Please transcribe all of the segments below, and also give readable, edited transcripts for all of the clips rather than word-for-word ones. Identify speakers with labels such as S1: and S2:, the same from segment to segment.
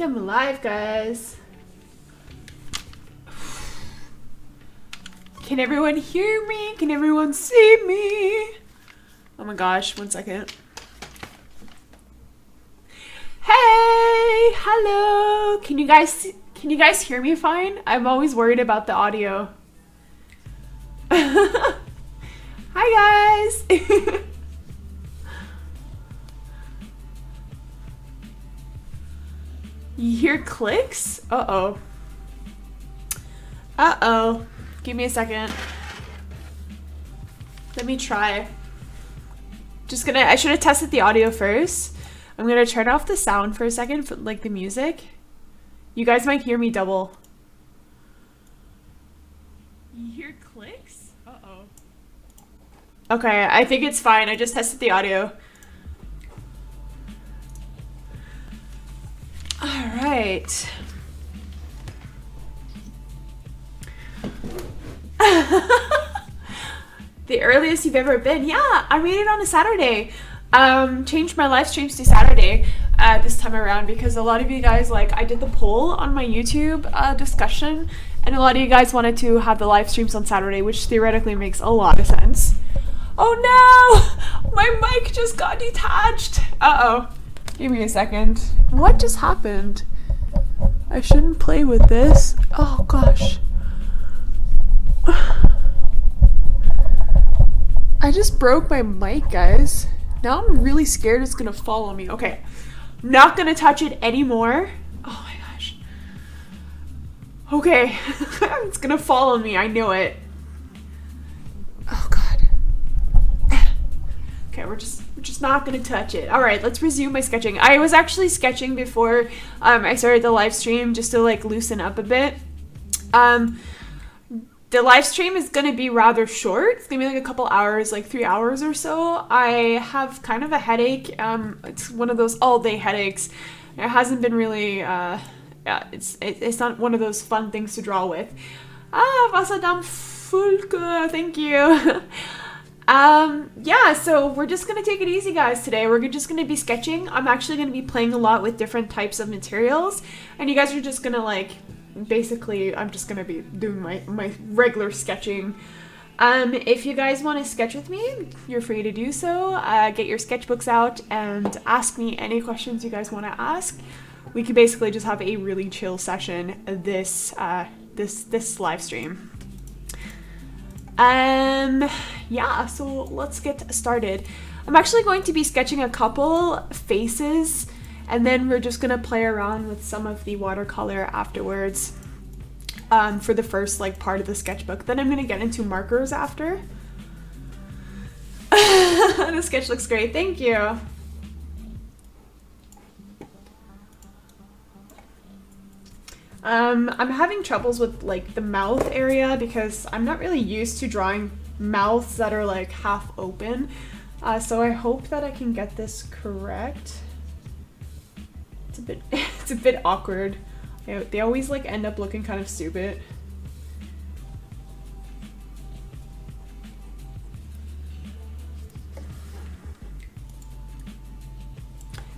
S1: think I'm live, guys. Can everyone hear me? Can everyone see me? Oh my gosh, 1 second. Hey, hello. Can you guys hear me fine? I'm always worried about the audio. Hi guys. You hear clicks? Uh-oh. Uh-oh. Give me a second. Let me try. I should have tested the audio first. I'm gonna turn off the sound for a second, for, like the music. You guys might hear me double. You hear clicks? Uh-oh. Okay, I think it's fine. I just tested the audio. Alright. The earliest you've ever been. Yeah, I made it on a Saturday. Changed my live streams to Saturday this time around because a lot of you guys, like, I did the poll on my YouTube discussion, and a lot of you guys wanted to have the live streams on Saturday, which theoretically makes a lot of sense. Oh no! My mic just got detached! Uh-oh. Give me a second. What just happened? I shouldn't play with this. Oh gosh. I just broke my mic, guys. Now I'm really scared it's gonna fall on me. Okay. I'm not gonna touch it anymore. Oh my gosh. Okay. It's gonna fall on me. I know it. Oh god. Okay, we're just not gonna touch it. All right, let's resume my sketching. I was actually sketching before I started the live stream just to like loosen up a bit. The live stream is gonna be rather short. It's gonna be like a couple hours, like 3 hours or so. I have kind of a headache. It's one of those all-day headaches. It hasn't been really. It's not one of those fun things to draw with. Vasadam Fulke, thank you. Yeah, so we're just gonna take it easy, guys, today. We're just gonna be sketching. I'm actually gonna be playing a lot with different types of materials, and you guys are just gonna like, basically, I'm just gonna be doing my regular sketching. If you guys want to sketch with me, you're free to do so. Get your sketchbooks out and ask me any questions you guys want to ask. We could basically just have a really chill session this live stream. Yeah, so let's get started. I'm actually going to be sketching a couple faces, and then we're just gonna play around with some of the watercolor afterwards for the first like part of the sketchbook. Then I'm gonna get into markers after. The sketch looks great, thank you. I'm having troubles with like the mouth area because I'm not really used to drawing mouths that are like half open. So I hope that I can get this correct. It's a bit awkward. They always like end up looking kind of stupid.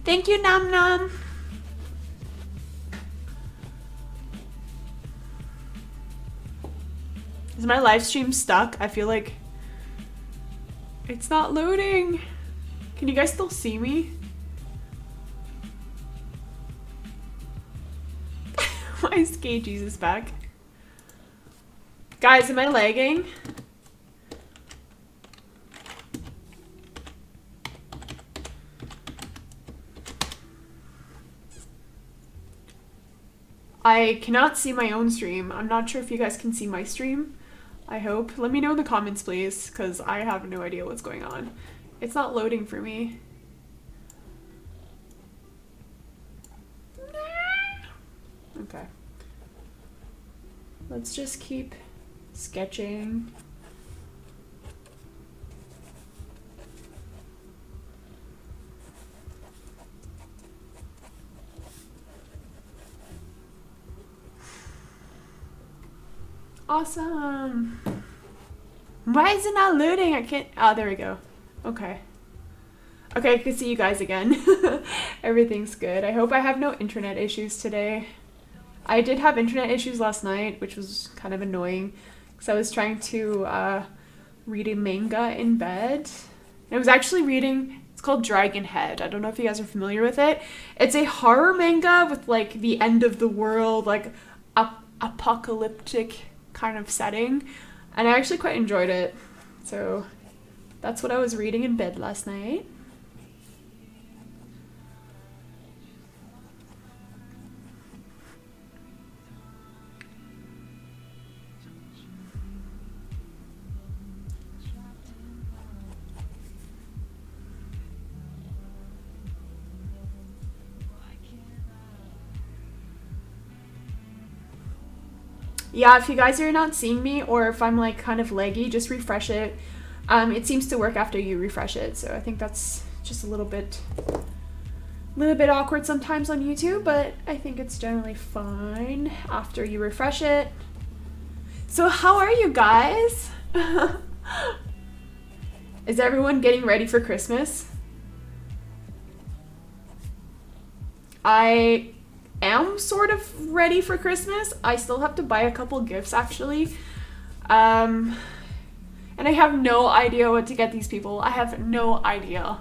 S1: Thank you, Nam Nam. Is my live stream stuck? I feel like it's not loading. Can you guys still see me? Why is KG's back? Guys, am I lagging? I cannot see my own stream. I'm not sure if you guys can see my stream. I hope. Let me know in the comments, please, because I have no idea what's going on. It's not loading for me. Okay. Let's just keep sketching. Awesome. Why is it not loading? I can't. Oh, there we go. Okay. Okay, I can see you guys again. Everything's good. I hope I have no internet issues today. I did have internet issues last night, which was kind of annoying because I was trying to read a manga in bed. I was actually reading, it's called Dragon Head. I don't know if you guys are familiar with it. It's a horror manga with like the end of the world, like apocalyptic kind of setting. And I actually quite enjoyed it. So that's what I was reading in bed last night. Yeah, if you guys are not seeing me or if I'm like kind of laggy, just refresh it. It seems to work after you refresh it, so I think that's just a little bit awkward sometimes on YouTube, but I think it's generally fine after you refresh it. So how are you guys? Is everyone getting ready for Christmas? I am sort of ready for Christmas. I still have to buy a couple gifts actually. And I have no idea what to get these people. I have no idea.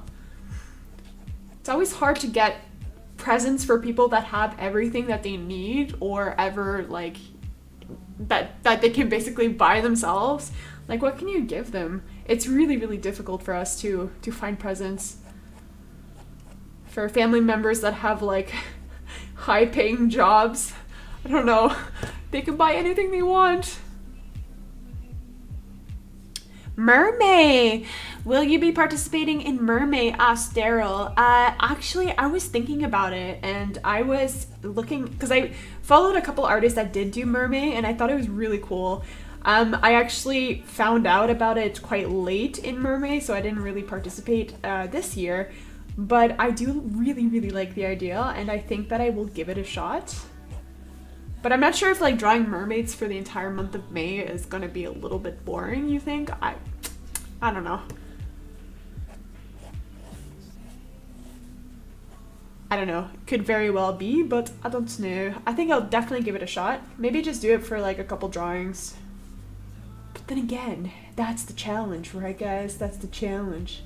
S1: It's always hard to get presents for people that have everything that they need or ever like that they can basically buy themselves. Like what can you give them? It's really, really difficult for us to find presents for family members that have like high-paying jobs. I don't know. They can buy anything they want. Mermaid! Will you be participating in Mermaid? Asked Daryl. Actually, I was thinking about it and I was looking, because I followed a couple artists that did do Mermaid and I thought it was really cool. I actually found out about it quite late in Mermaid, so I didn't really participate this year. But I do really, really like the idea, and I think that I will give it a shot. But I'm not sure if like drawing mermaids for the entire month of May is gonna be a little bit boring, you think? I don't know. I don't know. Could very well be, but I don't know. I think I'll definitely give it a shot. Maybe just do it for like a couple drawings. But then again, that's the challenge, right guys? That's the challenge.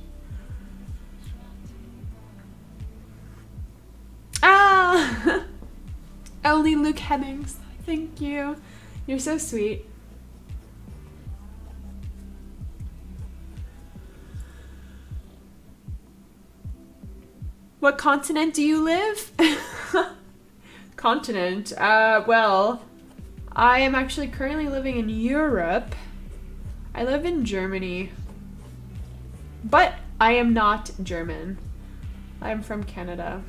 S1: Ah! Only Luke Hemmings. Thank you. You're so sweet. What continent do you live? Continent? Well, I am actually currently living in Europe. I live in Germany. But I am not German. I'm from Canada.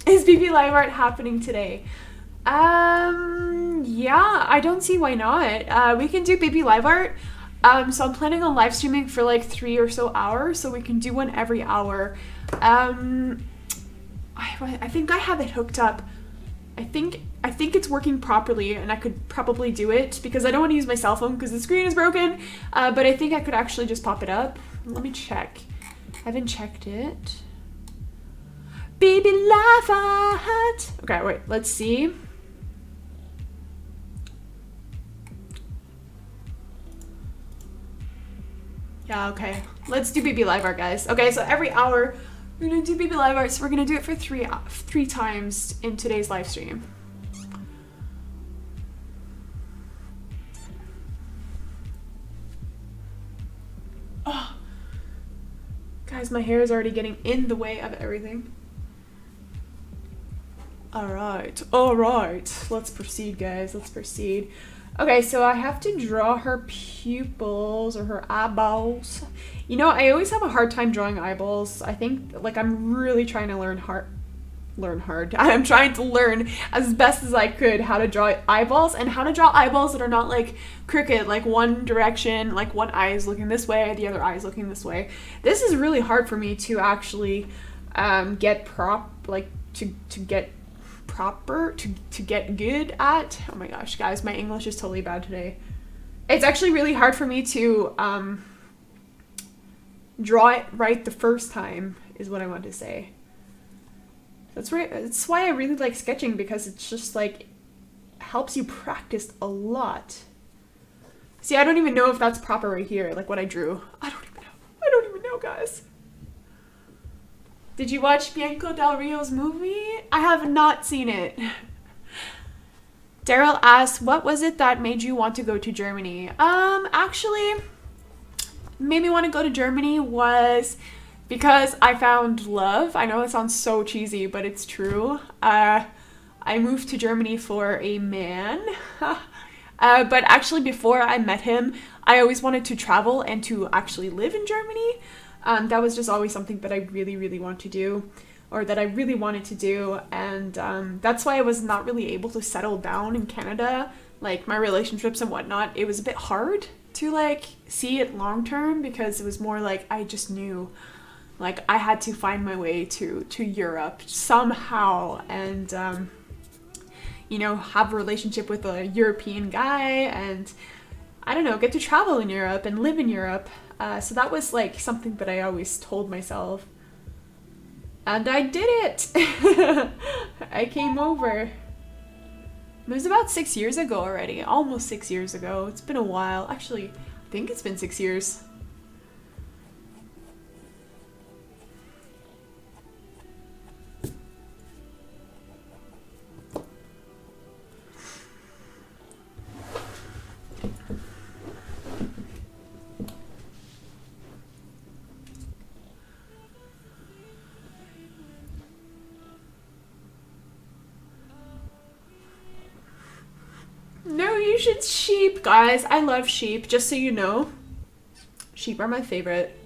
S1: Is BB Live Art happening today? Yeah, I don't see why not. We can do BB Live Art. So I'm planning on live streaming for like 3 or so hours, so we can do one every hour. I think I have it hooked up. I think it's working properly, and I could probably do it because I don't want to use my cell phone because the screen is broken. But I think I could actually just pop it up. Let me check. I haven't checked it. Baby Live Art. Okay, wait, let's see. Yeah, okay. Let's do BB Live Art, guys. Okay, so every hour we're gonna do BB Live Art, so we're gonna do it for three times in today's live stream. Oh. Guys, my hair is already getting in the way of everything. Alright, let's proceed, guys, let's proceed. Okay, so I have to draw her pupils or her eyeballs. You know, I always have a hard time drawing eyeballs. I think, like, I'm really trying to learn learn hard. I'm trying to learn as best as I could how to draw eyeballs, and how to draw eyeballs that are not like crooked, like one direction, like one eye is looking this way, the other eye is looking this way. This is really hard for me to actually get good at. Oh my gosh, guys, my English is totally bad today. It's actually really hard for me to draw it right the first time, is what I want to say. That's why I really like sketching, because it's just like helps you practice a lot. See, I don't even know if that's proper right here, like what I drew. I don't even know, guys. Did you watch Bianco Del Rio's movie? I have not seen it. Daryl asks, what was it that made you want to go to Germany? Actually, made me want to go to Germany was because I found love. I know it sounds so cheesy, but it's true. I moved to Germany for a man. But actually before I met him, I always wanted to travel and to actually live in Germany. That was just always something that I really, really want to do, or that I really wanted to do. And that's why I was not really able to settle down in Canada. Like my relationships and whatnot, it was a bit hard to like see it long term, because it was more like I just knew like I had to find my way to Europe somehow, and you know, have a relationship with a European guy, and I don't know, get to travel in Europe and live in Europe. So that was like something that I always told myself, and I did it. I came over. It was about 6 years ago already, almost 6 years ago. It's been a while. Actually, I think it's been 6 years. No, you should sheep, guys. I love sheep, just so you know. Sheep are my favorite.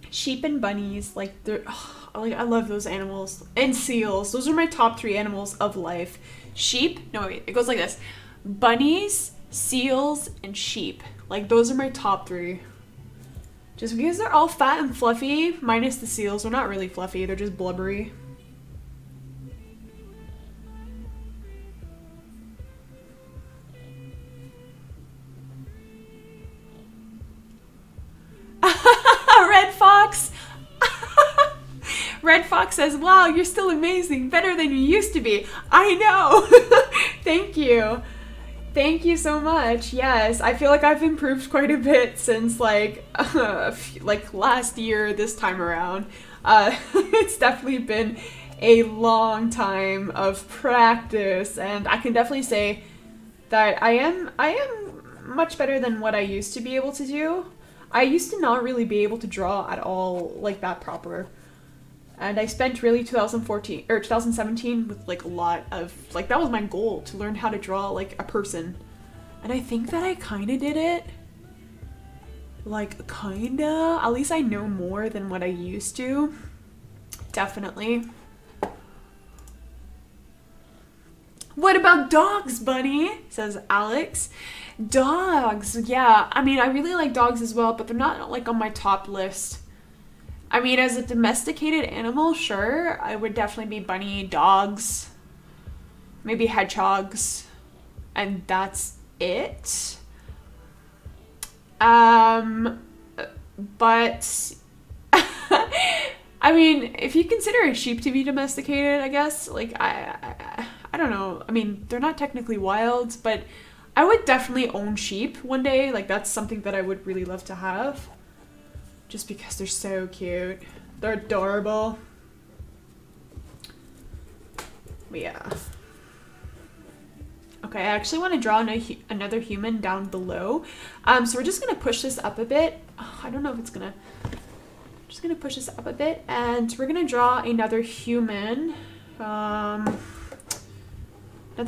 S1: Sheep and bunnies, like they're like I love those animals. And seals. Those are my top 3 animals of life. Sheep, no wait, it goes like this. Bunnies, seals, and sheep. Like those are my top 3. Just because they're all fat and fluffy, minus the seals. They're not really fluffy, they're just blubbery. Red Fox! Red Fox says, wow, you're still amazing. Better than you used to be. I know. Thank you. Thank you so much. Yes, I feel like I've improved quite a bit since like last year this time around. It's definitely been a long time of practice, and I can definitely say that I am much better than what I used to be able to do. I used to not really be able to draw at all like that proper. And I spent really 2014 or 2017 with like a lot of like, that was my goal, to learn how to draw like a person. And I think that I kind of did it. Like kinda, at least I know more than what I used to. Definitely. What about dogs, Bunny? Says Alex. Dogs, yeah. I mean, I really like dogs as well, but they're not like on my top list. I mean, as a domesticated animal, sure, I would definitely be bunny, dogs, maybe hedgehogs, and that's it. But I mean, if you consider a sheep to be domesticated, I guess, like I don't know. I mean, they're not technically wild, but I would definitely own sheep one day. Like, that's something that I would really love to have. Just because they're so cute. They're adorable. But yeah. Okay, I actually want to draw another human down below. So we're just going to push this up a bit. Oh, I don't know if it's going to... Just going to push this up a bit. And we're going to draw another human. Another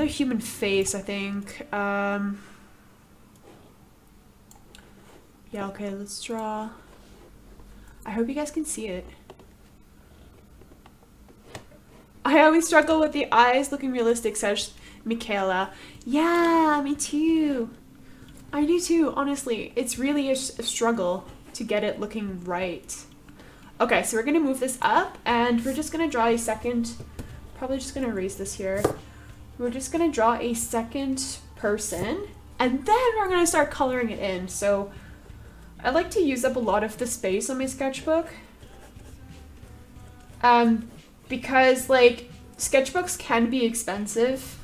S1: human face, I think. Yeah, okay, let's draw... I hope you guys can see it. I always struggle with the eyes looking realistic, says Michaela. Yeah, me too. I do too, honestly. It's really a struggle to get it looking right. Okay, so we're gonna move this up and we're just gonna draw a second, probably just gonna erase this here. We're just gonna draw a second person and then we're gonna start coloring it in. So I like to use up a lot of the space on my sketchbook. Because like sketchbooks can be expensive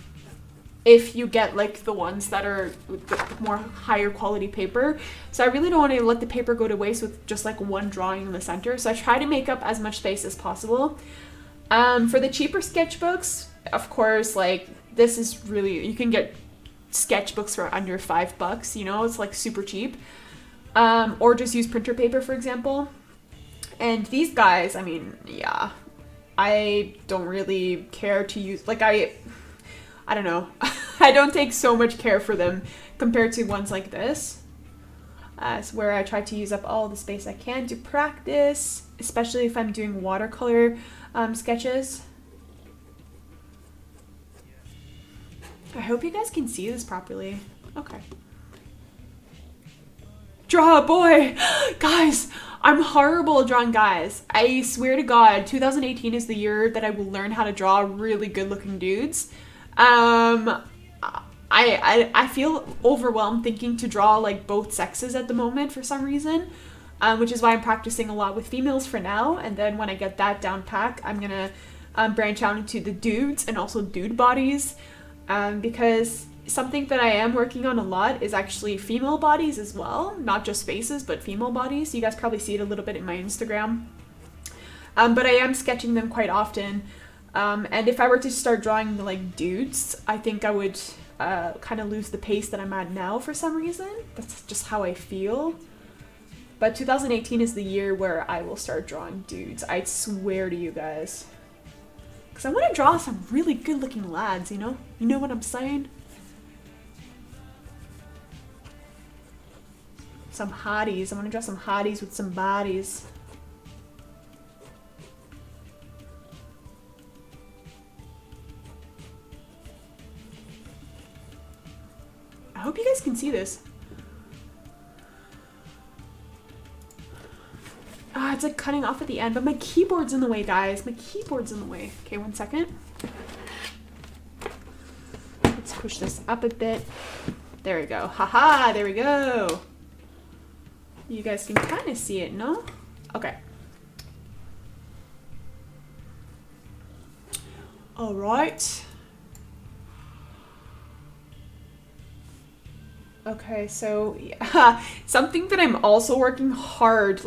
S1: if you get like the ones that are the more higher quality paper. So I really don't want to let the paper go to waste with just like one drawing in the center. So I try to make up as much space as possible. For the cheaper sketchbooks, of course, like this is really, you can get sketchbooks for under $5, you know, it's like super cheap. Or just use printer paper, for example. And these guys, I mean, yeah, I don't really care to use, like I don't know. I don't take so much care for them compared to ones like this. Where I try to use up all the space I can to practice, especially if I'm doing watercolor sketches. I hope you guys can see this properly. Okay. Draw a boy! Guys, I'm horrible at drawing guys. I swear to God, 2018 is the year that I will learn how to draw really good looking dudes. I feel overwhelmed thinking to draw like both sexes at the moment for some reason, which is why I'm practicing a lot with females for now. And then when I get that down pat, I'm gonna branch out into the dudes and also dude bodies, because something that I am working on a lot is actually female bodies as well, not just faces, but female bodies. You guys probably see it a little bit in my Instagram, but I am sketching them quite often. And if I were to start drawing like dudes, I think I would kind of lose the pace that I'm at now for some reason. That's just how I feel. But 2018 is the year where I will start drawing dudes. I swear to you guys. Because I want to draw some really good looking lads, you know? You know what I'm saying? Some hotties. I want to draw some hotties with some bodies. I hope you guys can see this. Ah, it's like cutting off at the end, but my keyboard's in the way, guys. My keyboard's in the way. Okay, 1 second. Let's push this up a bit. There we go. Haha, there we go. You guys can kind of see it, no? Okay. All right. Okay, so yeah. Something that I'm also working hard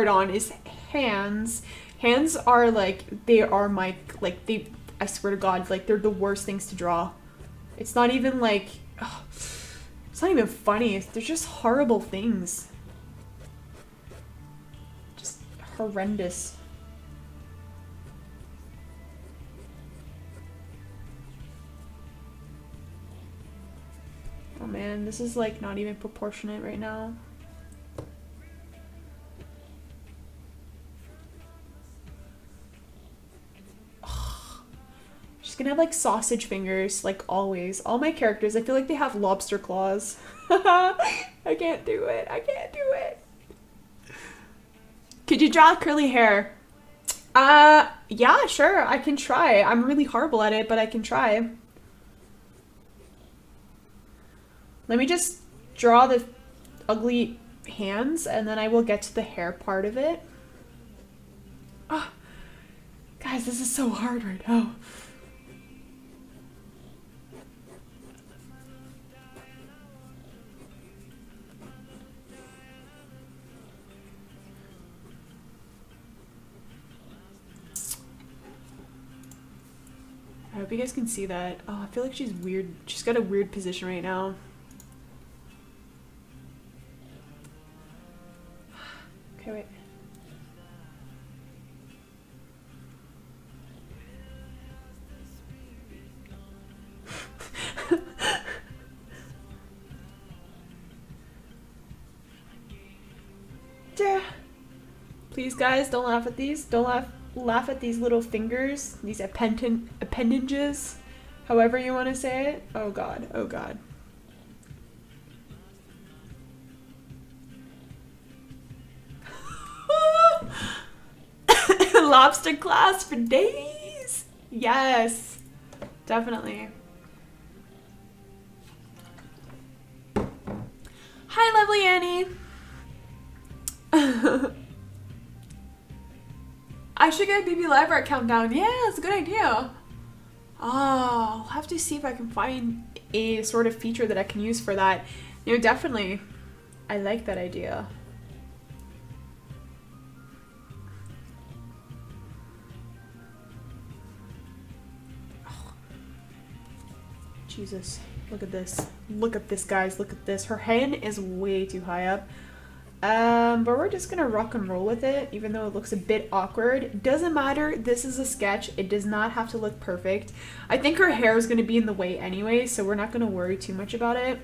S1: on is hands. Hands are like, they are my, like they, I swear to God, like they're the worst things to draw. It's not even like, oh, it's not even funny. They're just horrible things. Just horrendous. Oh man, this is like not even proportionate right now. She's gonna have like sausage fingers, like always. All my characters, I feel like they have lobster claws. I can't do it. I can't do it. Could you draw curly hair? Yeah, sure. I can try. I'm really horrible at it, but I can try. Let me just draw the ugly hands and then I will get to the hair part of it. Oh, guys, this is so hard right now. I hope you guys can see that. Oh, I feel like she's weird. She's got a weird position right now. Okay, wait. Please, guys, don't laugh at these. Don't laugh. laugh at these little fingers, these appendages, however you want to say it. Oh god, oh god. Lobster class for days. Yes, definitely. Hi, lovely Annie. I should get a BB Live Art countdown. Yeah, it's a good idea. Oh, I'll have to see if I can find a sort of feature that I can use for that. You know, definitely. I like that idea. Oh. Jesus. Look at this. Look at this, guys. Look at this. Her hand is way too high up. But we're just gonna rock and roll with it, even though it looks a bit awkward. It doesn't matter. This is a sketch. It does not have to look perfect. I think her hair is gonna be in the way anyway, so we're not gonna worry too much about it.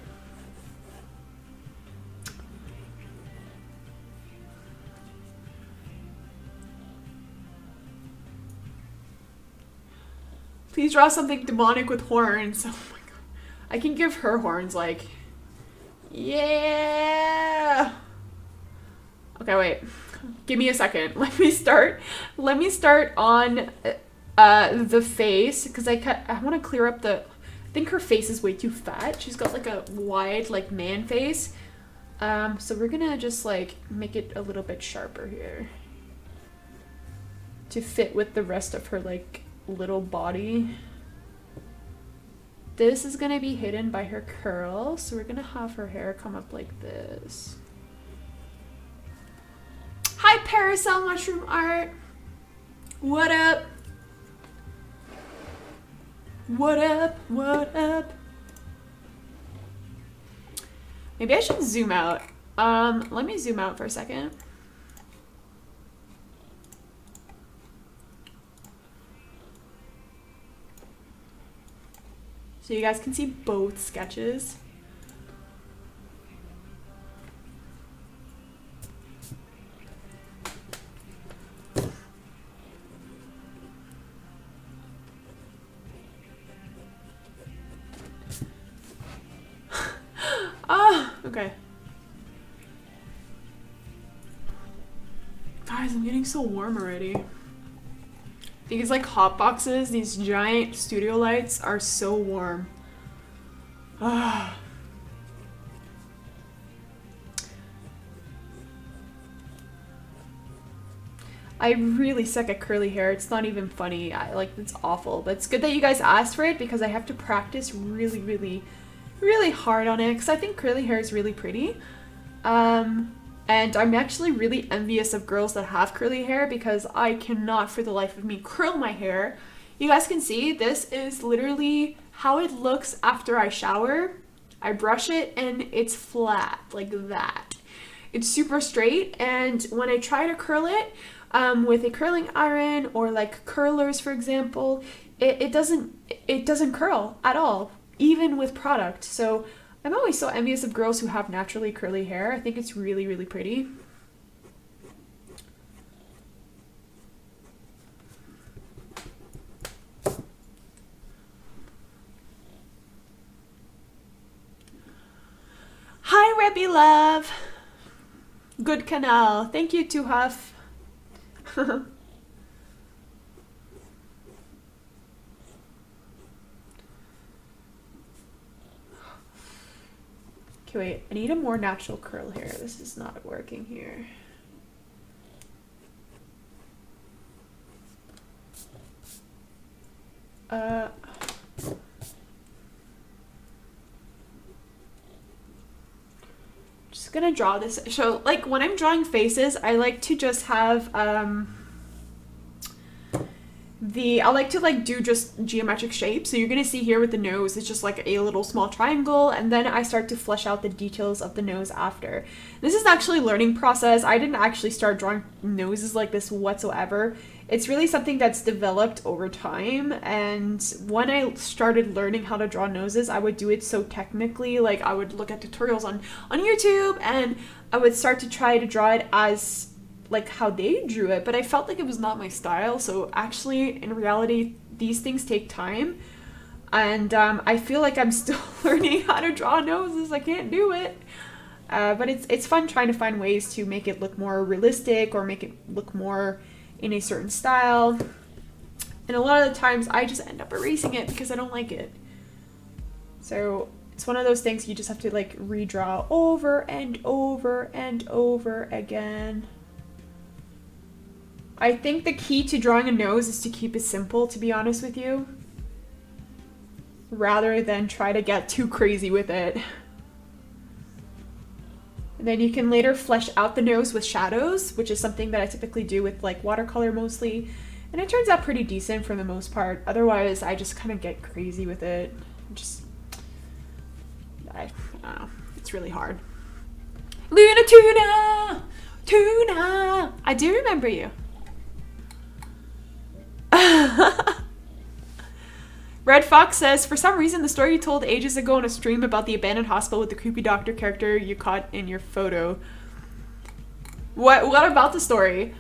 S1: Please draw something demonic with horns. Oh my god. I can give her horns, like... Yeah! Okay, wait. Give me a second. Let me start on the face, because I want to clear up the... I think her face is way too fat. She's got like a wide, like, man face. So we're gonna just, like, make it a little bit sharper here. To fit with the rest of her, like, little body. This is gonna be hidden by her curl, so we're gonna have her hair come up like this. Hi, Parasol Mushroom Art. What up? What up? What up? Maybe I should zoom out. Let me zoom out for a second. So you guys can see both sketches. Ah, okay. Guys, I'm getting so warm already. These like hot boxes, these giant studio lights are so warm. Ah. I really suck at curly hair. It's not even funny. It's awful. But it's good that you guys asked for it because I have to practice really hard on it because I think curly hair is really pretty. And I'm actually really envious of girls that have curly hair because I cannot for the life of me curl my hair. You guys can see this is literally how it looks after I shower. I brush it and it's flat like that. It's super straight, and when I try to curl it with a curling iron or like curlers, for example, it doesn't curl at all, even with product. So I'm always so envious of girls who have naturally curly hair. I think it's really pretty. Hi, Rebby Love. Good canal. Thank you, Tuhuff. Okay, wait. I need a more natural curl here. This is not working here. Just gonna draw this. So, like, when I'm drawing faces, I like to just have, I like to like do just geometric shapes. So you're gonna see here with the nose, it's just like a little small triangle, and then I start to flesh out the details of the nose after. This is actually a learning process. I didn't actually start drawing noses like this whatsoever. It's really something that's developed over time, and when I started learning how to draw noses, I would do it so technically. Like, I would look at tutorials on YouTube, and I would start to try to draw it as like how they drew it, but I felt like it was not my style. So actually, in reality, these things take time. And I feel like I'm still learning how to draw noses. I can't do it. But it's fun trying to find ways to make it look more realistic or make it look more in a certain style. And a lot of the times I just end up erasing it because I don't like it. So it's one of those things you just have to like redraw over and over and over again. I think the key to drawing a nose is to keep it simple, to be honest with you, rather than try to get too crazy with it. And then you can later flesh out the nose with shadows, which is something that I typically do with like watercolor mostly. And it turns out pretty decent for the most part. Otherwise, I just kind of get crazy with it. I don't know. It's really hard. Luna Tuna! Tuna! I do remember you. Red Fox says, for some reason, the story you told ages ago on a stream about the abandoned hospital with the creepy doctor character you caught in your photo. What about the story?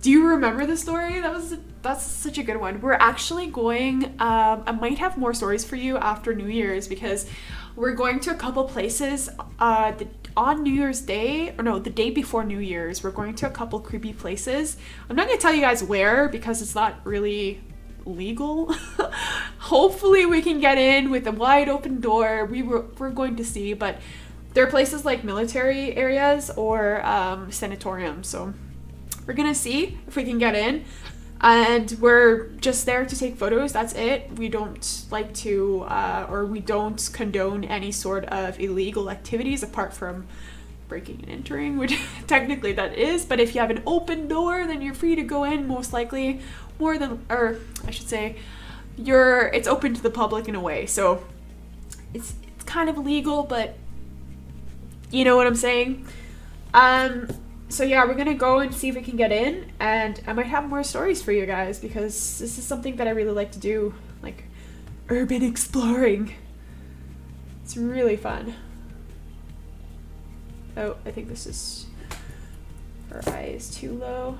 S1: Do you remember the story? That's such a good one. We're actually going, I might have more stories for you after New Year's because we're going to a couple places on New Year's Day, or no, the day before New Year's. We're going to a couple creepy places. I'm not going to tell you guys where because it's not really legal. Hopefully we can get in with a wide open door. We're going to see, but there are places like military areas or sanatoriums, so we're gonna see if we can get in, and we're just there to take photos. That's it. We don't like to or we don't condone any sort of illegal activities apart from breaking and entering, which technically that is, but if you have an open door then you're free to go in, most likely. More than, or I should say, it's open to the public in a way, so it's kind of illegal, but you know what I'm saying. So yeah, we're gonna go and see if we can get in, and I might have more stories for you guys because this is something that I really like to do, like urban exploring. It's really fun. Oh, I think this is, her eye is too low.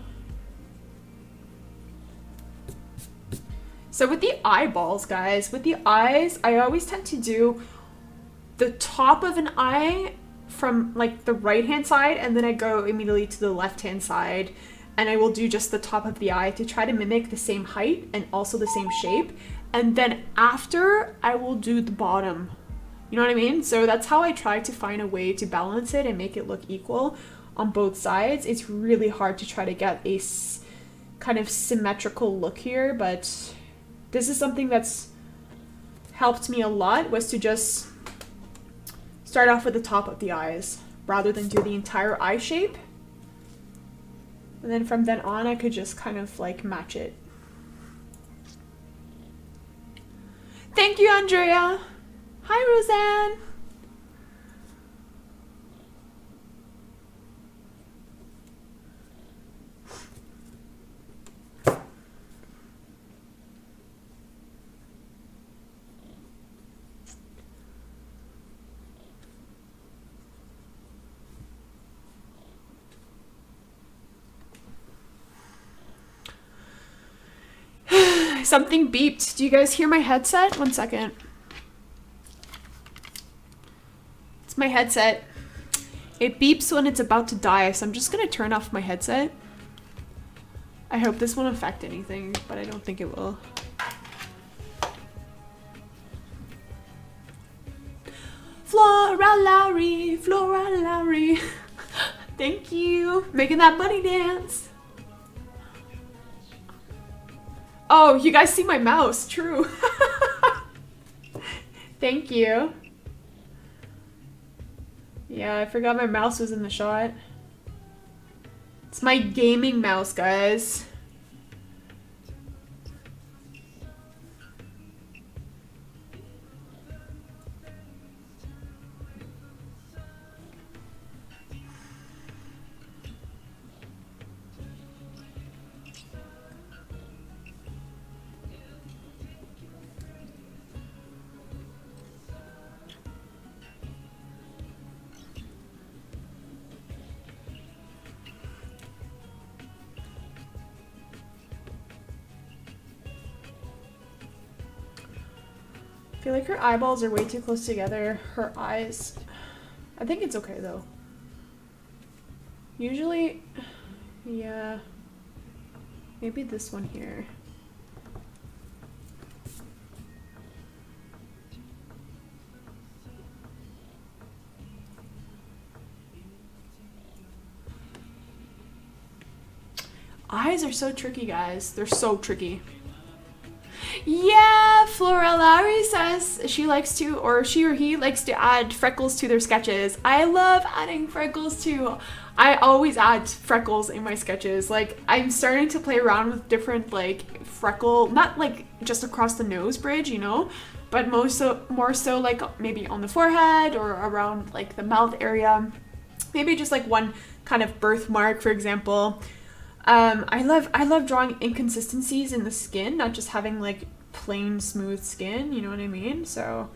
S1: So with the eyeballs, guys, with the eyes, I always tend to do the top of an eye from like the right hand side, and then I go immediately to the left hand side, and I will do just the top of the eye to try to mimic the same height and also the same shape, and then after I will do the bottom. You know what I mean? So that's how I try to find a way to balance it and make it look equal on both sides. It's really hard to try to get a kind of symmetrical look here, but this is something that's helped me a lot, was to just start off with the top of the eyes rather than do the entire eye shape. And then from then on, I could just kind of like match it. Thank you, Andrea. Hi, Roseanne. Something beeped. Do you guys hear my headset? One second. It's my headset. It beeps when it's about to die, so I'm just gonna turn off my headset. I hope this won't affect anything, but I don't think it will. Flora Lowry, Flora Lowry. Thank you. Making that bunny dance. Oh, you guys see my mouse. True. Thank you. Yeah, I forgot my mouse was in the shot. It's my gaming mouse, guys. I feel like her eyeballs are way too close together. Her eyes, I think it's okay though. Usually, yeah, maybe this one here. Eyes are so tricky, guys. They're so tricky. Yeah, Flora Lowry says she likes to, or she or he likes to add freckles to their sketches. I love adding freckles too. I always add freckles in my sketches. Like, I'm starting to play around with different, like, freckle, not like just across the nose bridge, you know, but more so like maybe on the forehead or around like the mouth area. Maybe just like one kind of birthmark, for example. I love drawing inconsistencies in the skin, not just having like plain smooth skin, you know what I mean? So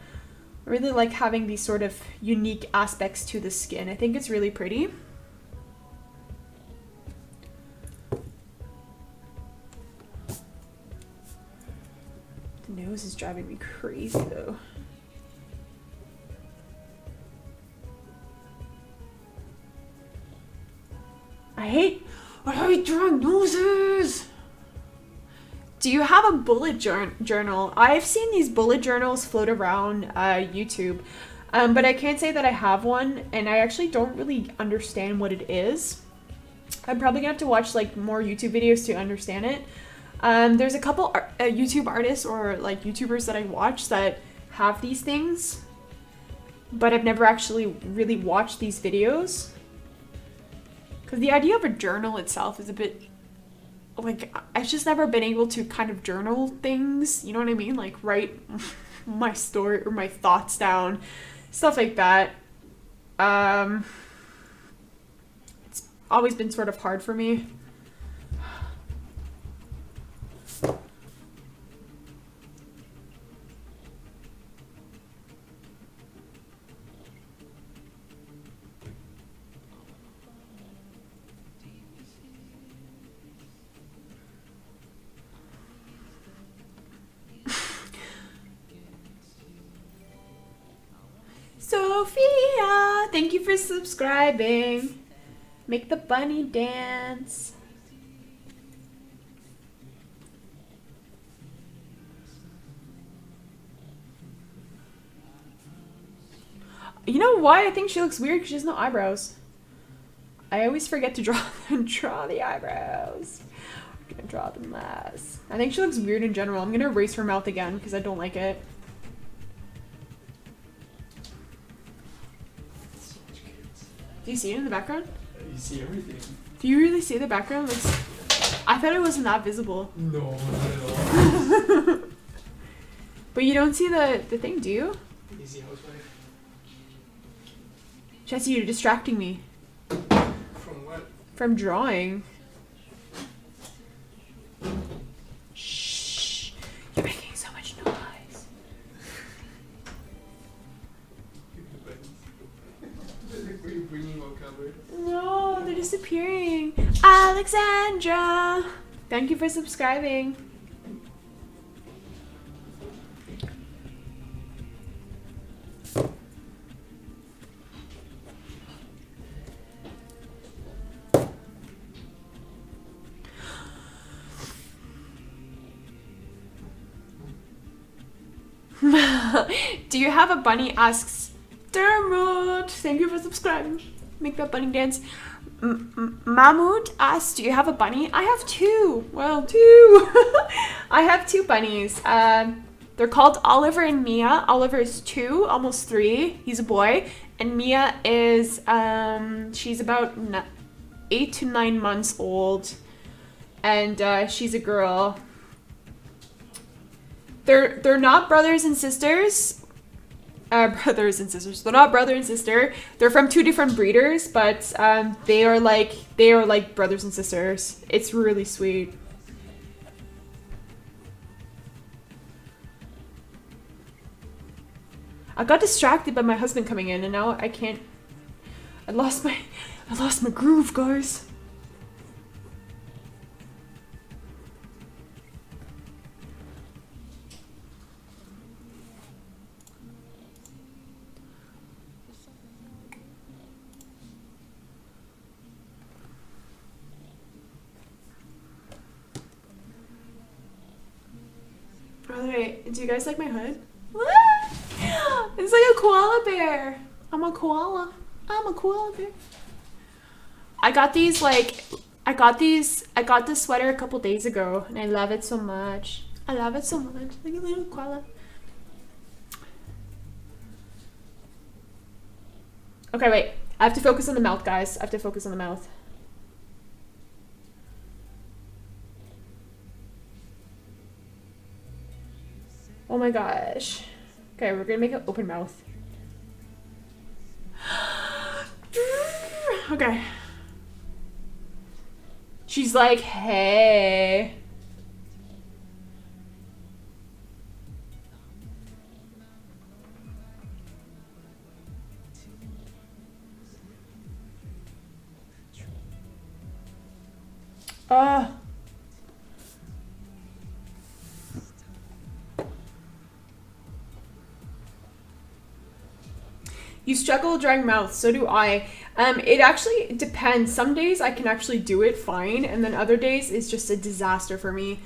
S1: I really like having these sort of unique aspects to the skin. I think it's really pretty. The nose is driving me crazy though. I hate drawing noses. Do you have a bullet journal? I've seen these bullet journals float around YouTube, but I can't say that I have one, and I actually don't really understand what it is. I'm probably gonna have to watch like more YouTube videos to understand it. There's a couple YouTube artists or like YouTubers that I watch that have these things, but I've never actually really watched these videos. Because the idea of a journal itself is a bit, like, I've just never been able to kind of journal things, you know what I mean? Like, write my story or my thoughts down, stuff like that. It's always been sort of hard for me. Sophia, thank you for subscribing. Make the bunny dance. You know why I think she looks weird? Because she has no eyebrows. I always forget to draw the eyebrows. I'm gonna draw them last. I think she looks weird in general. I'm gonna erase her mouth again because I don't like it. Do you see it in the background?
S2: You see everything.
S1: Do you really see the background? Like, I thought it wasn't that visible.
S2: No, not at all.
S1: But you don't see the thing, do you?
S2: Easy housewife.
S1: Jesse, you're distracting me.
S2: From what?
S1: From drawing. Shh. You're making so much noise.
S2: Were you bringing more cover?
S1: No, they're disappearing. Alexandra! Thank you for subscribing. Do you have a bunny? Asks Dermot. Thank you for subscribing. Make that bunny dance. Mahmoud asks, do you have a bunny? I have two. Well, two. I have two bunnies. They're called Oliver and Mia. Oliver is 2, almost 3. He's a boy. And Mia is, she's about 8 to 9 months old. And she's a girl. They're not brothers and sisters. Brothers and sisters. They're not brother and sister. They're from 2 different breeders, but they are like brothers and sisters. It's really sweet. I got distracted by my husband coming in, and now I can't. I lost my groove, guys. By the way, do you guys like my hood? It's like a koala bear. I'm a koala. I'm a koala bear. I got these I got this sweater a couple days ago and I love it so much. I love it so much. Like a little koala. Okay, wait. I have to focus on the mouth, guys. I have to focus on the mouth. Oh my gosh. Okay, we're gonna make an open mouth. Okay. She's like, hey. You struggle drawing mouth, so do I. It actually depends. Some days I can actually do it fine, and then other days it's just a disaster for me.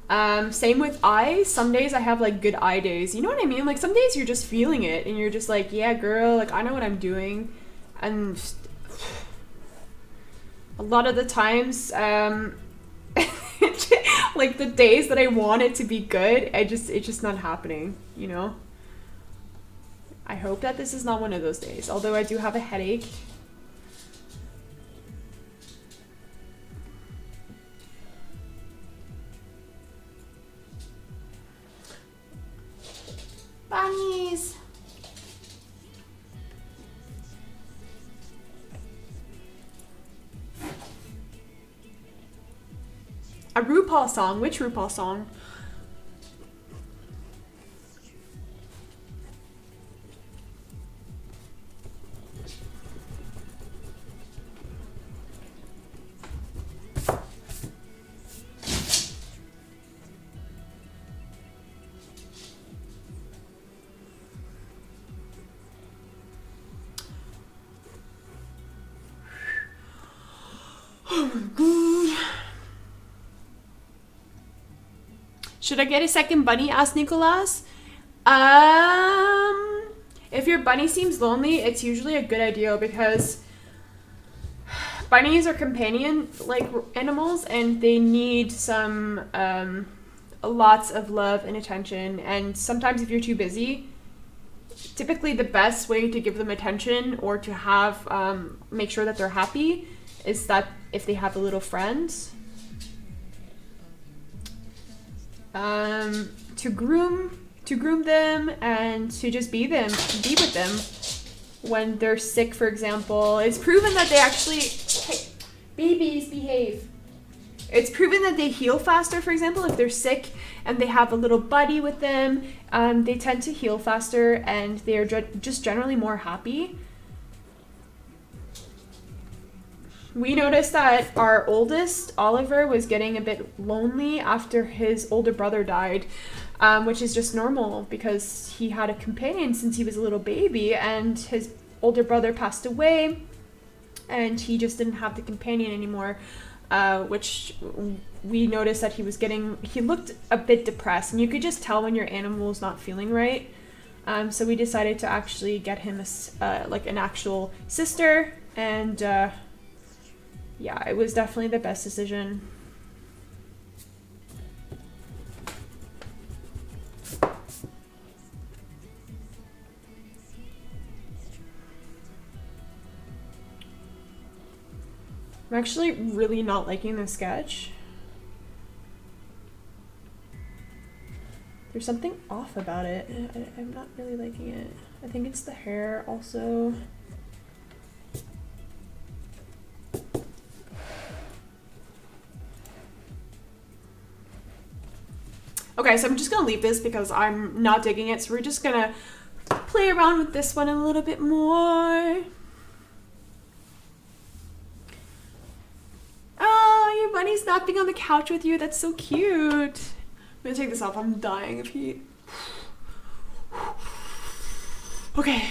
S1: Same with eyes. Some days I have like good eye days. You know what I mean? Like some days you're just feeling it, and you're just like, yeah, girl, like I know what I'm doing. And a lot of the times, like the days that I want it to be good, it's just not happening, you know? I hope that this is not one of those days, although I do have a headache. Bunnies! A RuPaul song? Which RuPaul song? Should I get a second bunny? Asked Nicolas. If your bunny seems lonely, it's usually a good idea because bunnies are companion like animals and they need some lots of love and attention. And sometimes if you're too busy, typically the best way to give them attention or to have make sure that they're happy is that if they have a little friend. To groom them and to just be with them when they're sick, for example. It's proven that they actually, hey, babies, behave. It's proven that they heal faster, for example, if they're sick and they have a little buddy with them, they tend to heal faster and they're just generally more happy. We noticed that our oldest, Oliver, was getting a bit lonely after his older brother died, which is just normal because he had a companion since he was a little baby and his older brother passed away and he just didn't have the companion anymore, which we noticed that he looked a bit depressed and you could just tell when your animal's not feeling right. So we decided to actually get him like an actual sister and yeah, it was definitely the best decision. I'm actually really not liking this sketch. There's something off about it. I'm not really liking it. I think it's the hair also. Okay, so I'm just gonna leave this because I'm not digging it. So we're just gonna play around with this one a little bit more. Oh, your bunny's napping on the couch with you. That's so cute. I'm gonna take this off. I'm dying of heat. Okay.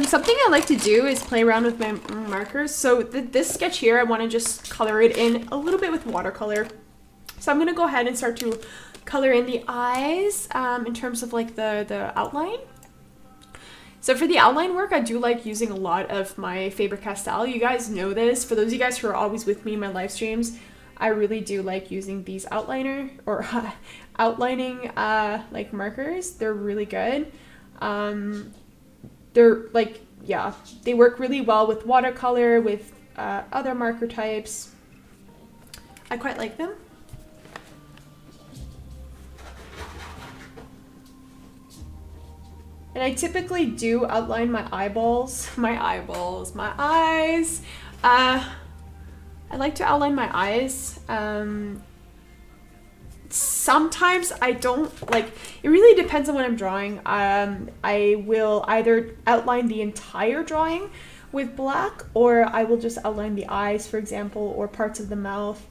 S1: Something I like to do is play around with my markers. So this sketch here, I want to just color it in a little bit with watercolor. So I'm going to go ahead and start to color in the eyes in terms of like the outline. So for the outline work, I do like using a lot of my Faber-Castell. You guys know this. For those of you guys who are always with me in my live streams, I really do like using these outliner or outlining like markers. They're really good. They're like, yeah, they work really well with watercolor, with other marker types. I quite like them. And I typically do outline my eyeballs, my eyes. I like to outline my eyes. Sometimes I don't, like, it really depends on what I'm drawing. I will either outline the entire drawing with black, or I will just outline the eyes, for example, or parts of the mouth.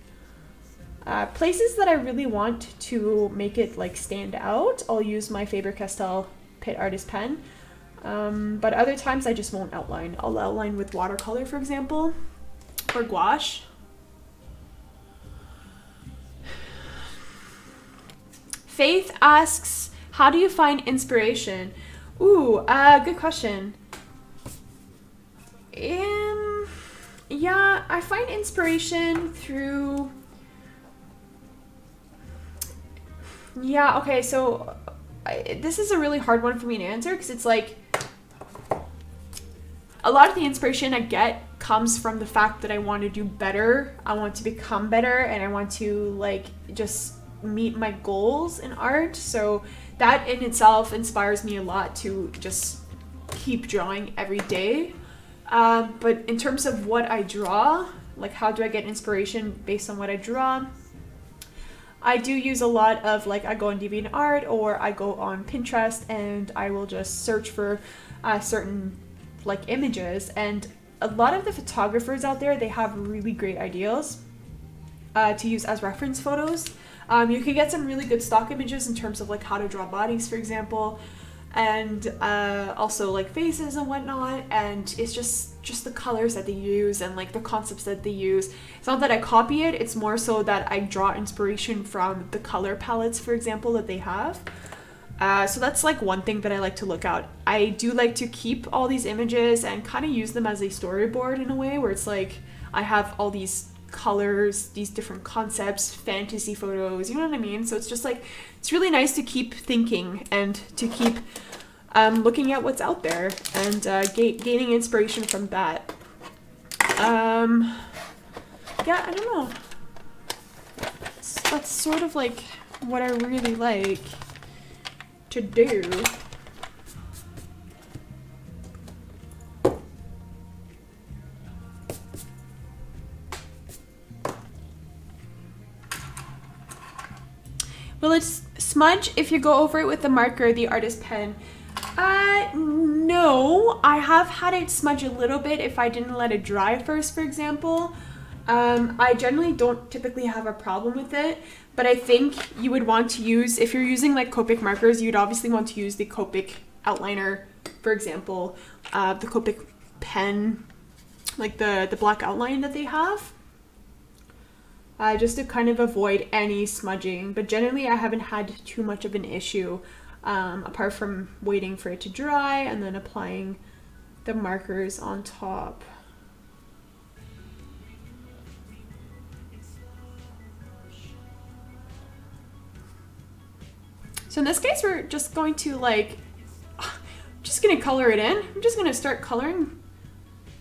S1: Places that I really want to make it like stand out, I'll use my Faber-Castell PITT artist pen. But other times I just won't outline. I'll outline with watercolor, for example, or gouache. Faith asks, how do you find inspiration? Ooh, good question. Yeah, I find inspiration through... Yeah, okay, so this is a really hard one for me to answer because it's like a lot of the inspiration I get comes from the fact that I want to do better, I want to become better, and I want to like just meet my goals in art. So that in itself inspires me a lot to just keep drawing every day. But in terms of what I draw, like how do I get inspiration based on what I draw? I do use a lot of, like, I go on DeviantArt or I go on Pinterest and I will just search for certain like images, and a lot of the photographers out there, they have really great ideas to use as reference photos. You can get some really good stock images in terms of like how to draw bodies, for example, and also like faces and whatnot, and it's just the colors that they use and like the concepts that they use. It's not that I copy it, it's more so that I draw inspiration from the color palettes, for example, that they have. So that's like one thing that I like to look at. I do like to keep all these images and kind of use them as a storyboard in a way where it's like I have all these colors, these different concepts, fantasy photos, you know what I mean? So it's just like, it's really nice to keep thinking and to keep looking at what's out there and gaining inspiration from that. Yeah, I don't know. That's sort of like what I really like to do. Will it smudge if you go over it with the marker, the artist pen? No, I have had it smudge a little bit if I didn't let it dry first, for example. I generally don't typically have a problem with it, but I think you would want to use, if you're using like Copic markers, you'd obviously want to use the Copic outliner, for example, the Copic pen, like the black outline that they have. Just to kind of avoid any smudging, but generally I haven't had too much of an issue apart from waiting for it to dry and then applying the markers on top. So in this case, we're just going to like, just gonna color it in. I'm just gonna start coloring.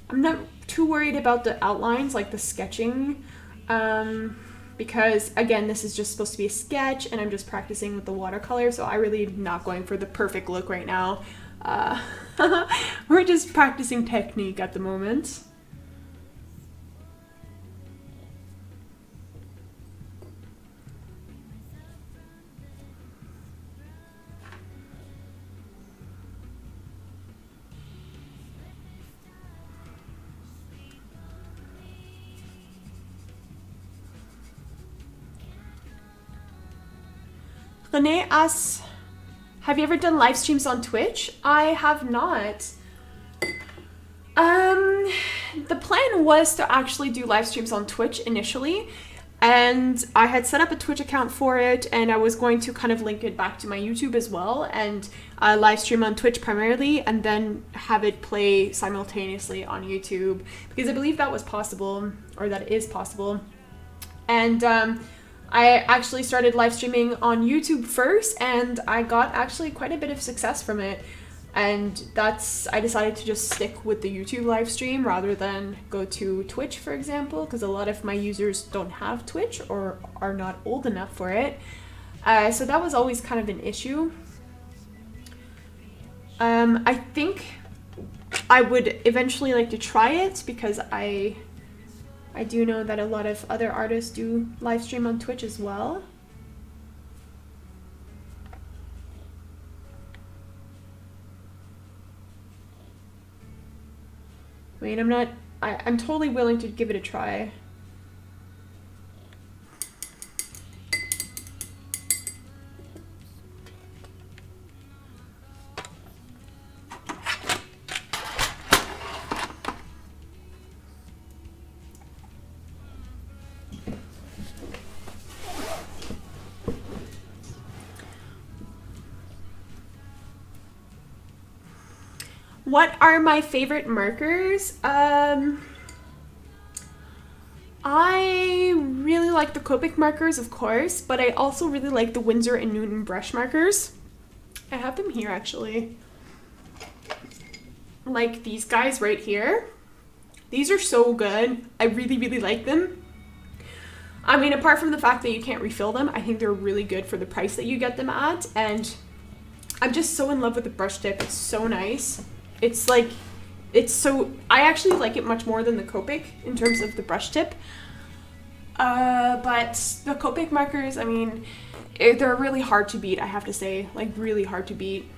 S1: I'm not too worried about the outlines, like the sketching, because again, this is just supposed to be a sketch and I'm just practicing with the watercolor, so I really am not going for the perfect look right now. We're just practicing technique at the moment. Renee asks, have you ever done live streams on Twitch? I have not. plan was to actually do live streams on Twitch initially, and I had set up a Twitch account for it, and I was going to kind of link it back to my YouTube as well, and live stream on Twitch primarily, and then have it play simultaneously on YouTube, because I believe that was possible, or that is possible. And I actually started live streaming on YouTube first, and I got actually quite a bit of success from it. And I decided to just stick with the YouTube live stream rather than go to Twitch, for example, because a lot of my users don't have Twitch or are not old enough for it. So that was always kind of an issue. I think I would eventually like to try it, because I do know that a lot of other artists do live stream on Twitch as well. I mean, I'm totally willing to give it a try. What are my favorite markers? I really like the Copic markers, of course, but I also really like the Winsor & Newton brush markers. I have them here, actually. Like these guys right here. These are so good. I really, really like them. I mean, apart from the fact that you can't refill them, I think they're really good for the price that you get them at. And I'm just so in love with the brush tip. It's so nice. It's like, I actually like it much more than the Copic in terms of the brush tip. But the Copic markers, I mean, they're really hard to beat, I have to say. Like, really hard to beat.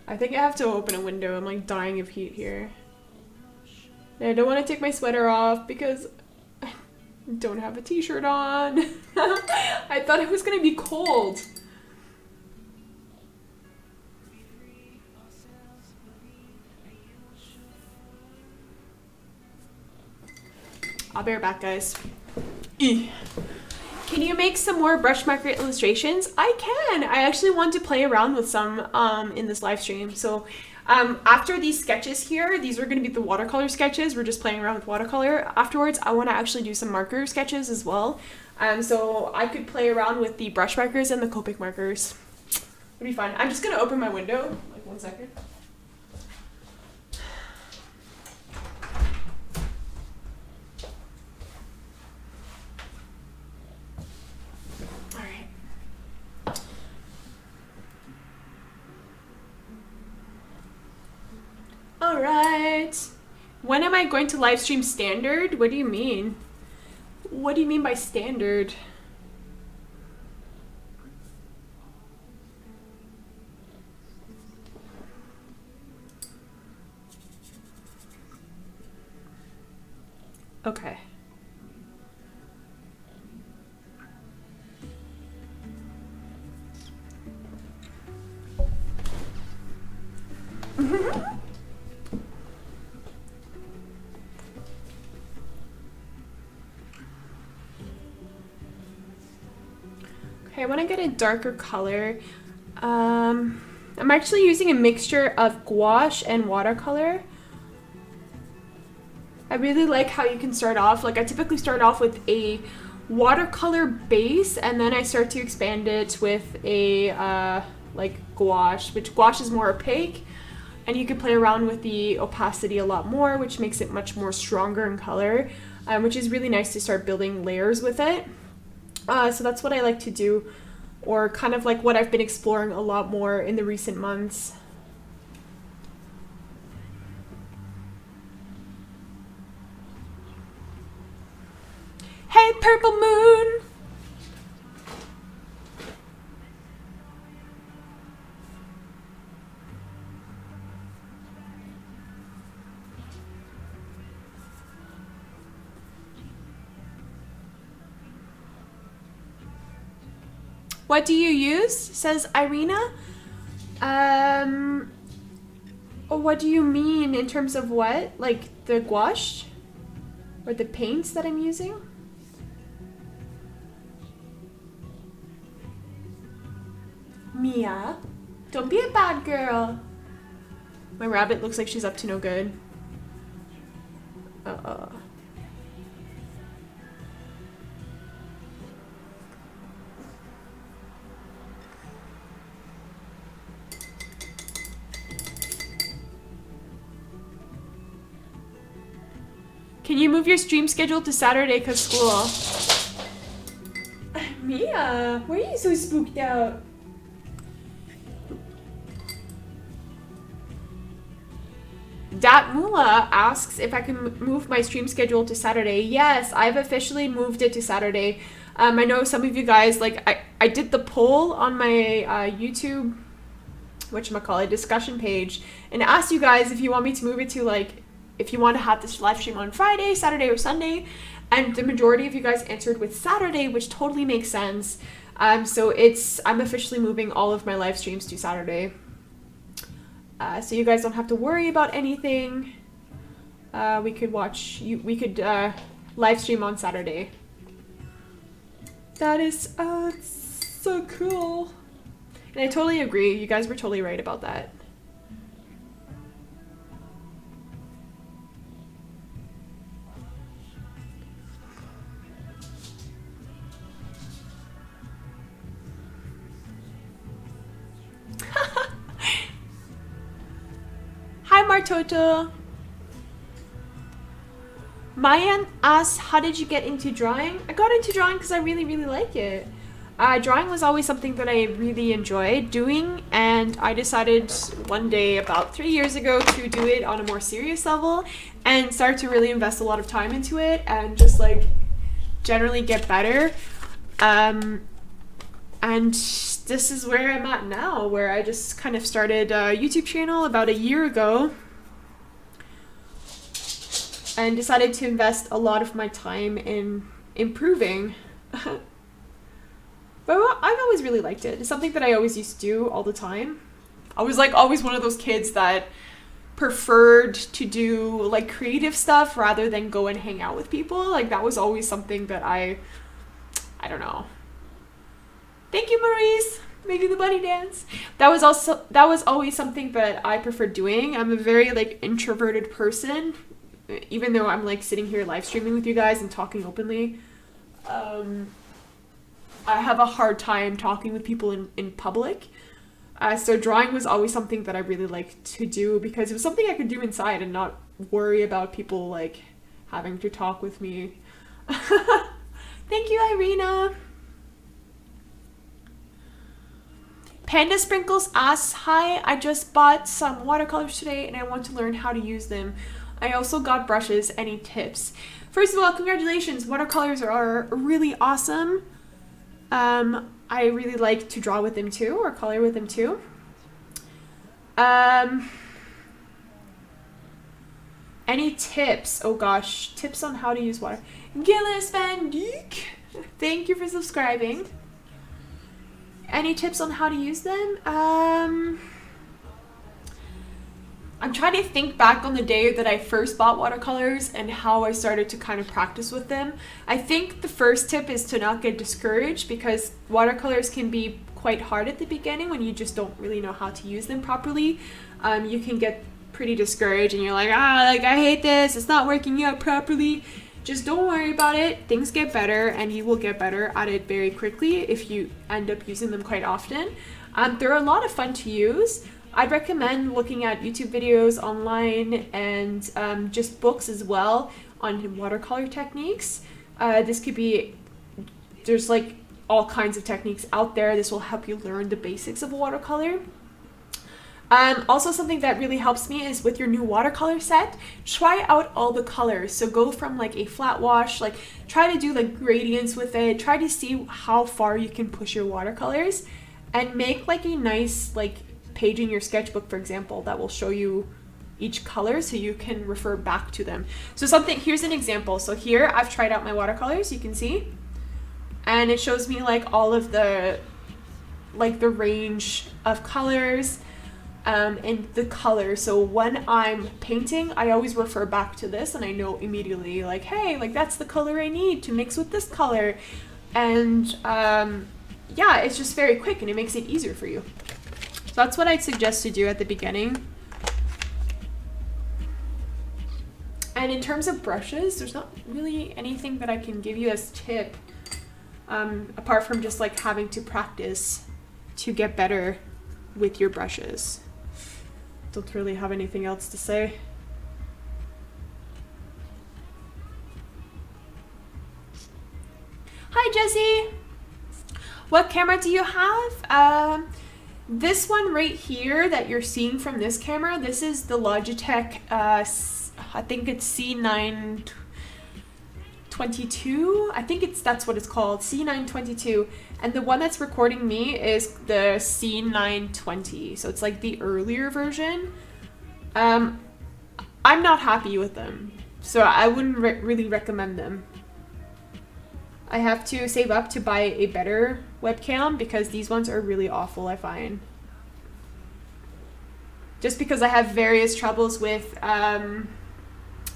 S1: I think I have to open a window. I'm like dying of heat here. And I don't want to take my sweater off because I don't have a t-shirt on. I thought it was going to be cold. I'll be right back, guys. Can you make some more brush marker illustrations? I can. I actually want to play around with some in this live stream. So after these sketches here, these are going to be the watercolor sketches. We're just playing around with watercolor. Afterwards, I want to actually do some marker sketches as well. So I could play around with the brush markers and the Copic markers. It'd be fun. I'm just going to open my window. Like 1 second. Alright. When am I going to live stream standard? What do you mean? What do you mean by standard? Okay. Okay, I want to get a darker color. I'm actually using a mixture of gouache and watercolor. I really like how you can start off, like I typically start off with a watercolor base and then I start to expand it with a like gouache, which gouache is more opaque and you can play around with the opacity a lot more, which makes it much more stronger in color, which is really nice to start building layers with it. So that's what I like to do, or kind of like what I've been exploring a lot more in the recent months. Hey, Purple Moon! What do you use? Says Irina. What do you mean in terms of what? Like the gouache? Or the paints that I'm using? Mia, don't be a bad girl. My rabbit looks like she's up to no good. Can you move your stream schedule to Saturday because school? Mia, why are you so spooked out? Dat Mula asks if I can move my stream schedule to Saturday. Yes, I've officially moved it to Saturday. I know some of you guys, like, I did the poll on my YouTube, whatchamacallit, discussion page, and asked you guys if you want me to move it to, like, if you want to have this live stream on Friday, Saturday, or Sunday, and the majority of you guys answered with Saturday, which totally makes sense. So I'm officially moving all of my live streams to Saturday. So you guys don't have to worry about anything. We could live stream on Saturday. That is so cool. And I totally agree. You guys were totally right about that. Hi Martoto. Mayan asks, how did you get into drawing? I got into drawing because I really, really like it. Drawing was always something that I really enjoyed doing, and I decided one day about 3 years ago to do it on a more serious level and start to really invest a lot of time into it and just like generally get better. And this is where I'm at now, where I just kind of started a YouTube channel about a year ago and decided to invest a lot of my time in improving. But I've always really liked it. It's something that I always used to do all the time. I was like always one of those kids that preferred to do like creative stuff rather than go and hang out with people. Like that was always something that I don't know. Thank you, Maurice. Making the bunny dance. That was always something that I preferred doing. I'm a very like introverted person, even though I'm like sitting here live streaming with you guys and talking openly. I have a hard time talking with people in public. So drawing was always something that I really liked to do because it was something I could do inside and not worry about people like having to talk with me. Thank you, Irina. Panda Sprinkles asks, hi, I just bought some watercolors today and I want to learn how to use them. I also got brushes. Any tips? First of all, congratulations. Watercolors are really awesome. I really like to draw with them too, or color with them too. Any tips? Oh gosh, tips on how to use water. Gillis Van Dijk, thank you for subscribing. Any tips on how to use them? I'm trying to think back on the day that I first bought watercolors and how I started to kind of practice with them. I think the first tip is to not get discouraged because watercolors can be quite hard at the beginning when you just don't really know how to use them properly. You can get pretty discouraged and you're like, I hate this, it's not working out properly. Just don't worry about it. Things get better and you will get better at it very quickly if you end up using them quite often. They're a lot of fun to use. I'd recommend looking at YouTube videos online and just books as well on watercolor techniques. There's like all kinds of techniques out there. This will help you learn the basics of watercolor. Also something that really helps me is with your new watercolor set, try out all the colors. So go from like a flat wash, like try to do like gradients with it, try to see how far you can push your watercolors and make like a nice like page in your sketchbook, for example, that will show you each color so you can refer back to them. So here's an example. So here I've tried out my watercolors, you can see, and it shows me like all of the like the range of colors and the color. So when I'm painting, I always refer back to this and I know immediately like, hey, like that's the color I need to mix with this color. And yeah, it's just very quick and it makes it easier for you. So that's what I'd suggest to do at the beginning. And in terms of brushes, there's not really anything that I can give you as tip, apart from just like having to practice to get better with your brushes. Don't really have anything else to say. Hi Jessie! What camera do you have? This one right here that you're seeing from this camera, this is the Logitech, I think it's C922. I think that's what it's called, C922. And the one that's recording me is the C920. So it's like the earlier version. I'm not happy with them, so I wouldn't really recommend them. I have to save up to buy a better webcam because these ones are really awful, I find. Just because I have various troubles with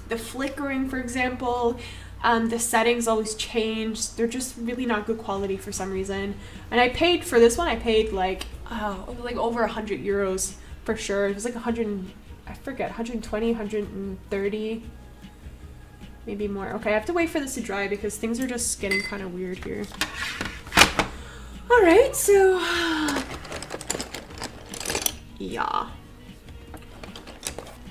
S1: the flickering, for example. The settings always change. They're just really not good quality for some reason. And I paid for this one, I paid like over 100 euros for sure. It was like 100, I forget, 120, 130, maybe more. Okay, I have to wait for this to dry because things are just getting kind of weird here. All right, so yeah.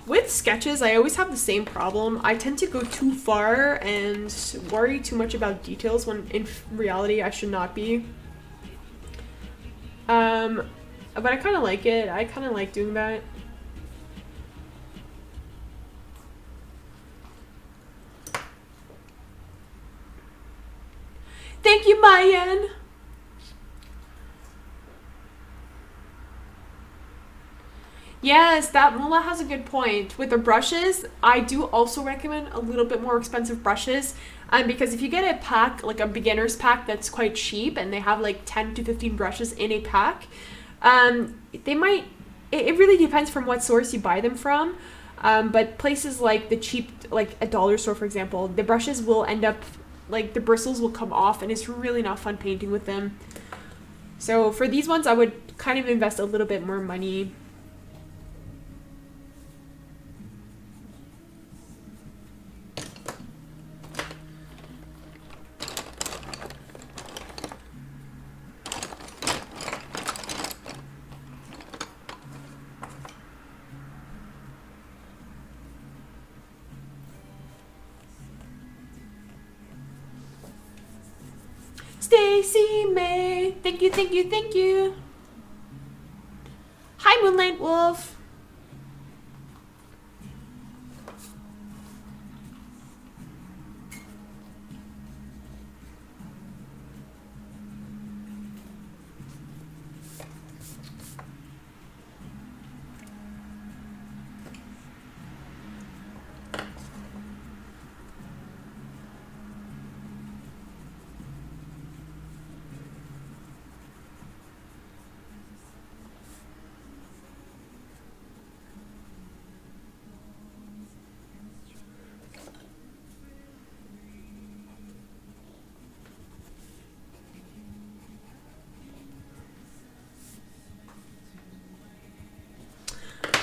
S1: With sketches, I always have the same problem. I tend to go too far and worry too much about details when in reality I should not be. But I kind of like it. I kind of like doing that. Thank you, Mayan. Yes, that Mula has a good point. With the brushes, I do also recommend a little bit more expensive brushes. Because if you get a pack, like a beginner's pack that's quite cheap and they have like 10 to 15 brushes in a pack, they might, it really depends from what source you buy them from. But places like the cheap, like a dollar store, for example, the brushes will end up, like the bristles will come off and it's really not fun painting with them. So for these ones, I would kind of invest a little bit more money. Stacy May, thank you, thank you, thank you. Hi, Moonlight Wolf.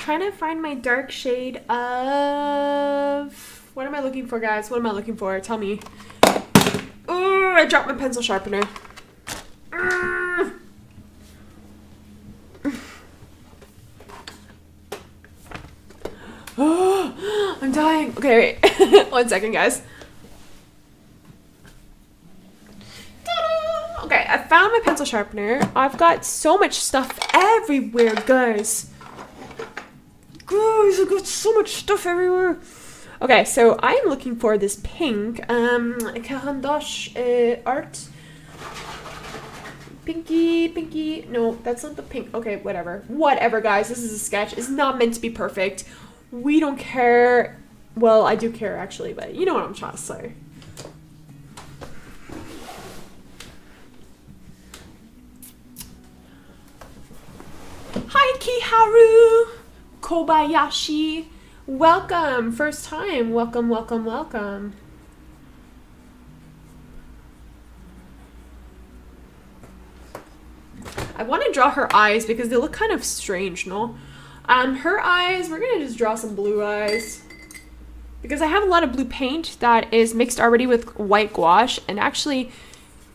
S1: Trying to find my dark shade of, what am I looking for, guys? What am I looking for? Tell me. Oh, I dropped my pencil sharpener. Oh, I'm dying. Okay, wait. 1 second, guys. Okay, I found my pencil sharpener. I've got so much stuff everywhere, guys. Guys, I've got so much stuff everywhere. Okay, so I'm looking for this pink Caran art. Pinky. No, that's not the pink. Okay, whatever, guys. This is a sketch. It's not meant to be perfect. We don't care. Well, I do care actually, but you know what I'm trying to say. Yukiharu Kobayashi. Welcome. First time. Welcome, welcome, welcome. I want to draw her eyes because they look kind of strange, no? Her eyes, we're going to just draw some blue eyes. Because I have a lot of blue paint that is mixed already with white gouache. And actually,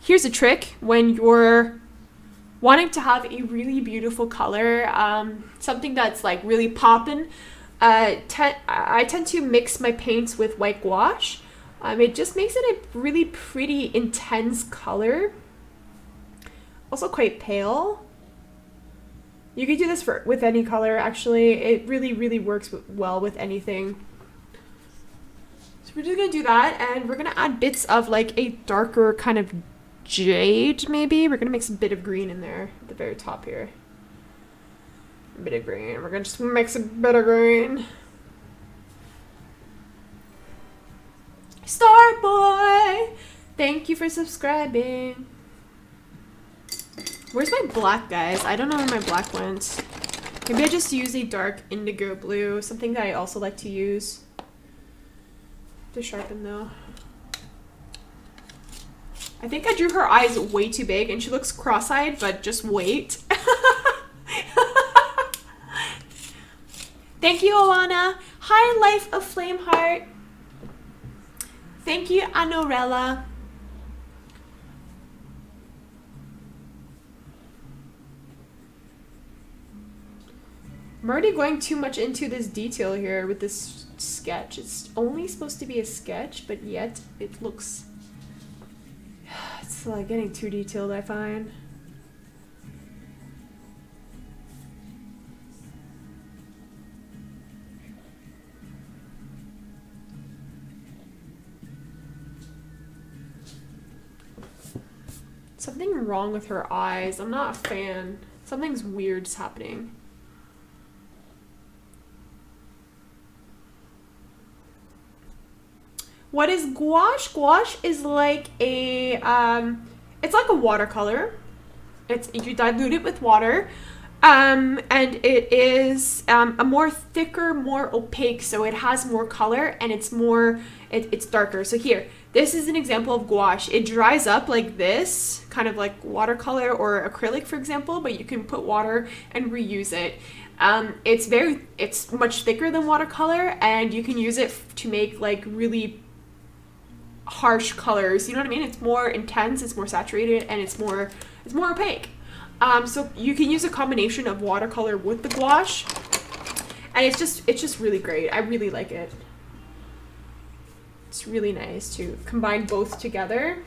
S1: here's a trick when you're wanting to have a really beautiful color, something that's like really poppin'. I tend to mix my paints with white gouache. It just makes it a really pretty intense color. Also quite pale. You could do this with any color, actually. It really, really works well with anything. So we're just gonna do that, and we're gonna add bits of like a darker kind of jade, maybe. We're gonna mix a bit of green in there at the very top here. A bit of green. We're gonna just mix a bit of green. Starboy! Thank you for subscribing. Where's my black, guys? I don't know where my black went. Maybe I just use a dark indigo blue, something that I also like to use to sharpen though. I think I drew her eyes way too big and she looks cross-eyed, but just wait. Thank you, Oana. Hi, Life of Flame Heart. Thank you, Anorella. I'm already going too much into this detail here with this sketch. It's only supposed to be a sketch, but yet it looks... It's like getting too detailed, I find. Something wrong with her eyes. I'm not a fan. Something's weird's happening. What is gouache? Gouache is like a, it's like a watercolor. You dilute it with water, and it is a more thicker, more opaque, so it has more color and it's more, it's darker. So here, this is an example of gouache. It dries up like this, kind of like watercolor or acrylic, for example, but you can put water and reuse it. It's much thicker than watercolor, and you can use it to make like really harsh colors, you know what I mean? It's more intense, it's more saturated, and it's more opaque. So you can use a combination of watercolor with the gouache, and it's just really great. I really like it. It's really nice to combine both together.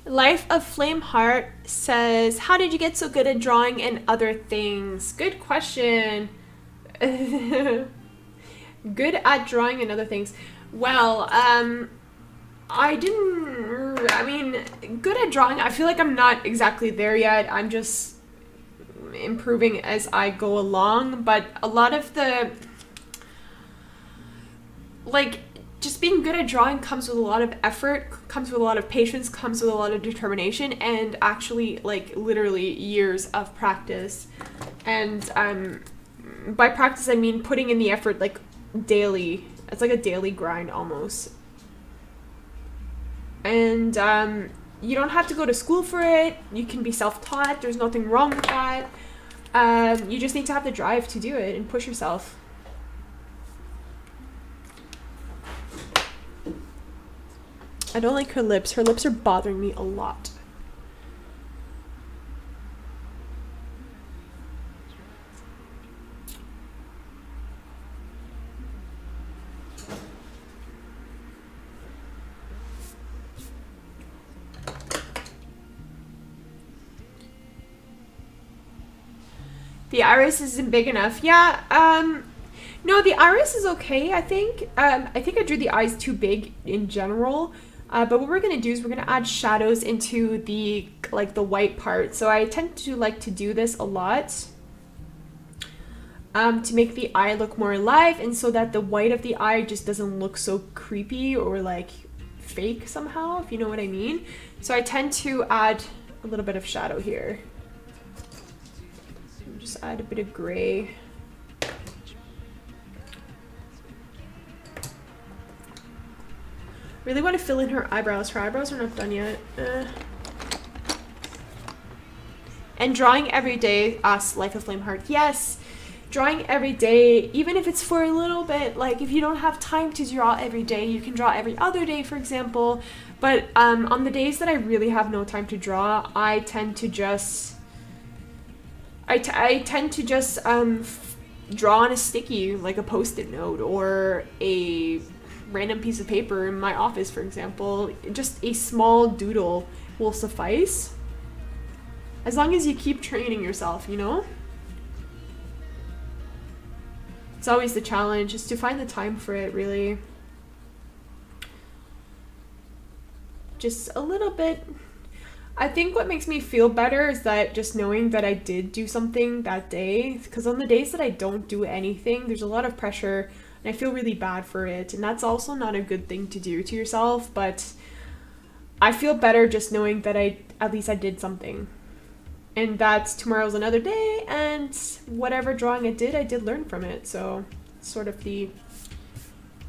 S1: Life of Flame Heart says, how did you get so good at drawing and other things? Good question. Good at drawing and other things. Well, good at drawing, I feel like I'm not exactly there yet. I'm just improving as I go along, but a lot of the, like, just being good at drawing comes with a lot of effort, comes with a lot of patience, comes with a lot of determination, and actually, like, literally years of practice. And by practice, I mean putting in the effort, like, daily. It's like a daily grind, almost. And you don't have to go to school for it. You can be self-taught. There's nothing wrong with that. You just need to have the drive to do it and push yourself. I don't like her lips. Her lips are bothering me a lot. The iris isn't big enough. Yeah, No, the iris is okay, I think. I think I drew the eyes too big in general. But what we're gonna do is we're gonna add shadows into the the white part. So I tend to like to do this a lot to make the eye look more alive, and so that the white of the eye just doesn't look so creepy or like fake somehow, if you know what I mean. So I tend to add a little bit of shadow here. So just add a bit of gray. Really want to fill in her eyebrows. Her eyebrows are not done yet. And drawing every day, Life of Flame Heart. Yes, drawing every day, even if it's for a little bit. Like if you don't have time to draw every day, you can draw every other day, for example. But on the days that I really have no time to draw, I tend to just draw on a sticky, like a post-it note or a random piece of paper in my office, for example. Just a small doodle will suffice, as long as you keep training yourself, you know. It's always the challenge, is to find the time for it, really. Just a little bit. I think what makes me feel better is that just knowing that I did do something that day, because on the days that I don't do anything, there's a lot of pressure and I feel really bad for it, and that's also not a good thing to do to yourself. But I feel better just knowing that at least I did something, and that tomorrow's another day, and whatever drawing I did learn from it. So it's sort of the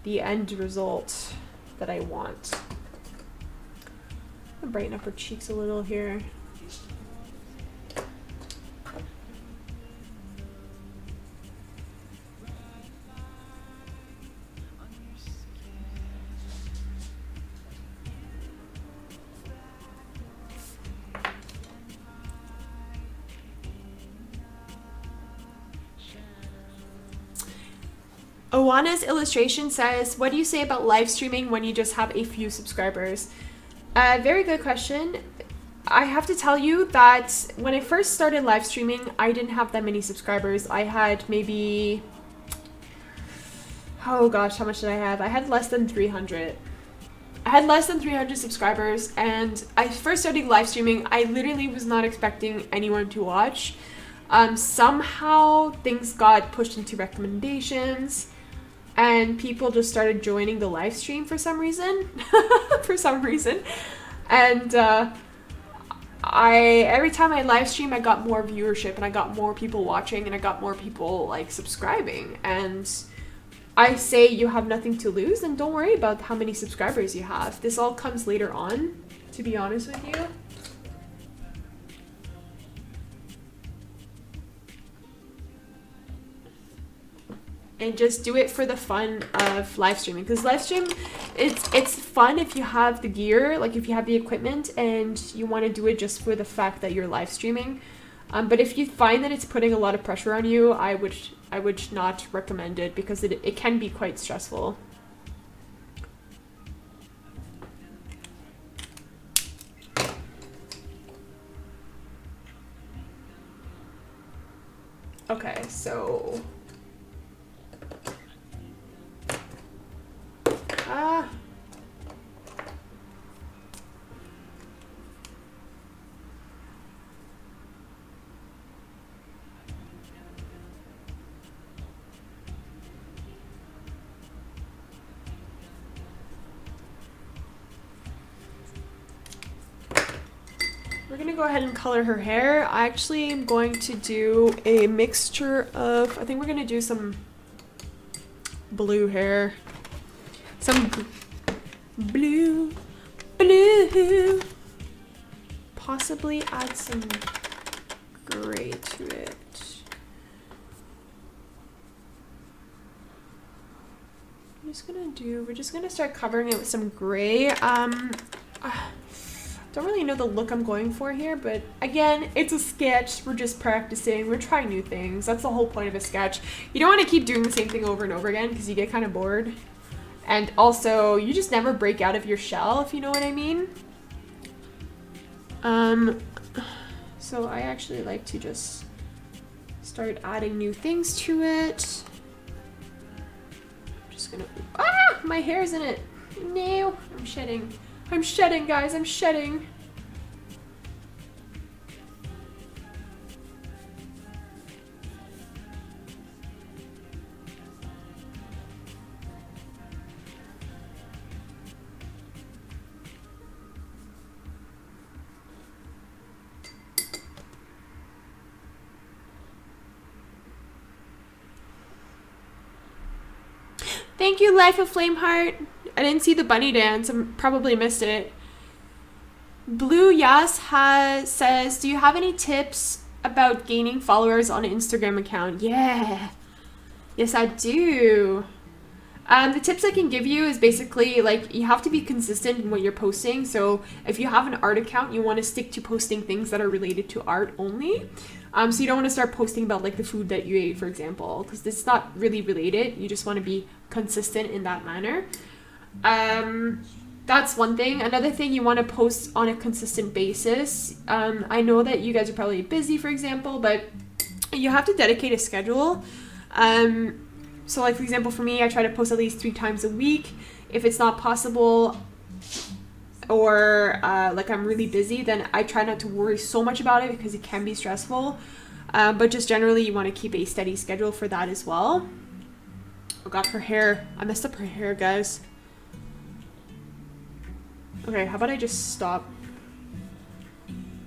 S1: end result that I want. I'm gonna brighten up her cheeks a little here. Oana's illustration says, what do you say about live streaming when you just have a few subscribers? Very good question. I have to tell you that when I first started live streaming, I didn't have that many subscribers. I had maybe, oh gosh, how much did I have? I had less than 300. I had less than 300 subscribers, and I first started live streaming. I literally was not expecting anyone to watch. Somehow things got pushed into recommendations, and people just started joining the live stream for some reason. And every time I live stream, I got more viewership, and I got more people watching, and I got more people like subscribing. And I say, you have nothing to lose, and don't worry about how many subscribers you have. This all comes later on, to be honest with you. And just do it for the fun of live streaming, because live stream, it's fun if you have the gear, like if you have the equipment and you want to do it just for the fact that you're live streaming. But if you find that it's putting a lot of pressure on you, I would not recommend it, because it can be quite stressful. Okay, so we're gonna go ahead and color her hair. I actually am going to do a mixture of, I think we're gonna do some blue hair. Some blue. Possibly add some gray to it. We're just gonna start covering it with some gray. Don't really know the look I'm going for here, but again, it's a sketch. We're just practicing. We're trying new things. That's the whole point of a sketch. You don't want to keep doing the same thing over and over again, because you get kind of bored. And also, you just never break out of your shell, if you know what I mean. So I actually like to just start adding new things to it. just gonna, ah, my hair's in it. No, I'm shedding. I'm shedding, guys, I'm shedding. Thank you, Life of Flameheart. I didn't see the bunny dance. I probably missed it. Blue Yas says, do you have any tips about gaining followers on an Instagram account? Yeah. Yes, I do. The tips I can give you is basically, like, you have to be consistent in what you're posting. So if you have an art account, you want to stick to posting things that are related to art only. So you don't want to start posting about, like, the food that you ate, for example, because it's not really related. You just want to be consistent in that manner. That's one thing. Another thing, you want to post on a consistent basis. I know that you guys are probably busy, for example, but you have to dedicate a schedule. So, like, for example, for me, I try to post at least 3 times a week. If it's not possible, or like I'm really busy, then I try not to worry so much about it because it can be stressful. But just generally, you want to keep a steady schedule for that as well. Oh god, her hair. I messed up her hair, guys. Okay, how about I just stop?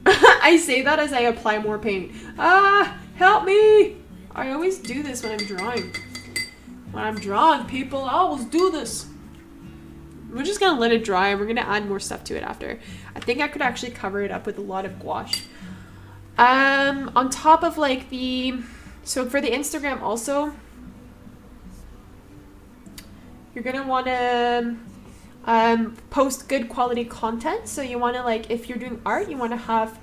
S1: I say that as I apply more paint. Ah, help me! I always do this when I'm drawing. When I'm drawing, people, I always do this. We're just gonna let it dry and we're gonna add more stuff to it after. I think I could actually cover it up with a lot of gouache. On top of like so for the Instagram also, you're gonna wanna post good quality content. So you wanna, like, if you're doing art, you wanna have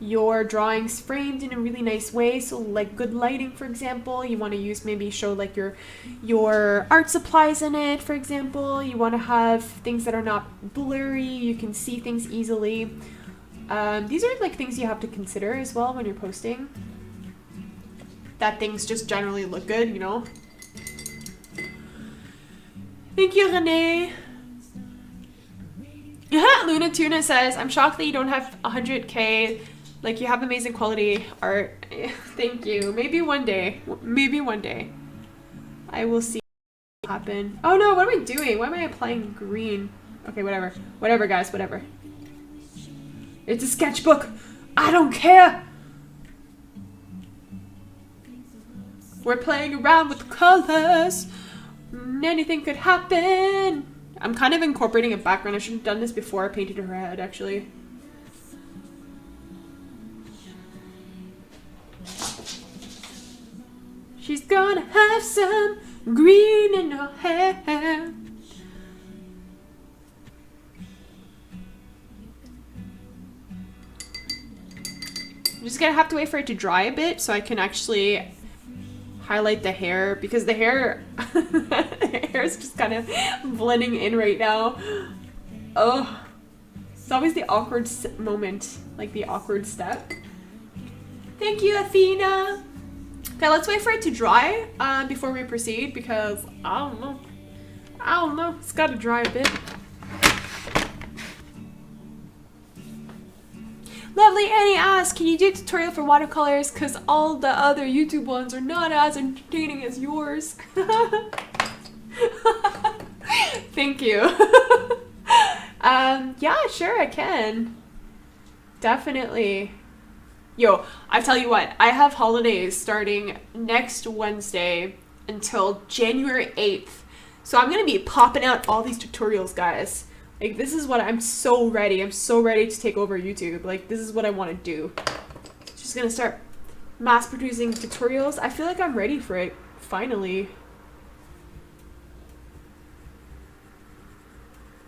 S1: your drawings framed in a really nice way. So like good lighting, for example. You want to use, maybe show like your art supplies in it, for example. You want to have things that are not blurry. You can see things easily. These are like things you have to consider as well when you're posting. That things just generally look good, you know. Thank you, Renee. Luna Tuna says, I'm shocked that you don't have 100K. Like, you have amazing quality art. Thank you. Maybe one day. Maybe one day. I will see what happen. Oh no, what am I doing? Why am I applying green? Okay, whatever. Whatever, guys, whatever. It's a sketchbook. I don't care. We're playing around with colors. Anything could happen. I'm kind of incorporating a background. I should have done this before I painted her head, actually. She's gonna have some green in her hair. I'm just gonna have to wait for it to dry a bit so I can actually highlight the hair, because the hair the hair is just kind of blending in right now. Oh, it's always the awkward moment, like the awkward step. Thank you, Athena. Okay, let's wait for it to dry before we proceed, because I don't know, it's gotta dry a bit. Lovely Annie asks, can you do a tutorial for watercolors? Because all the other YouTube ones are not as entertaining as yours. Thank you. Yeah, sure, I can. Definitely. Yo, I tell you what, I have holidays starting next Wednesday until January 8th. So I'm going to be popping out all these tutorials, guys. Like, this is what I'm so ready. I'm so ready to take over YouTube. Like, this is what I want to do. Just gonna start mass producing tutorials. I feel like I'm ready for it, finally.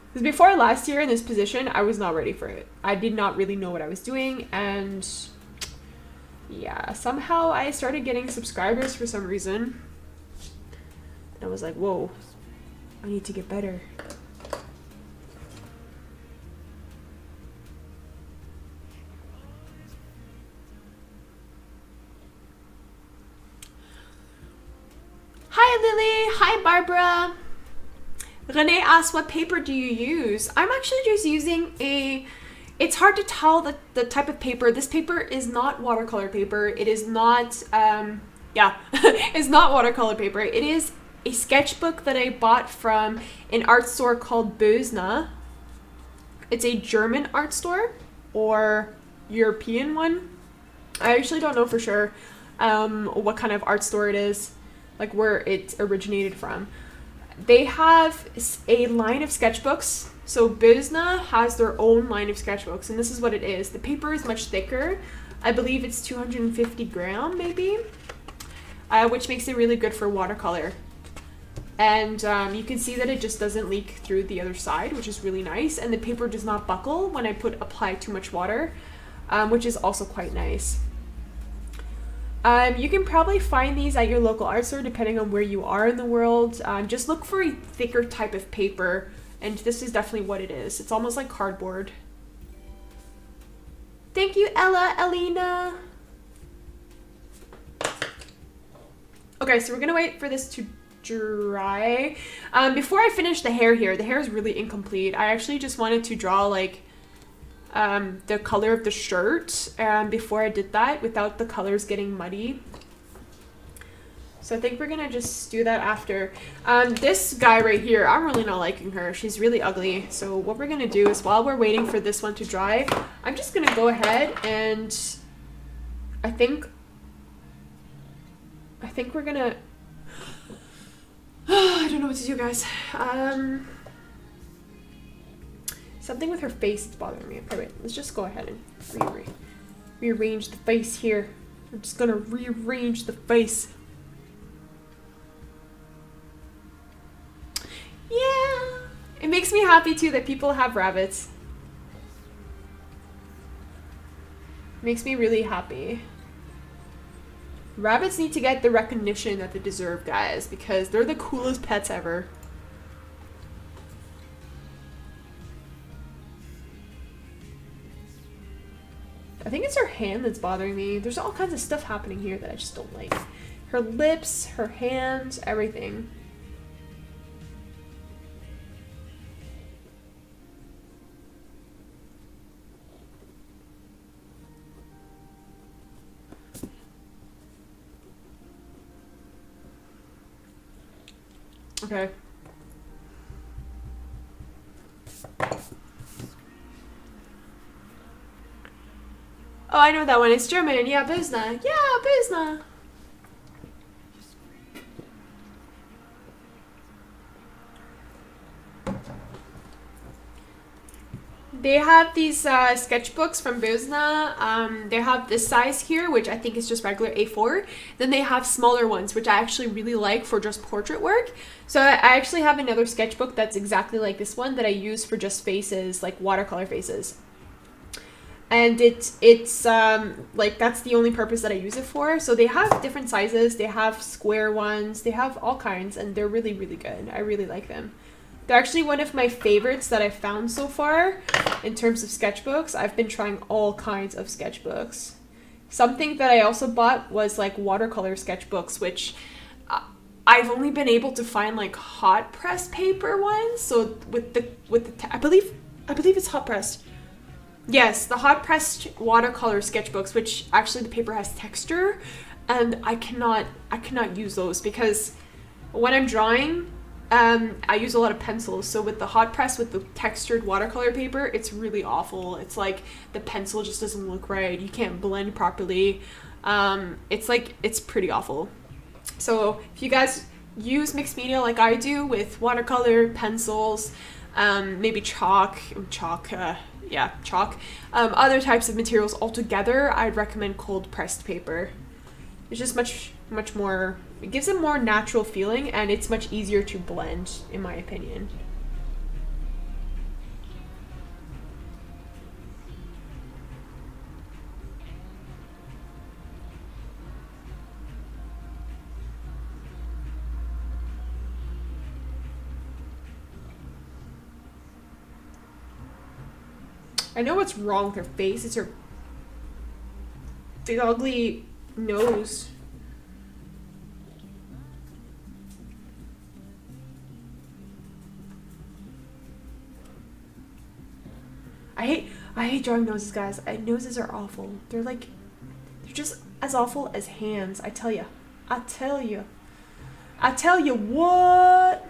S1: Because before last year in this position, I was not ready for it. I did not really know what I was doing, and yeah, somehow I started getting subscribers for some reason. And I was like, whoa, I need to get better. Hi Hi, Lily. Hi, Barbara. Renee asks, what paper do you use? I'm actually just using a... It's hard to tell the type of paper. This paper is not watercolor paper. It is not... it's not watercolor paper. It is a sketchbook that I bought from an art store called Bösner. It's a German art store or European one. I actually don't know for sure what kind of art store it is, like where it originated from. They have a line of sketchbooks. So Bösner has their own line of sketchbooks, and this is what it is. The paper is much thicker. I believe it's 250 gram maybe, which makes it really good for watercolor. And you can see that it just doesn't leak through the other side, which is really nice. And the paper does not buckle when I apply too much water, which is also quite nice. You can probably find these at your local art store depending on where you are in the world. Just look for a thicker type of paper, and this is definitely what it is. It's almost like cardboard. Thank you, Elena. Okay, so we're gonna wait for this to dry. Before I finish the hair here, the hair is really incomplete. I actually just wanted to draw like the color of the shirt before I did that without the colors getting muddy. So I think we're gonna just do that after. This guy right here, I'm really not liking her. She's really ugly. So what we're gonna do is while we're waiting for this one to dry, I'm just gonna go ahead and I think we're gonna I don't know what to do, guys. Something with her face is bothering me. Okay, wait, let's just go ahead and rearrange the face here. I'm just gonna rearrange the face. Yeah, it makes me happy too that people have rabbits. Makes me really happy. Rabbits need to get the recognition that they deserve, guys, because they're the coolest pets ever. I think it's her hand that's bothering me. There's all kinds of stuff happening here that I just don't like. Her lips, her hands, everything. Okay. Oh, I know that one. It's German. Yeah, Bösner. Yeah, Bösner. They have these sketchbooks from Bösner. They have this size here, which I think is just regular A4. Then they have smaller ones, which I actually really like for just portrait work. So I actually have another sketchbook that's exactly like this one that I use for just faces, like watercolor faces. And it's like that's the only purpose that I use it for. So they have different sizes. They have square ones. They have all kinds, and they're really, really good. I really like them. They're actually one of my favorites that I've found so far in terms of sketchbooks. I've been trying all kinds of sketchbooks. Something that I also bought was like watercolor sketchbooks, which I've only been able to find like hot press paper ones. So with the I believe it's hot pressed. Yes, the hot pressed watercolor sketchbooks, which actually the paper has texture, and I cannot use those because when I'm drawing, I use a lot of pencils. So with the hot press with the textured watercolor paper, it's really awful. It's like the pencil just doesn't look right. You can't blend properly. It's pretty awful. So if you guys use mixed media like I do with watercolor, pencils, maybe chalk, other types of materials altogether, I'd recommend cold pressed paper. It's just much more, it gives a more natural feeling, and it's much easier to blend, in my opinion. I know what's wrong with her face. It's her big ugly nose. I hate drawing noses, guys. Noses are awful. They're just as awful as hands. I tell you. I tell you what.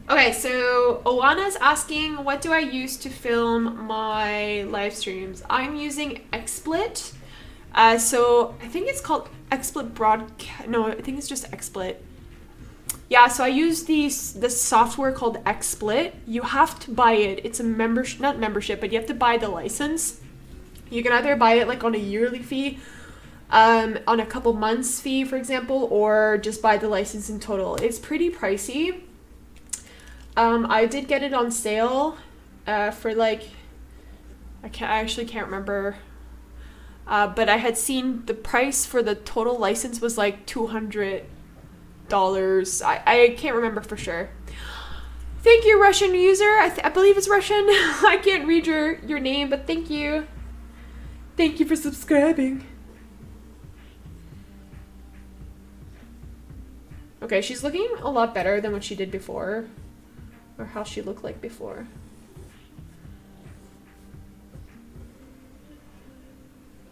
S1: Okay, so Oana's asking, what do I use to film my live streams? I'm using XSplit. So I think it's called XSplit Broadcast. No, I think it's just XSplit. Yeah, so I use this software called XSplit. You have to buy it. It's a not membership, but you have to buy the license. You can either buy it like on a yearly fee, on a couple months fee, for example, or just buy the license in total. It's pretty pricey. I did get it on sale for like, I actually can't remember, but I had seen the price for the total license was like $200. I can't remember for sure. Thank you, Russian user. I believe it's Russian. I can't read your name, but thank you. Thank you for subscribing. Okay, she's looking a lot better than what she did before. Or how she looked like before.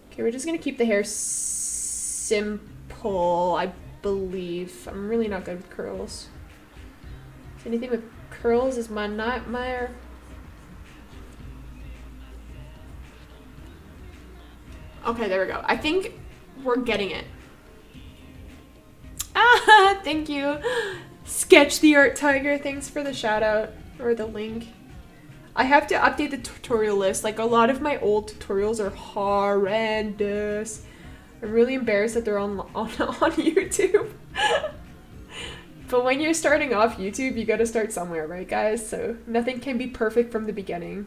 S1: Okay, we're just gonna keep the hair simple, I believe. I'm really not good with curls. Anything with curls is my nightmare. Okay, there we go. I think we're getting it. Ah, thank you. Sketch the Art Tiger, thanks for the shout out or the link. I have to update the tutorial list. Like, a lot of my old tutorials are horrendous. I'm really embarrassed that they're on YouTube. But when you're starting off YouTube, you gotta start somewhere, right, guys? So nothing can be perfect from the beginning.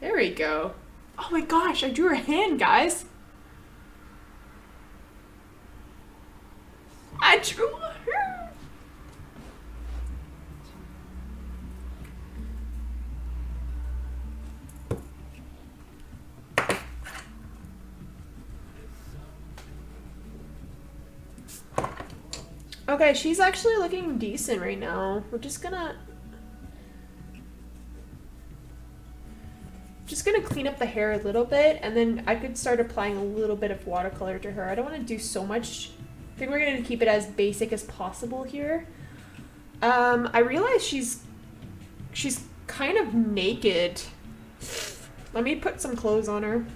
S1: There we go. Oh my gosh, I drew her hand, guys. I drew her. Okay, she's actually looking decent right now. We're just gonna clean up the hair a little bit, and then I could start applying a little bit of watercolor to her. I don't want to do so much. I think we're going to keep it as basic as possible here. I realize she's kind of naked. Let me put some clothes on her. I'm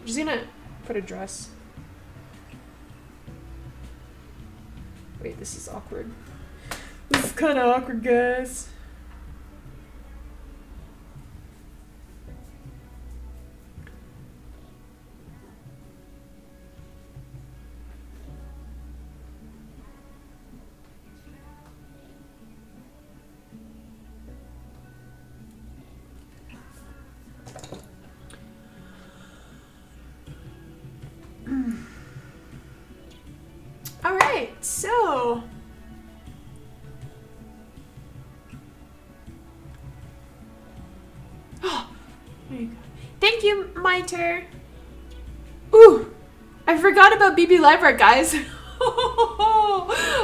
S1: just going to put a dress. Wait, this is awkward. This is kind of awkward, guys. Alright, so oh, there you go. Thank you, Miter. Ooh, I forgot about BB Live Art, guys.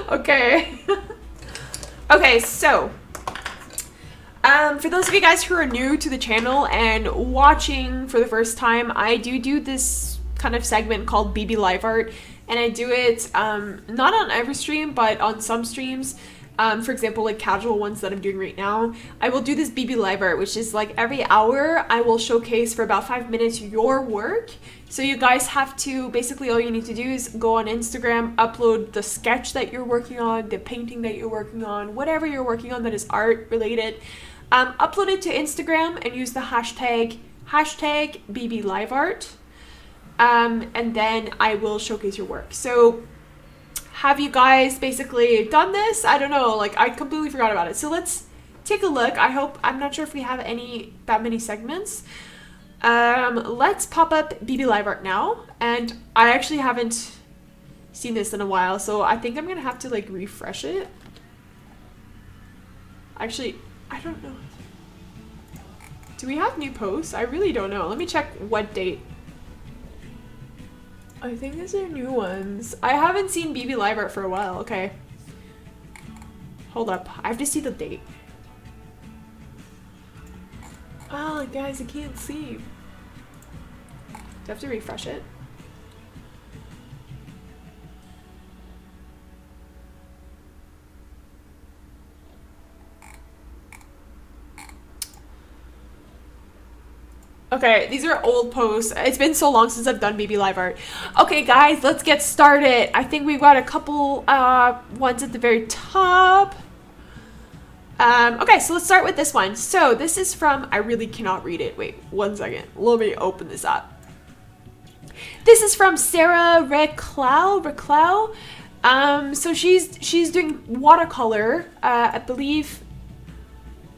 S1: Okay. Okay, so for those of you guys who are new to the channel and watching for the first time, I do this kind of segment called BB Live Art. And I do it not on every stream, but on some streams. For example, like casual ones that I'm doing right now. I will do this BB Live Art, which is like every hour I will showcase for about 5 minutes your work. So you guys have to, basically all you need to do is go on Instagram, upload the sketch that you're working on, the painting that you're working on, whatever you're working on that is art related. Upload it to Instagram and use the hashtag BB Live Art. And then I will showcase your work. So have you guys basically done this? I don't know, like I completely forgot about it. So let's take a look. I'm not sure if we have that many segments. Let's pop up BB Live Art now. And I actually haven't seen this in a while, so I think I'm gonna have to like refresh it. Actually, I don't know. Do we have new posts? I really don't know. Let me check what date. I think these are new ones. I haven't seen BB Live Art for a while. Okay. Hold up. I have to see the date. Oh, guys, I can't see. Do I have to refresh it? Okay, these are old posts. It's been so long since I've done BB Live Art. Okay, guys, let's get started. I think we've got a couple ones at the very top. Okay, so let's start with this one. So this is from, I really cannot read it. Wait, 1 second. Let me open this up. This is from Sarah Reclau. So she's doing watercolor. I believe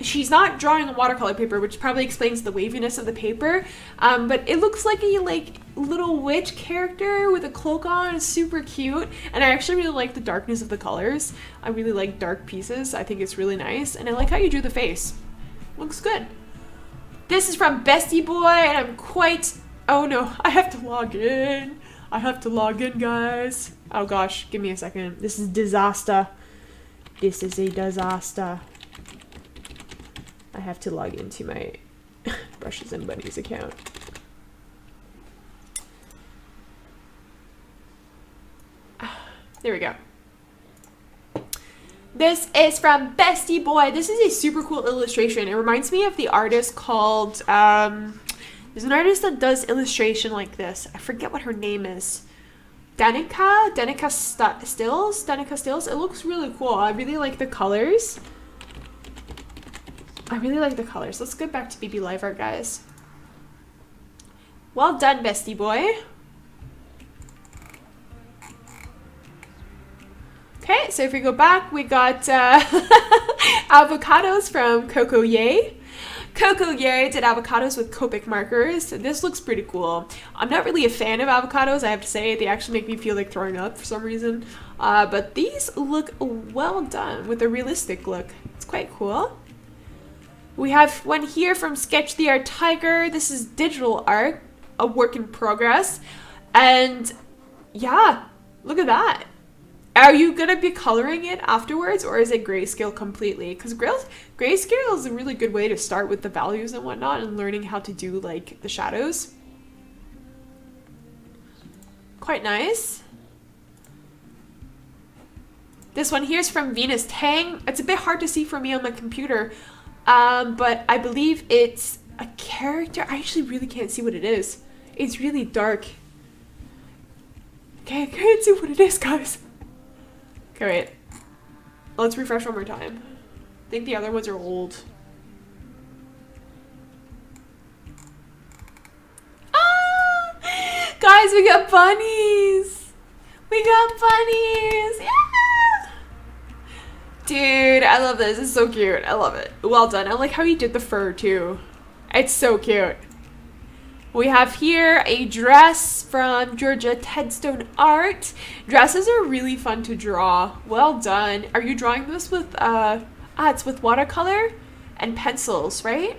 S1: she's not drawing on watercolor paper, which probably explains the waviness of the paper. But it looks like a little witch character with a cloak on. It's super cute. And I actually really like the darkness of the colors. I really like dark pieces. I think it's really nice. And I like how you drew the face. Looks good. This is from Bestie Boy, and I'm quite... Oh no, I have to log in. I have to log in, guys. Oh gosh, give me a second. This is disaster. This is a disaster. I have to log into my Brushes and Bunnies account. There we go. This is from Bestie Boy. This is a super cool illustration. It reminds me of the artist called, there's an artist that does illustration like this. I forget what her name is. Danica Stills. It looks really cool. I really like the colors. Let's get back to BB Live Art, guys. Well done, Bestie Boy. Okay, so if we go back, we got avocados from Coco Ye. Coco Ye did avocados with Copic markers. This looks pretty cool. I'm not really a fan of avocados, I have to say. They actually make me feel like throwing up for some reason. But these look well done with a realistic look. It's quite cool. We have one here from Sketch the Art Tiger. This is digital art, a work in progress. And yeah, look at that. Are you going to be coloring it afterwards, or is it grayscale completely? Because grayscale is a really good way to start with the values and whatnot and learning how to do like the shadows. Quite nice. This one here is from Venus Tang. It's a bit hard to see for me on my computer, but I believe it's a character. I actually really can't see what it is. It's really dark. Okay, I can't see what it is, guys. Okay, wait. Let's refresh one more time. I think the other ones are old. Ah! Guys, we got bunnies! We got bunnies! Yeah! Dude, I love this. It's so cute. I love it. Well done. I like how you did the fur, too. It's so cute. We have here a dress from Georgia Tedstone Art. Dresses are really fun to draw. Well done. Are you drawing this with, it's with watercolor and pencils, right?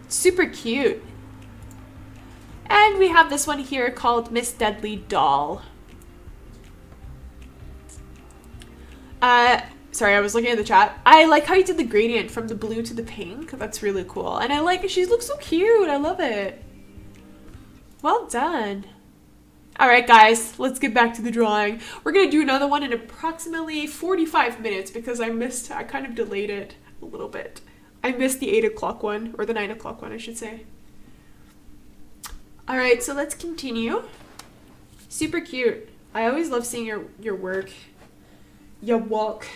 S1: Super cute. And we have this one here called Miss Deadly Doll. Sorry, I was looking at the chat. I like how you did the gradient from the blue to the pink. That's really cool. And I like, she looks so cute. I love it. Well done. All right, guys, let's get back to the drawing. We're going to do another one in approximately 45 minutes because I kind of delayed it a little bit. I missed the 8 o'clock one, or the 9 o'clock one, I should say. All right, so let's continue. Super cute. I always love seeing your work. Your walk.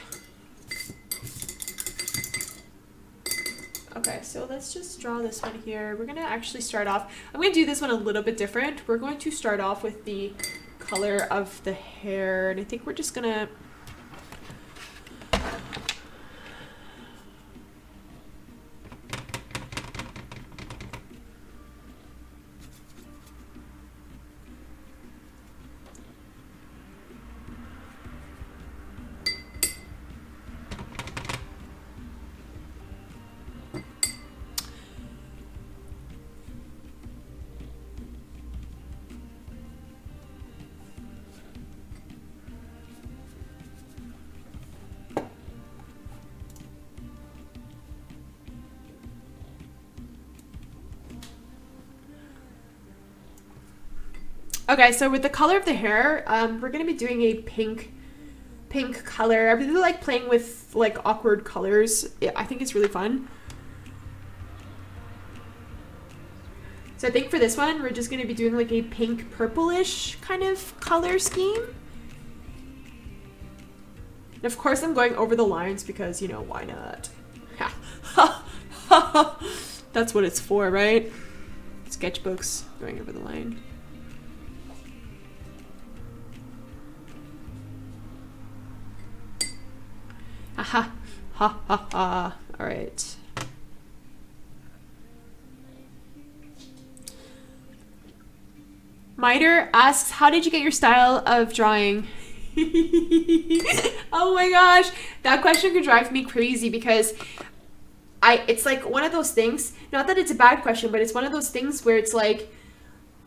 S1: Okay, so let's just draw this one here. We're gonna actually start off, I'm gonna do this one a little bit different. We're going to start off with the color of the hair, and I think we're just gonna Okay, so with the color of the hair, we're gonna be doing a pink color. I really like playing with like awkward colors. I think it's really fun. So I think for this one, we're just gonna be doing like a pink purplish kind of color scheme. And of course I'm going over the lines because, you know, why not? That's what it's for, right? Sketchbooks, going over the line. Aha. Ha ha ha. Alright. Miter asks, how did you get your style of drawing? Oh my gosh. That question could drive me crazy because it's like one of those things, not that it's a bad question, but it's one of those things where it's like,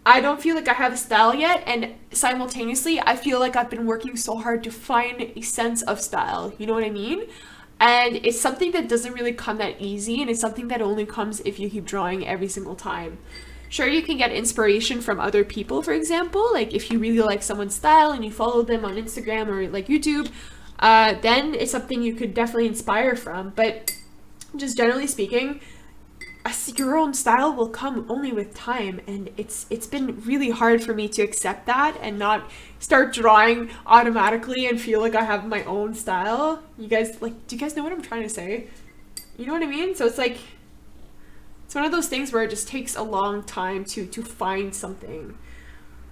S1: I don't feel like I have a style yet, and simultaneously, I feel like I've been working so hard to find a sense of style, you know what I mean? And it's something that doesn't really come that easy, and it's something that only comes if you keep drawing every single time. Sure, you can get inspiration from other people, for example, like if you really like someone's style and you follow them on Instagram or like YouTube, then it's something you could definitely inspire from, but just generally speaking, your own style will come only with time, and it's been really hard for me to accept that and not start drawing automatically and feel like I have my own style. You guys, like, do you guys know what I'm trying to say? You know what I mean? So it's like, it's one of those things where it just takes a long time to find something.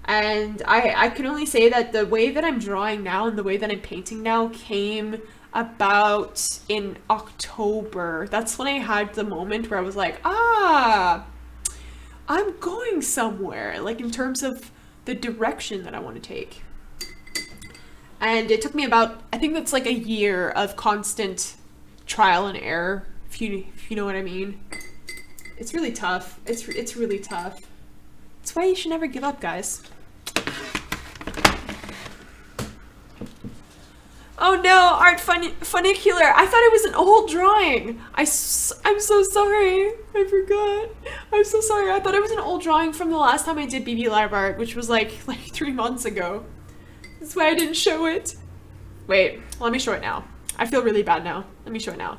S1: And I can only say that the way that I'm drawing now and the way that I'm painting now came about in October. That's when I had the moment where I was like, I'm going somewhere, like in terms of the direction that I want to take. And it took me about, I think that's like a year of constant trial and error, if you know what I mean. It's really tough. It's really tough. That's why you should never give up, guys. Oh no, art funicular. I thought it was an old drawing. I'm so sorry. I forgot. I'm so sorry. I thought it was an old drawing from the last time I did BB Live Art, which was like 3 months ago. That's why I didn't show it. Wait, let me show it now. I feel really bad now. Let me show it now.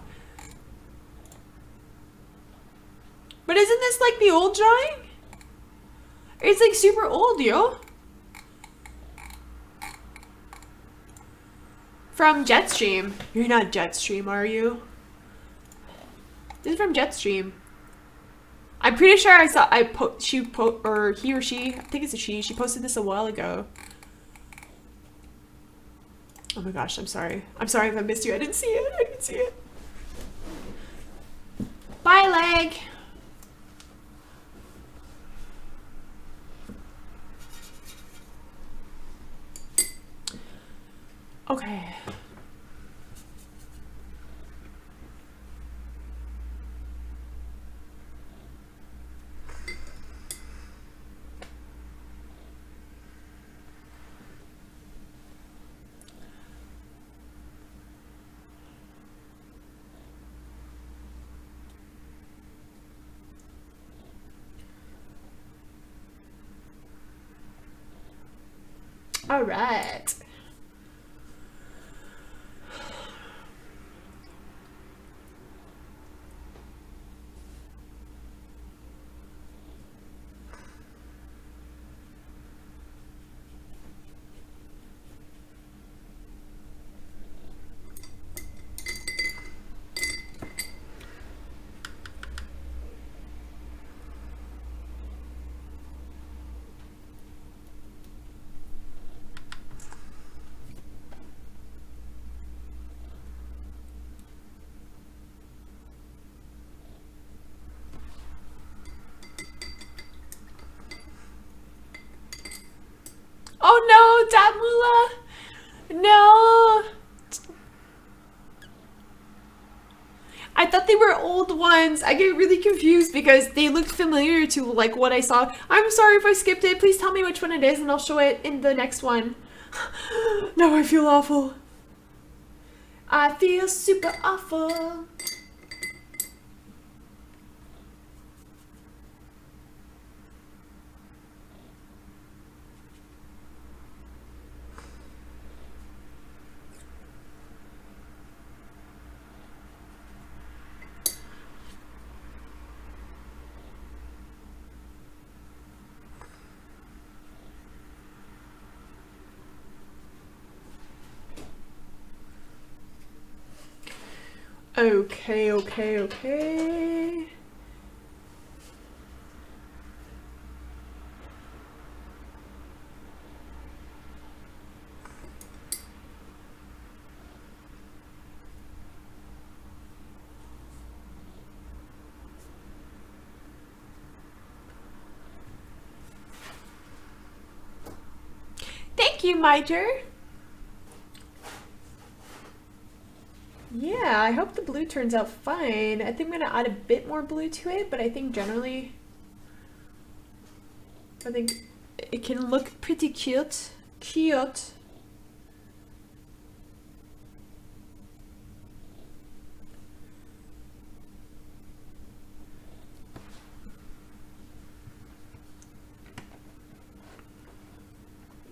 S1: But isn't this like the old drawing? It's like super old, yo. From Jetstream. You're not Jetstream, are you? This is from Jetstream. I'm pretty sure I saw or he or she, I think it's a she posted this a while ago. Oh my gosh, I'm sorry. I'm sorry if I missed you. I didn't see it. I didn't see it. Bye, leg. Okay. All right. Oh no, Damula! No! I thought they were old ones. I get really confused because they looked familiar to like what I saw. I'm sorry if I skipped it. Please tell me which one it is and I'll show it in the next one. Now I feel awful. I feel super awful. Okay, okay, okay. Thank you, Miter. Yeah, I hope the blue turns out fine. I think I'm gonna add a bit more blue to it, but I think generally, I think it can look pretty cute. Cute.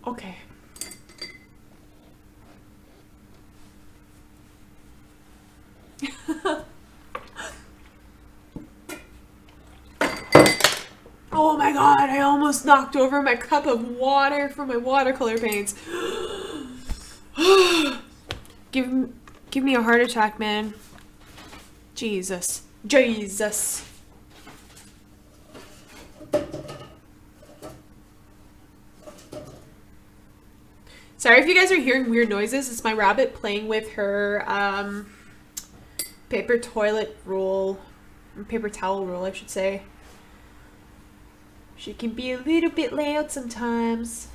S1: Okay. Oh my god, I almost knocked over my cup of water from my watercolor paints. Give me a heart attack, man. Jesus. Jesus. Sorry if you guys are hearing weird noises. It's my rabbit playing with her paper toilet roll, paper towel roll, I should say. She can be a little bit loud sometimes.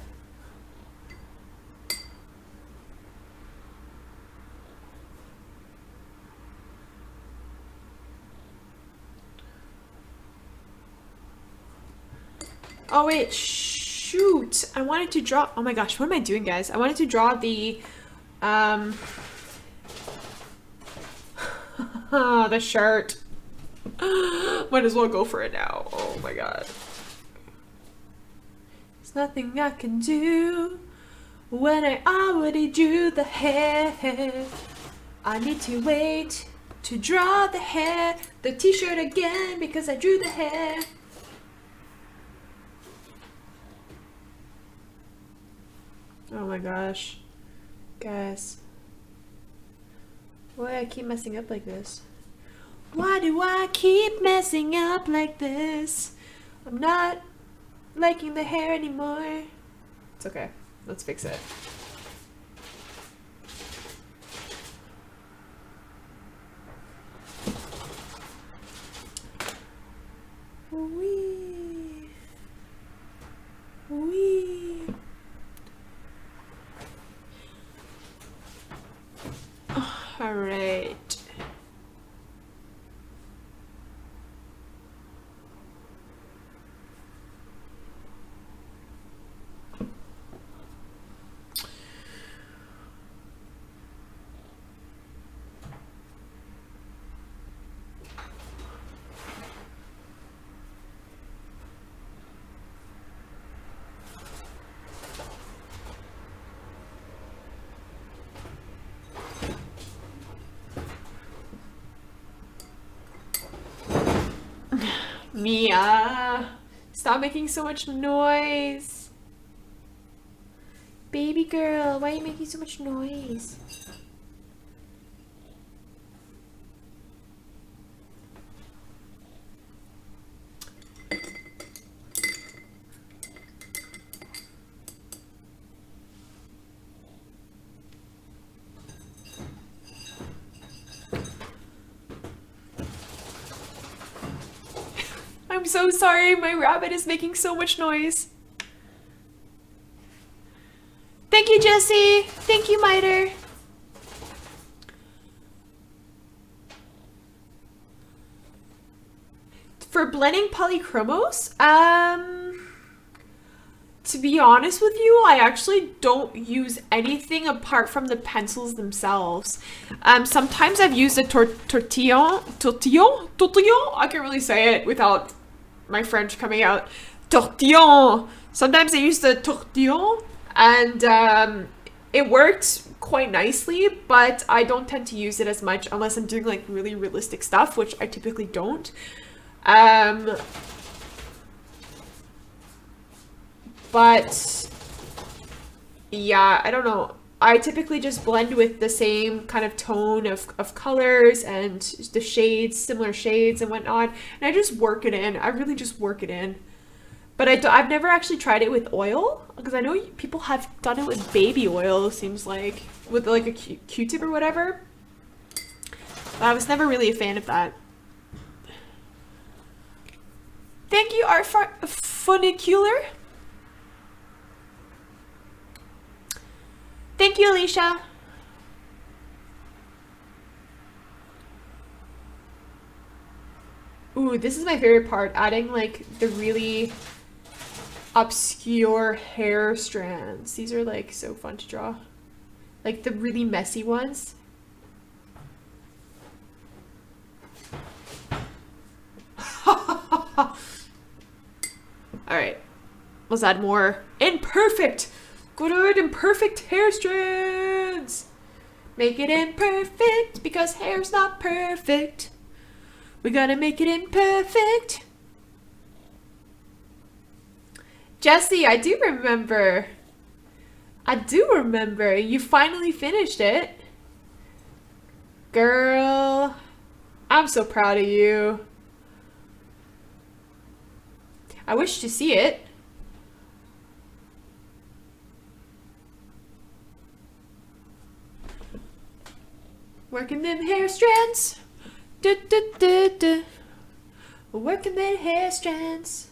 S1: Oh wait, shoot. I wanted to draw, oh my gosh, what am I doing, guys? I wanted to draw the the shirt. Might as well go for it now. Oh my god. There's nothing I can do when I already drew the hair. I need to wait to draw the hair, the t-shirt again because I drew the hair. Oh my gosh. Guys. Why I keep messing up like this? Why do I keep messing up like this? I'm not liking the hair anymore. It's okay. Let's fix it. Wee. Wee. All right. Mia, stop making so much noise. Baby girl, why are you making so much noise? I'm so sorry, my rabbit is making so much noise. Thank you, Jessie. Thank you, Miter. For blending Polychromos, to be honest with you, I actually don't use anything apart from the pencils themselves. Sometimes I've used a tortillon. I can't really say it without my French coming out. Tortillon. Sometimes I use the tortillon, and it worked quite nicely, but I don't tend to use it as much unless I'm doing like really realistic stuff, which I typically don't. But yeah, I don't know. I typically just blend with the same kind of tone of colors and the shades, similar shades and whatnot. And I just work it in. I really just work it in. But I've never actually tried it with oil, because I know people have done it with baby oil, seems like, with like a Q-tip or whatever. But I was never really a fan of that. Thank you, Art Funicular. Thank you, Alicia. Ooh, this is my favorite part, adding like the really obscure hair strands. These are like so fun to draw. Like the really messy ones. Alright, let's add more imperfect. Good imperfect hair strands. Make it imperfect because hair's not perfect. We gotta make it imperfect. Jesse, I do remember. You finally finished it. Girl, I'm so proud of you. I wish to see it. Working them hair strands. Working them hair strands.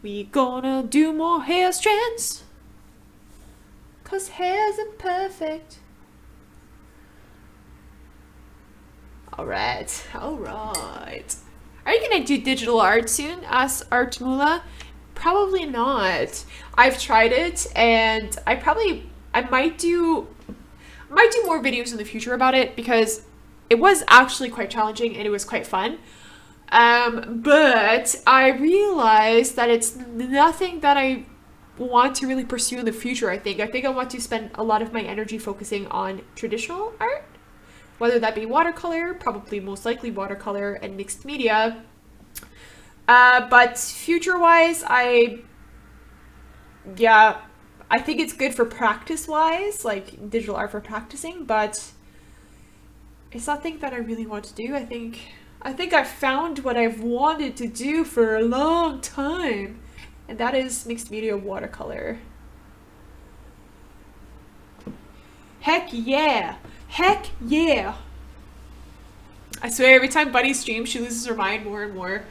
S1: We gonna do more hair strands. 'Cause hair's imperfect. Alright. Are you gonna do digital art soon? Asked Art Mula. Probably not. I've tried it, and I might do more videos in the future about it, because it was actually quite challenging and it was quite fun. But I realized that it's nothing that I want to really pursue in the future. I think I want to spend a lot of my energy focusing on traditional art, whether that be watercolor, probably most likely watercolor, and mixed media. But future-wise, I think it's good for practice-wise, like digital art for practicing, but it's nothing that I really want to do. I think I've found what I've wanted to do for a long time, and that is mixed media watercolor. Heck yeah! Heck yeah! I swear, every time Bunny streams, she loses her mind more and more.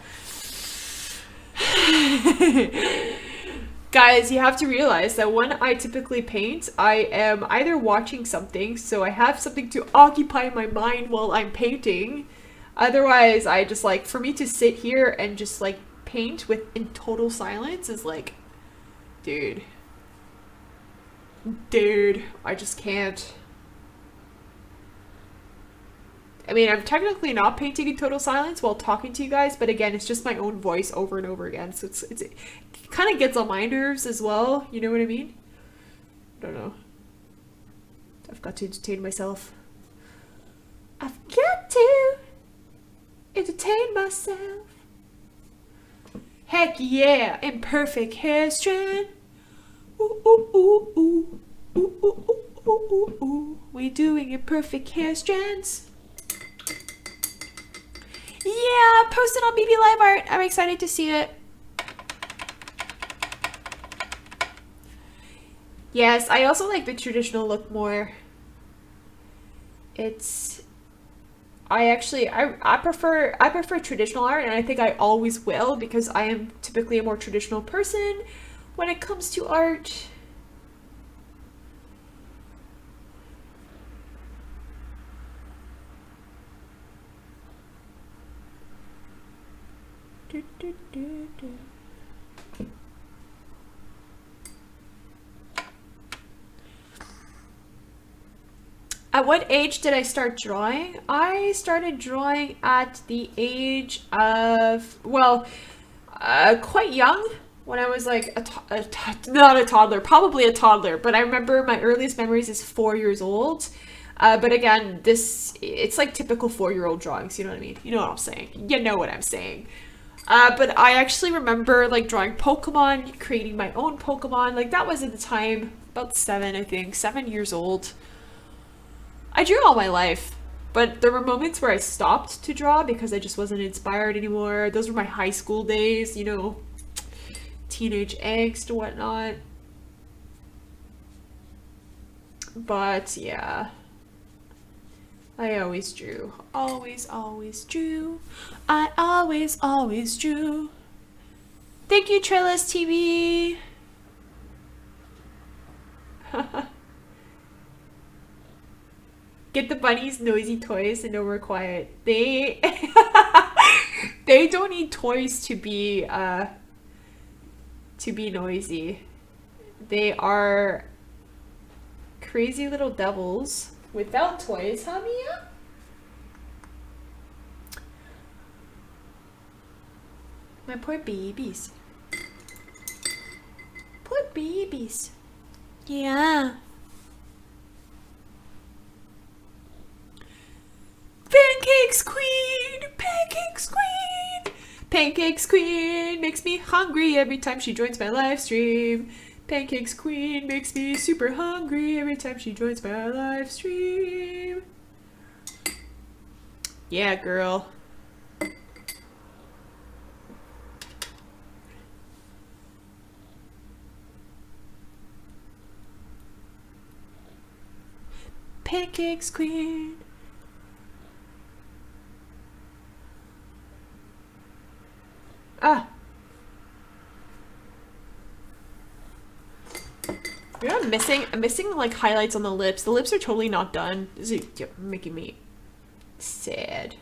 S1: Guys, you have to realize that when I typically paint, I am either watching something, so I have something to occupy my mind while I'm painting. Otherwise, I just like, for me to sit here and just like paint in total silence is like, dude, I just can't. I mean, I'm technically not painting in total silence while talking to you guys, but again, it's just my own voice over and over again, so it kind of gets on my nerves as well, you know what I mean? I don't know. I've got to entertain myself. I've got to entertain myself. Heck yeah, imperfect hair strand. Ooh, ooh, ooh, ooh. Ooh, ooh, ooh, ooh, ooh, ooh. We're doing imperfect hair strands. Yeah, post it on BB Live Art. I'm excited to see it. Yes, I also like the traditional look more. I prefer traditional art, and I think I always will, because I am typically a more traditional person when it comes to art. At what age did I start drawing? I started drawing at the age of, well, quite young, when I was like not a toddler, probably a toddler, but I remember my earliest memories is 4 years old. But again, it's like typical 4-year-old drawings, you know what I mean? You know what I'm saying. You know what I'm saying. But I actually remember like drawing Pokemon, creating my own Pokemon. Like that was at the time about 7, I think, 7 years old. I drew all my life, but there were moments where I stopped to draw because I just wasn't inspired anymore. Those were my high school days, you know, teenage angst and whatnot. But yeah, I always drew. Always, always drew. I always, always drew. Thank you, Trellis TV. Get the bunnies noisy toys and no more quiet. They they don't need toys to be noisy. They are crazy little devils without toys, huh, Mia? My poor babies. Poor babies. Yeah. Pancakes Queen! Pancakes Queen! Pancakes Queen makes me hungry every time she joins my live stream. Pancakes Queen makes me super hungry every time she joins my live stream. Yeah, girl. Pancakes Queen. Ah. You know, I'm missing like highlights on the lips. The lips are totally not done. This is making me sad.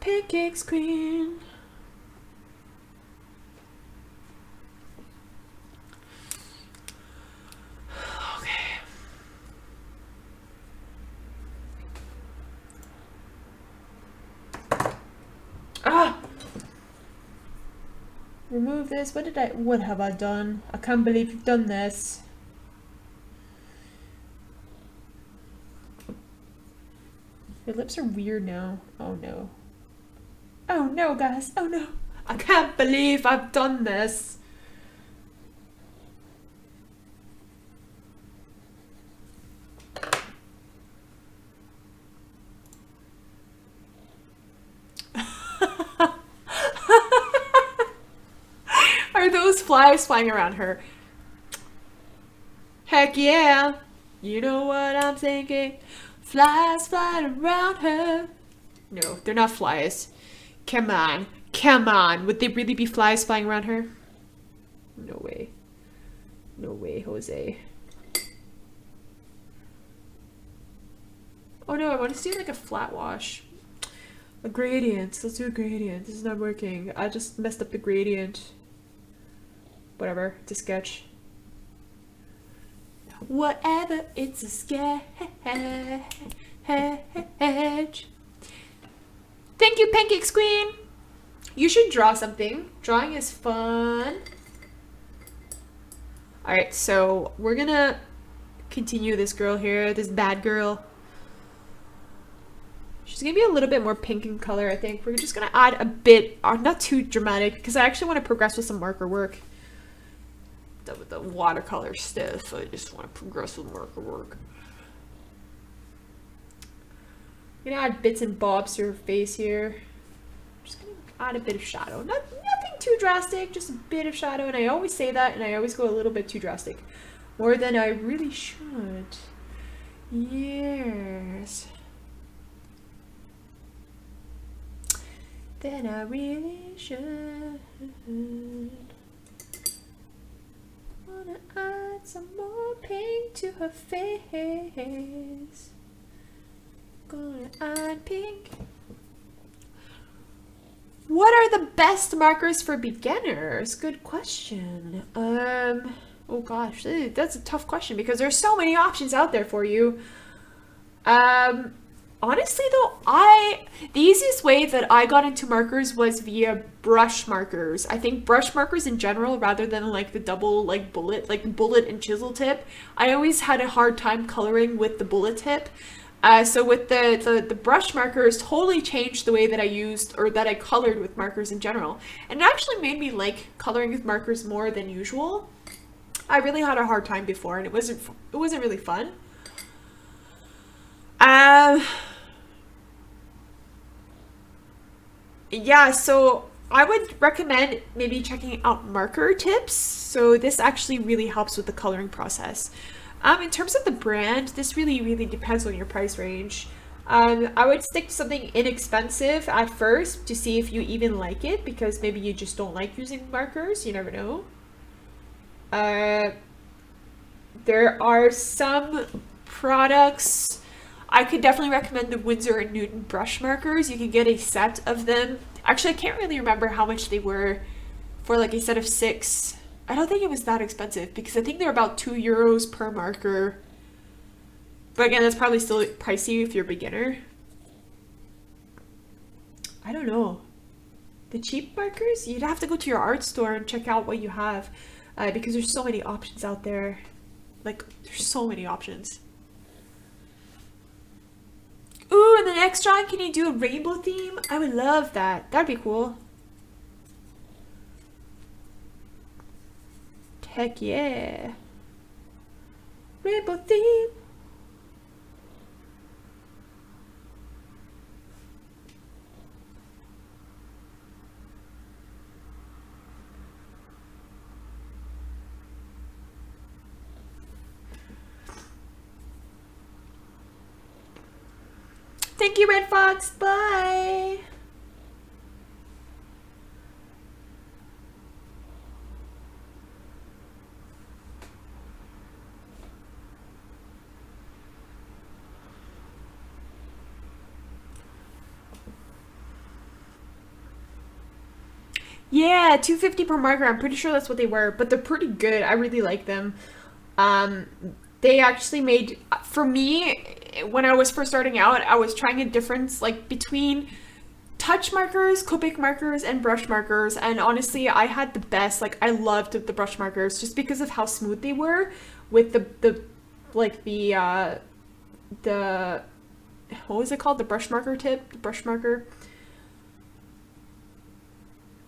S1: Pancakes Queen. Ah! Remove this. What have I done? I can't believe you've done this. Your lips are weird now. Oh no. Oh no, guys. Oh no. I can't believe I've done this. Are those flies flying around her? Heck yeah. You know what I'm thinking. Flies flying around her. No, they're not flies. Come on. Come on. Would they really be flies flying around her? No way. No way, Jose. Oh no, I want to do like a flat wash. A gradient. Let's do a gradient. This is not working. I just messed up the gradient. Whatever. It's a sketch. Whatever. It's a sketch. Thank you, Pancakes Queen. You should draw something. Drawing is fun. Alright, so we're gonna continue this girl here, this bad girl. She's gonna be a little bit more pink in color, I think. We're just gonna add a bit, not too dramatic, because I actually want to progress with some marker work. With the watercolor stuff, I just want to progress with marker work. I'm gonna add bits and bobs to her face here. Just gonna add a bit of shadow. Nothing too drastic, just a bit of shadow. And I always say that, and I always go a little bit too drastic. More than I really should. Yes. Then I really should. Wanna add some more pink to her face. Gonna add pink. What are the best markers for beginners? Good question. Oh gosh, that's a tough question because there's so many options out there for you. Honestly though, the easiest way that I got into markers was via brush markers. I think brush markers in general, rather than like the double like bullet and chisel tip, I always had a hard time coloring with the bullet tip. So with the brush markers totally changed the way that I used or that I colored with markers in general. And it actually made me like coloring with markers more than usual. I really had a hard time before and it wasn't really fun. Yeah, so I would recommend maybe checking out marker tips. So this actually really helps with the coloring process. In terms of the brand, this really depends on your price range. I would stick to something inexpensive at first to see if you even like it, because maybe you just don't like using markers, you never know. There are some products. I could definitely recommend the Winsor & Newton brush markers. You can get a set of them. Actually, I can't really remember how much they were for like a set of 6. I don't think it was that expensive because I think they're about €2 per marker. But again, that's probably still pricey if you're a beginner. I don't know. The cheap markers? You'd have to go to your art store and check out what you have because there's so many options out there. Like, there's so many options. Ooh, and the next drawing, can you do a rainbow theme? I would love that. That'd be cool. Heck yeah. Rainbow theme. Thank you, Red Fox. Bye. Yeah, $2.50 per marker. I'm pretty sure that's what they were, but they're pretty good. I really like them. They actually made, for me, when I was first starting out, I was trying a difference like between touch markers, Copic markers, and brush markers. And honestly, I had the best. Like, I loved the brush markers just because of how smooth they were with the what was it called? The brush marker tip? The brush marker.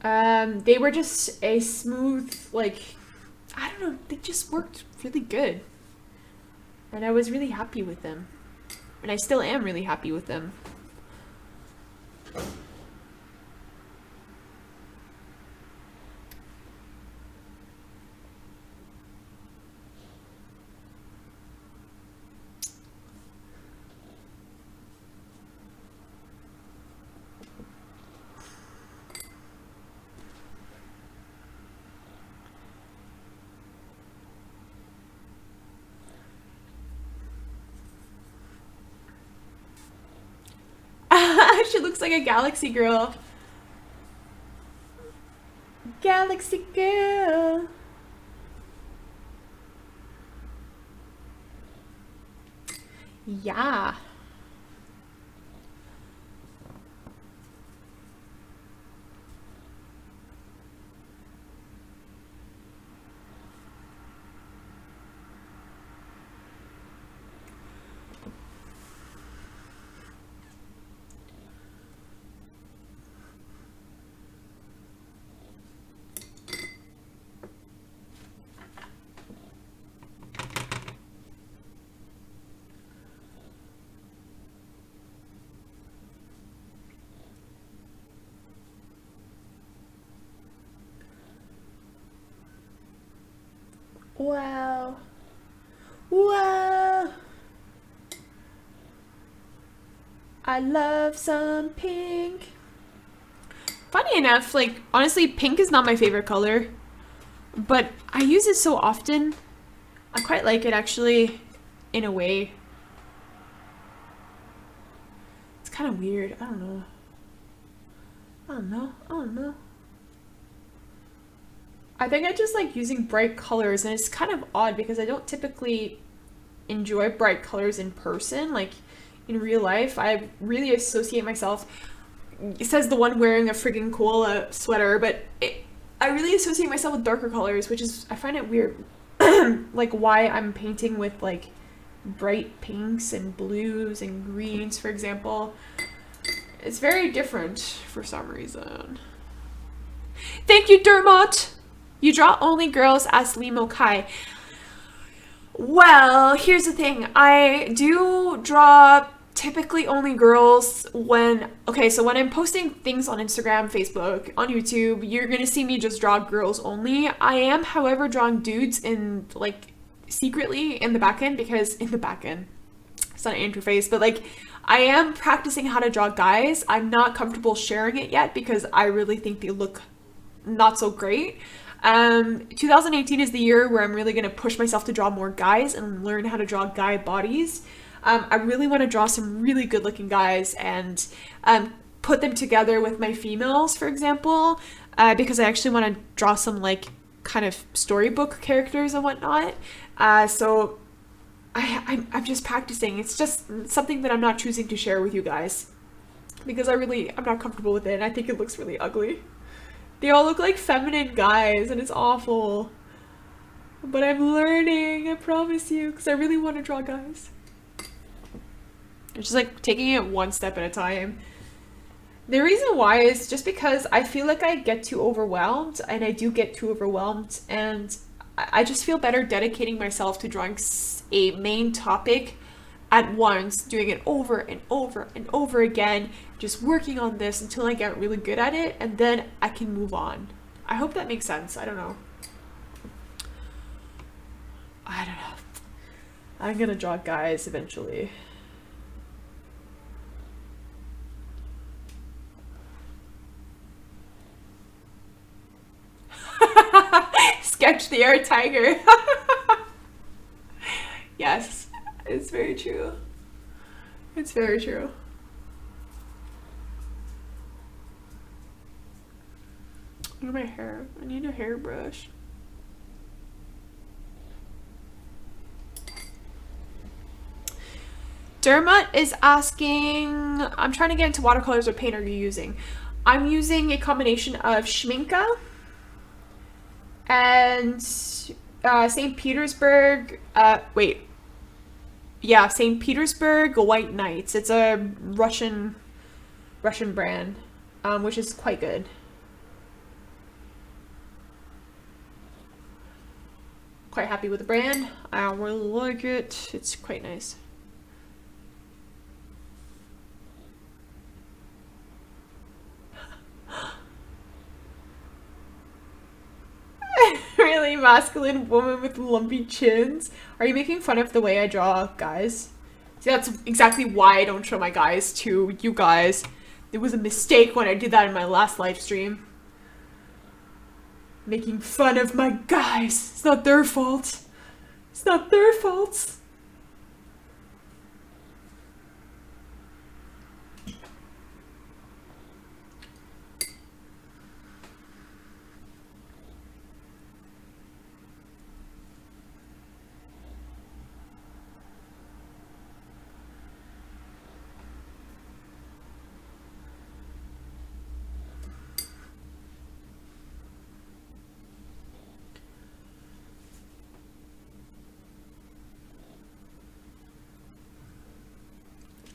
S1: They were just a smooth, like, I don't know, they just worked really good. And I was really happy with them. And I still am really happy with them. She looks like a galaxy girl. Galaxy girl. Yeah. Wow. Wow. I love some pink. Funny enough, like, honestly, pink is not my favorite color, but I use it so often. I quite like it, actually, in a way. It's kind of weird. I don't know. I don't know. I think I just like using bright colors, and it's kind of odd because I don't typically enjoy bright colors in person, like in real life. I really associate myself, it says the one wearing a friggin' koala sweater, but I really associate myself with darker colors, which is, I find it weird, like why I'm painting with like bright pinks and blues and greens, for example. It's very different for some reason. Thank you, Dermot! You draw only girls, asked Limo Kai. Well, here's the thing. I do draw typically only girls when, okay, so when I'm posting things on Instagram, Facebook, on YouTube, you're gonna see me just draw girls only. I am, however, drawing dudes in, like, secretly in the back end, because in the back end, it's not an interface, but like, I am practicing how to draw guys. I'm not comfortable sharing it yet because I really think they look not so great. 2018 is the year where I'm really gonna push myself to draw more guys and learn how to draw guy bodies. I really want to draw some really good looking guys and put them together with my females, for example, because I actually want to draw some like kind of storybook characters and whatnot. So I'm just practicing. It's just something that I'm not choosing to share with you guys because I'm not comfortable with it, and I think it looks really ugly. They all look like feminine guys and it's awful. But I'm learning, I promise you, because I really want to draw guys. I'm just like taking it one step at a time. The reason why is just because I feel like I get too overwhelmed, and I do get too overwhelmed, and I just feel better dedicating myself to drawing a main topic at once, doing it over and over and over again, just working on this until I get really good at it, and then I can move on. I hope that makes sense. I don't know. I'm gonna draw guys eventually. Sketch the air tiger. Yes, it's very true. It's very true. Look at my hair. I need a hairbrush. Dermot is asking, I'm trying to get into watercolors. What paint are you using? I'm using a combination of Schmincke and St. Petersburg, St. Petersburg White Knights. It's a Russian brand, which is quite good. Quite happy with the brand. I really like it. It's quite nice. Really masculine woman with lumpy chins. Are you making fun of the way I draw guys? See, that's exactly why I don't show my guys to you guys. It was a mistake when I did that in my last live stream. Making fun of my guys. It's not their fault. It's not their fault.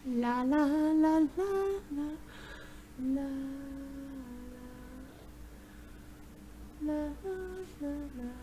S1: La la la la la la la la la la.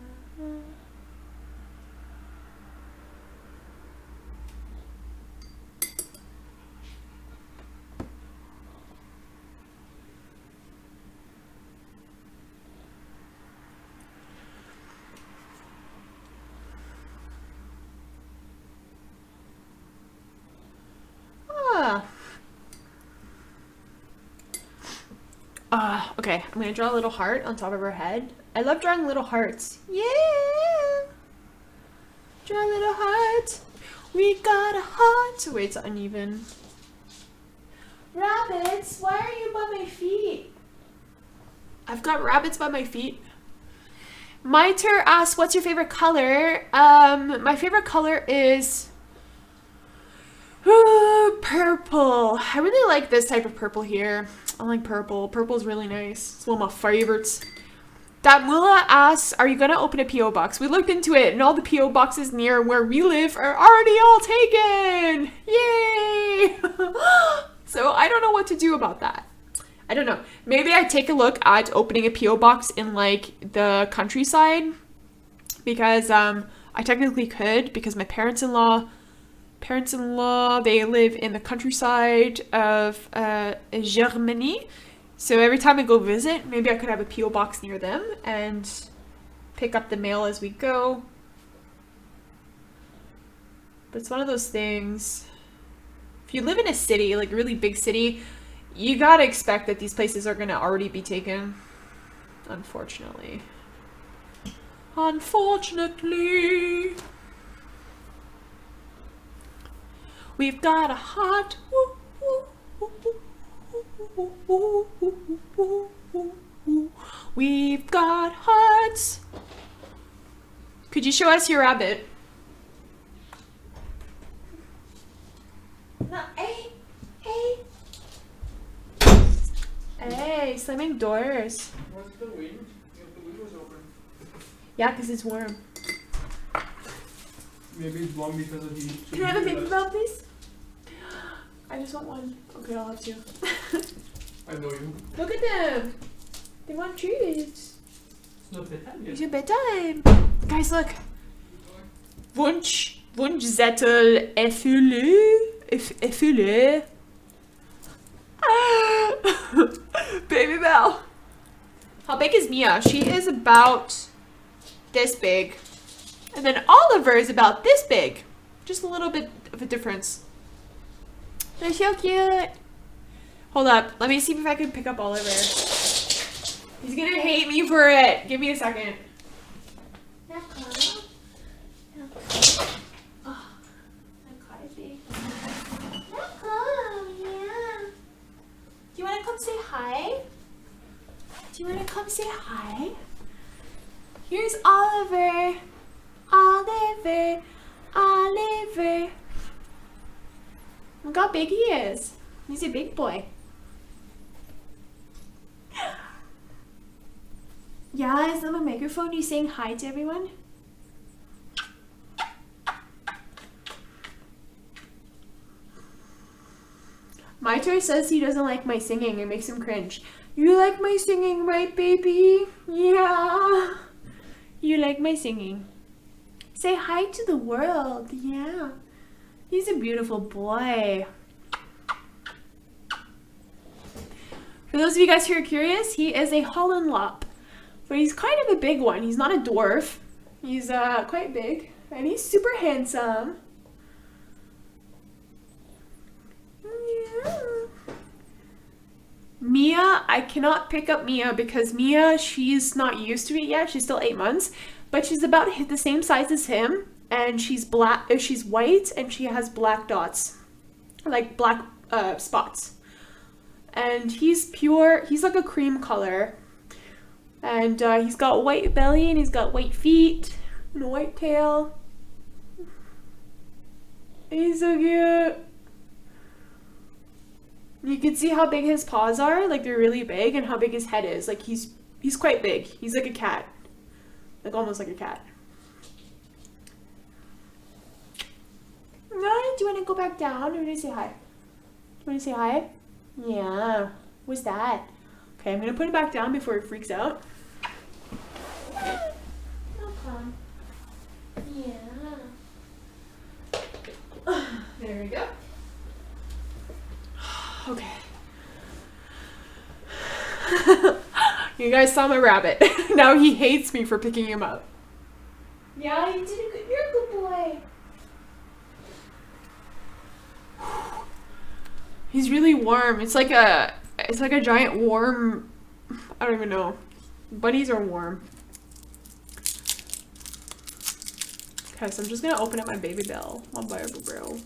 S1: Okay, I'm gonna draw a little heart on top of her head. I love drawing little hearts. Yeah! Draw a little heart. We got a heart. Wait, it's uneven. Rabbits, why are you by my feet? I've got rabbits by my feet. Miter asks, what's your favorite color? My favorite color is purple. I really like this type of purple here. I like purple. Purple is really nice. It's one of my favorites. Damula asks, are you going to open a P.O. box? We looked into it, and all the P.O. boxes near where we live are already all taken. Yay! So I don't know what to do about that. I don't know. Maybe I take a look at opening a P.O. box in, like, the countryside. Because I technically could, because my parents-in-law, they live in the countryside of Germany. So every time I go visit, maybe I could have a P.O. box near them and pick up the mail as we go. But it's one of those things. If you live in a city, like a really big city, you gotta expect that these places are gonna already be taken. Unfortunately. Unfortunately. We've got a hot... We've got hearts. Could you show us your rabbit? No, hey. Hey, slamming doors.
S2: What's the wind? The window's open.
S1: Yeah, because it's warm.
S2: Maybe it's warm because of the...
S1: Can I have a baby bell, please? I just want one. Okay, I'll have two.
S2: I know you.
S1: Look at them. They want treats.
S2: It's not bedtime yet.
S1: It's your bedtime. Guys, look. Wunschzettel erfülle. Baby Belle. How big is Mia? She is about this big. And then Oliver is about this big. Just a little bit of a difference. They're so cute. Hold up. Let me see if I can pick up Oliver. He's gonna hate me for it. Give me a second. Do you want to come say hi? Do you want to come say hi? Here's Oliver. Oliver. Look how big he is. He's a big boy. Yeah, is that my microphone? You saying hi to everyone? My choice says he doesn't like my singing. It makes him cringe. You like my singing, right, baby? Yeah. You like my singing. Say hi to the world. Yeah. He's a beautiful boy. For those of you guys who are curious, he is a Hollandlop. But he's kind of a big one. He's not a dwarf. He's quite big. And he's super handsome. Yeah. Mia, I cannot pick up Mia because Mia, she's not used to it yet. She's still 8 months. But she's about the same size as him. And she's black. She's white and she has black dots. Like black spots. And he's pure. He's like a cream color. And he's got white belly and he's got white feet and a white tail. He's so cute. You can see how big his paws are, like they're really big, and how big his head is. Like he's quite big. He's like a cat. Like almost like a cat. No, do you want to go back down or do you say hi? Do you want to say hi? Yeah. What's that? Okay, I'm going to put it back down before it freaks out. Okay. Yeah. There we go. Okay. You guys saw my rabbit. Now he hates me for picking him up. Yeah, you're a good boy. He's really warm. It's like a giant warm, I don't even know. Bunnies are warm. Okay, so I'm just gonna open up my baby bell. My baby bell.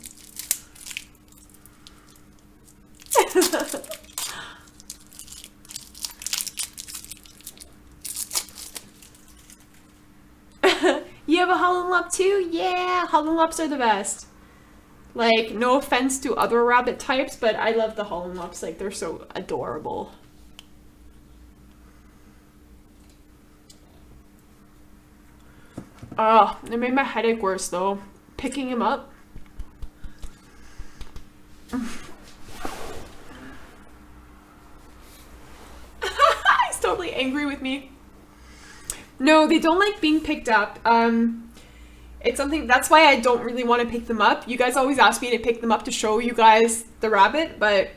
S1: You have a Hollandlop too? Yeah, Hollandlops are the best. Like, no offense to other rabbit types, but I love the Hollandlops. Like, they're so adorable. Oh, it made my headache worse though. Picking him up. He's totally angry with me. No, they don't like being picked up. It's something, that's why I don't really want to pick them up. You guys always ask me to pick them up to show you guys the rabbit, but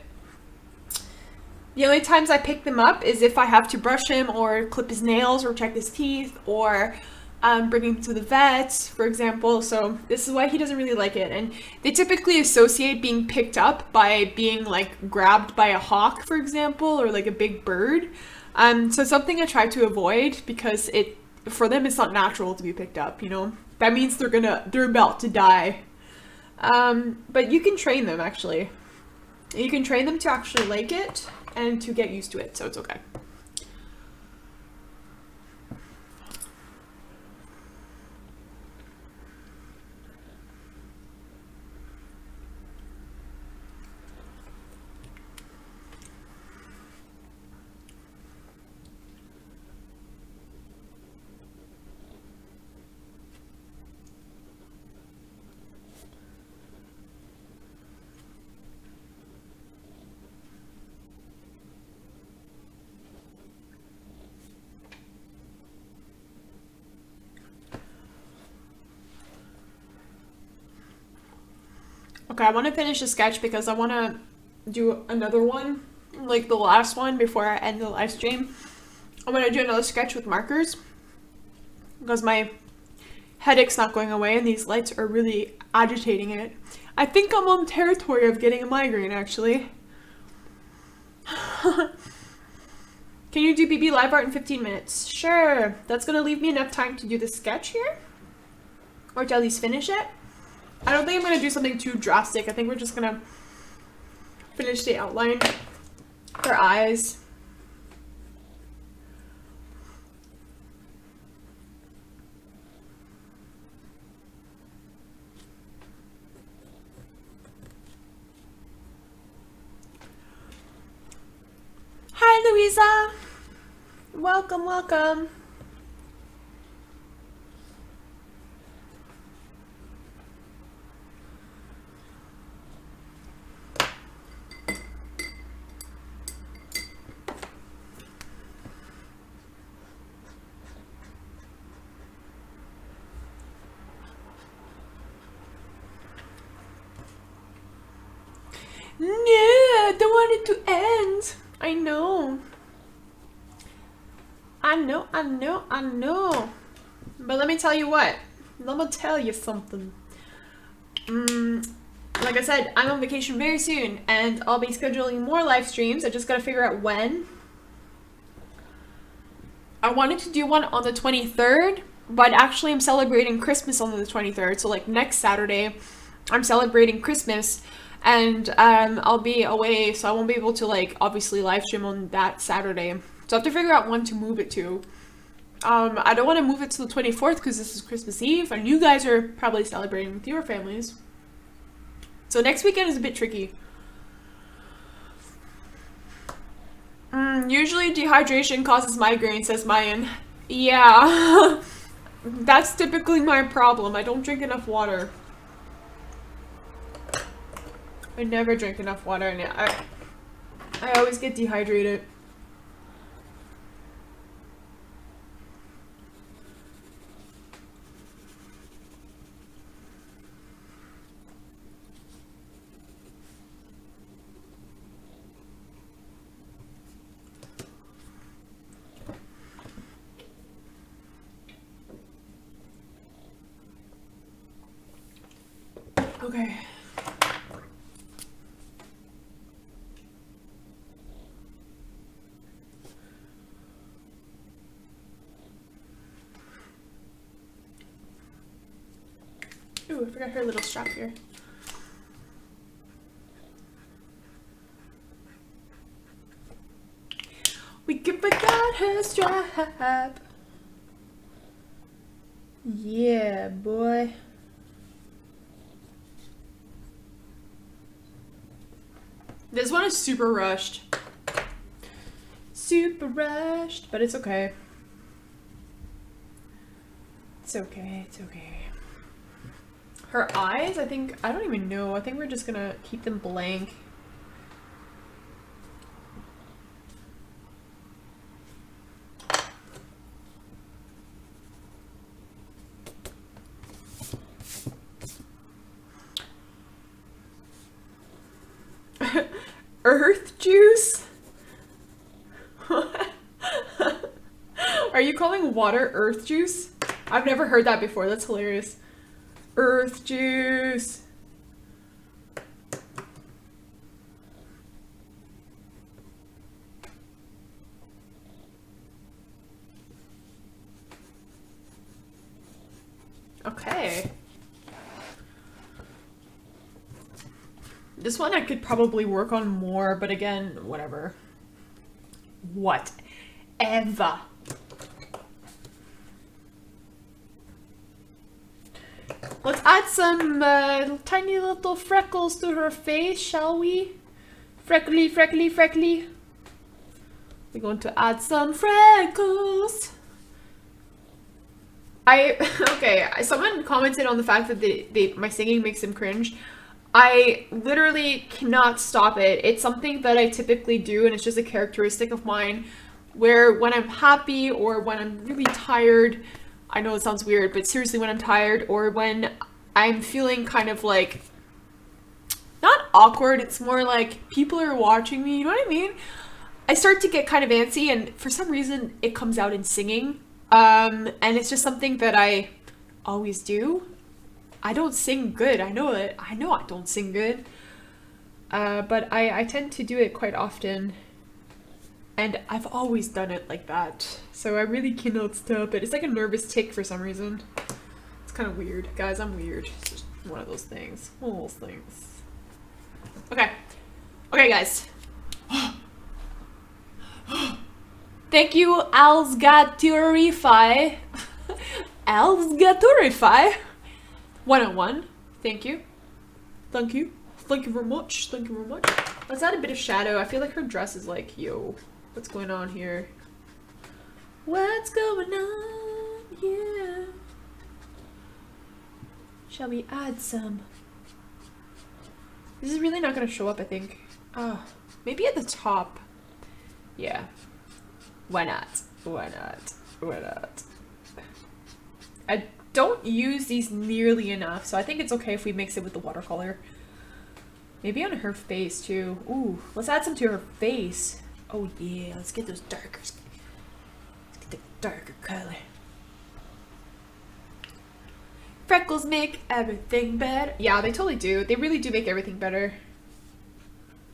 S1: the only times I pick them up is if I have to brush him or clip his nails or check his teeth or bring him to the vet, for example. So this is why he doesn't really like it. And they typically associate being picked up by being like grabbed by a hawk, for example, or like a big bird. So something I try to avoid because for them it's not natural to be picked up, you know. That means they're about to die. But you can train them actually. You can train them to actually like it and to get used to it, so it's okay. Okay, I want to finish the sketch because I want to do another one, like the last one before I end the live stream. I'm going to do another sketch with markers because my headache's not going away and these lights are really agitating it. I think I'm on territory of getting a migraine, actually. Can you do BB live art in 15 minutes? Sure. That's going to leave me enough time to do the sketch here, or to at least finish it. I don't think I'm going to do something too drastic. I think we're just going to finish the outline for eyes. Hi, Louisa. Welcome, welcome. No, I don't want it to end. I know. I know. But let me tell you what. Let me tell you something. Like I said, I'm on vacation very soon, and I'll be scheduling more live streams. I just gotta figure out when. I wanted to do one on the 23rd, but actually I'm celebrating Christmas on the 23rd. So like next Saturday, I'm celebrating Christmas. And I'll be away, so I won't be able to like obviously live stream on that Saturday. So I have to figure out when to move it to. I don't want to move it to the 24th because this is Christmas Eve, and you guys are probably celebrating with your families. So next weekend is a bit tricky. Usually dehydration causes migraine, says Mayan. Yeah, that's typically my problem. I don't drink enough water. I never drink enough water, and I always get dehydrated. Okay. Ooh, I forgot her little strap here. We forgot her strap. Yeah, boy. This one is super rushed. Super rushed, but it's okay. It's okay, it's okay. Her eyes, I don't even know. I think we're just gonna keep them blank. Earth juice? Are you calling water earth juice? I've never heard that before. That's hilarious. Earth juice. Okay. This one I could probably work on more, but again, whatever. Whatever. Let's add some tiny little freckles to her face, shall we? Freckly, freckly, freckly. We're going to add some freckles. Okay, someone commented on the fact that my singing makes them cringe. I literally cannot stop it. It's something that I typically do, and it's just a characteristic of mine, where when I'm happy or when I'm really tired, I know it sounds weird, but seriously, when I'm tired or when I'm feeling kind of like, not awkward, it's more like people are watching me, you know what I mean? I start to get kind of antsy, and for some reason it comes out in singing. And it's just something that I always do. I don't sing good. I know it. I know I don't sing good. But I tend to do it quite often. And I've always done it like that. So I really cannot stop it. It's like a nervous tick for some reason. It's kind of weird. Guys, I'm weird. It's just one of those things. One of those things. Okay. Okay, guys. Thank you, Alsgaturify. Alsgaturify. 101. Thank you. Thank you. Thank you very much. Thank you very much. Let's add a bit of shadow. I feel like her dress is like, yo, what's going on here? What's going on here? Shall we add some? This is really not going to show up, I think. Oh, maybe at the top. Yeah. Why not? Why not? Why not? I don't use these nearly enough, so I think it's okay if we mix it with the watercolor. Maybe on her face too. Ooh, let's add some to her face. Oh yeah, let's get those darker. Let's get the darker color. Freckles make everything better. Yeah, they totally do. They really do make everything better.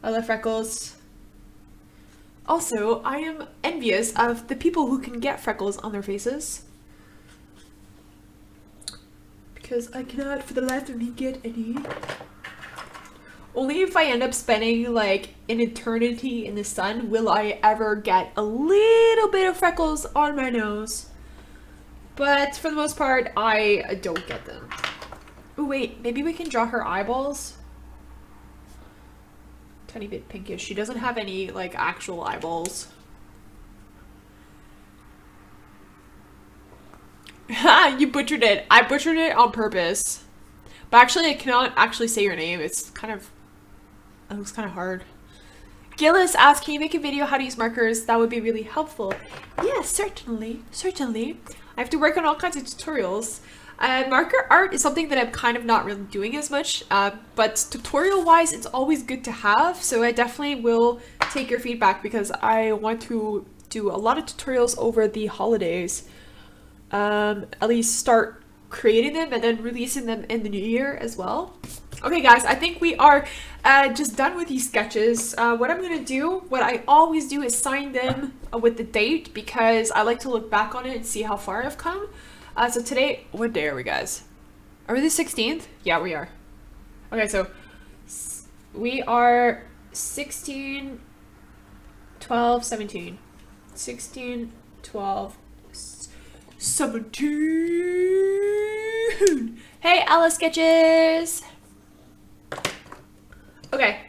S1: I love freckles. Also, I am envious of the people who can get freckles on their faces. Because I cannot for the life of me get any. Only if I end up spending like an eternity in the sun will I ever get a little bit of freckles on my nose. But for the most part, I don't get them. Oh wait, maybe we can draw her eyeballs. Tiny bit pinkish. She doesn't have any like actual eyeballs. You butchered it. I butchered it on purpose. But actually, I cannot actually say your name. It's kind of... It looks kind of hard. Gillis asked, can you make a video how to use markers? That would be really helpful. Yes, certainly. Certainly. I have to work on all kinds of tutorials. Marker art is something that I'm kind of not really doing as much. But tutorial-wise, it's always good to have. So I definitely will take your feedback because I want to do a lot of tutorials over the holidays. At least start creating them and then releasing them in the new year as well. Okay guys, I think we are just done with these sketches. What I'm gonna do, what I always do is sign them with the date because I like to look back on it and see how far I've come. So today, what day are we guys? Are we the 16th? Yeah, we are. Okay, so we are 16, 12, 17. 16, 12, 17. Hey, Alice Sketches. Okay.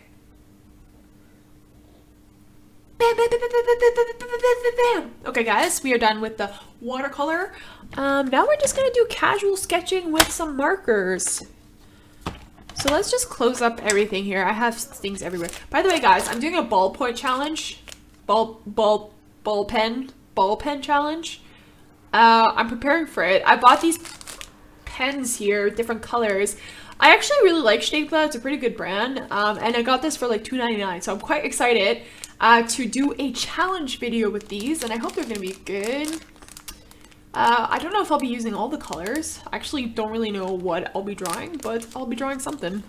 S1: Okay, guys, we are done with the watercolor. Now we're just gonna do casual sketching with some markers. So let's just close up everything here. I have things everywhere. By the way, guys, I'm doing a ballpoint challenge. Ball pen challenge. I'm preparing for it. I bought these pens here, different colors. I actually really like Schmincke. It's a pretty good brand. And I got this for like $2.99. So I'm quite excited to do a challenge video with these. And I hope they're going to be good. I don't know if I'll be using all the colors. I actually don't really know what I'll be drawing, but I'll be drawing something.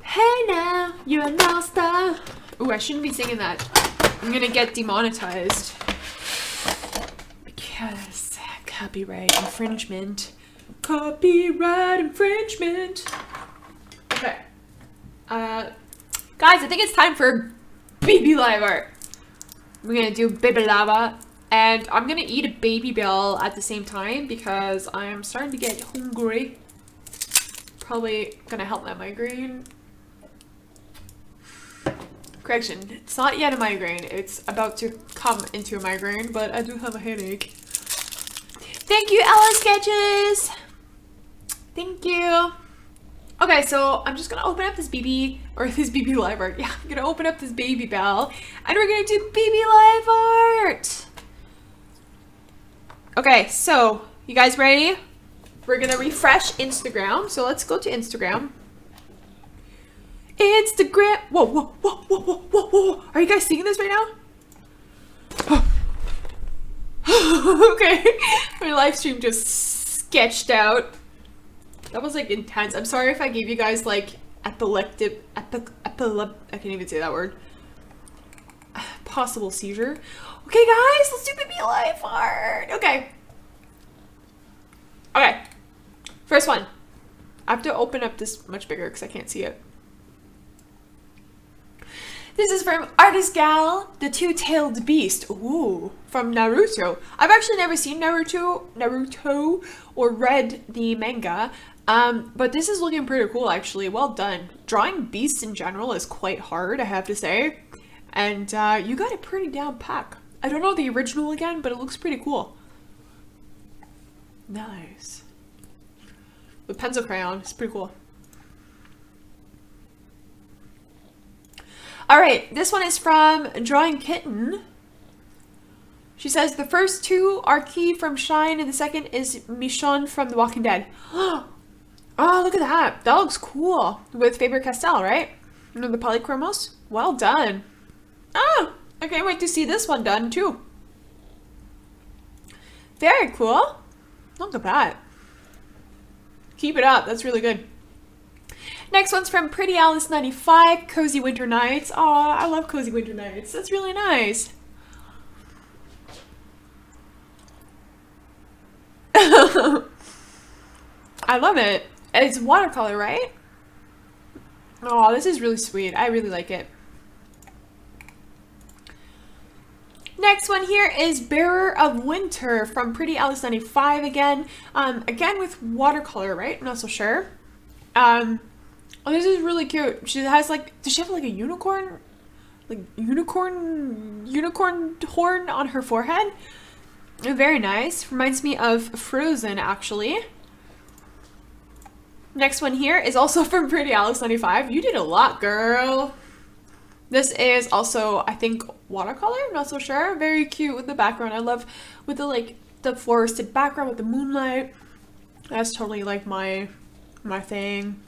S1: Hey now, you're a master. Ooh, I shouldn't be singing that. I'm gonna get demonetized. Because copyright infringement. Copyright infringement. Okay. Guys, I think it's time for baby live art. We're gonna do baby lava. And I'm gonna eat a baby bell at the same time because I'm starting to get hungry. Probably gonna help my migraine. Correction, it's not yet a migraine. It's about to come into a migraine, but I do have a headache. Thank you, Ella Sketches! Thank you. Okay, so I'm just gonna open up this baby live art. Yeah, I'm gonna open up this baby bell, and we're gonna do baby live art! Okay, so, you guys ready? We're gonna refresh Instagram, so let's go to Instagram. Instagram. Whoa, whoa, whoa, whoa, whoa, whoa, whoa. Are you guys seeing this right now? Okay. My live stream just sketched out. That was like intense. I'm sorry if I gave you guys like epileptic, I can't even say that word. Possible seizure. Okay, guys, let's do baby live art. Okay. Okay. First one. I have to open up this much bigger because I can't see it. This is from Artist Gal, the Two-Tailed Beast. Ooh, from Naruto. I've actually never seen Naruto or read the manga, but this is looking pretty cool actually. Well done. Drawing beasts in general is quite hard, I have to say. And you got it pretty down pack. I don't know the original again, but it looks pretty cool. Nice. With pencil crayon, it's pretty cool. Alright, this one is from Drawing Kitten. She says, the first two are Key from Shine, and the second is Michonne from The Walking Dead. Oh, look at that. That looks cool. With Faber-Castell, right? And the Polychromos. Well done. Oh, I can't wait to see this one done, too. Very cool. Look at that. Keep it up. That's really good. Next one's from Pretty Alice 95, Cozy Winter Nights. Aw, I love Cozy Winter Nights. That's really nice. I love it. It's watercolor, right? Oh, this is really sweet. I really like it. Next one here is Bearer of Winter from Pretty Alice 95 again. Again with watercolor, right? I'm not so sure. Oh, this is really cute. She has like, does she have like a unicorn? Like unicorn horn on her forehead? Very nice. Reminds me of Frozen, actually. Next one here is also from Pretty Alice 95. You did a lot, girl. This is also, I think, watercolor. I'm not so sure. Very cute with the background. I love with the like the forested background with the moonlight. That's totally like my thing.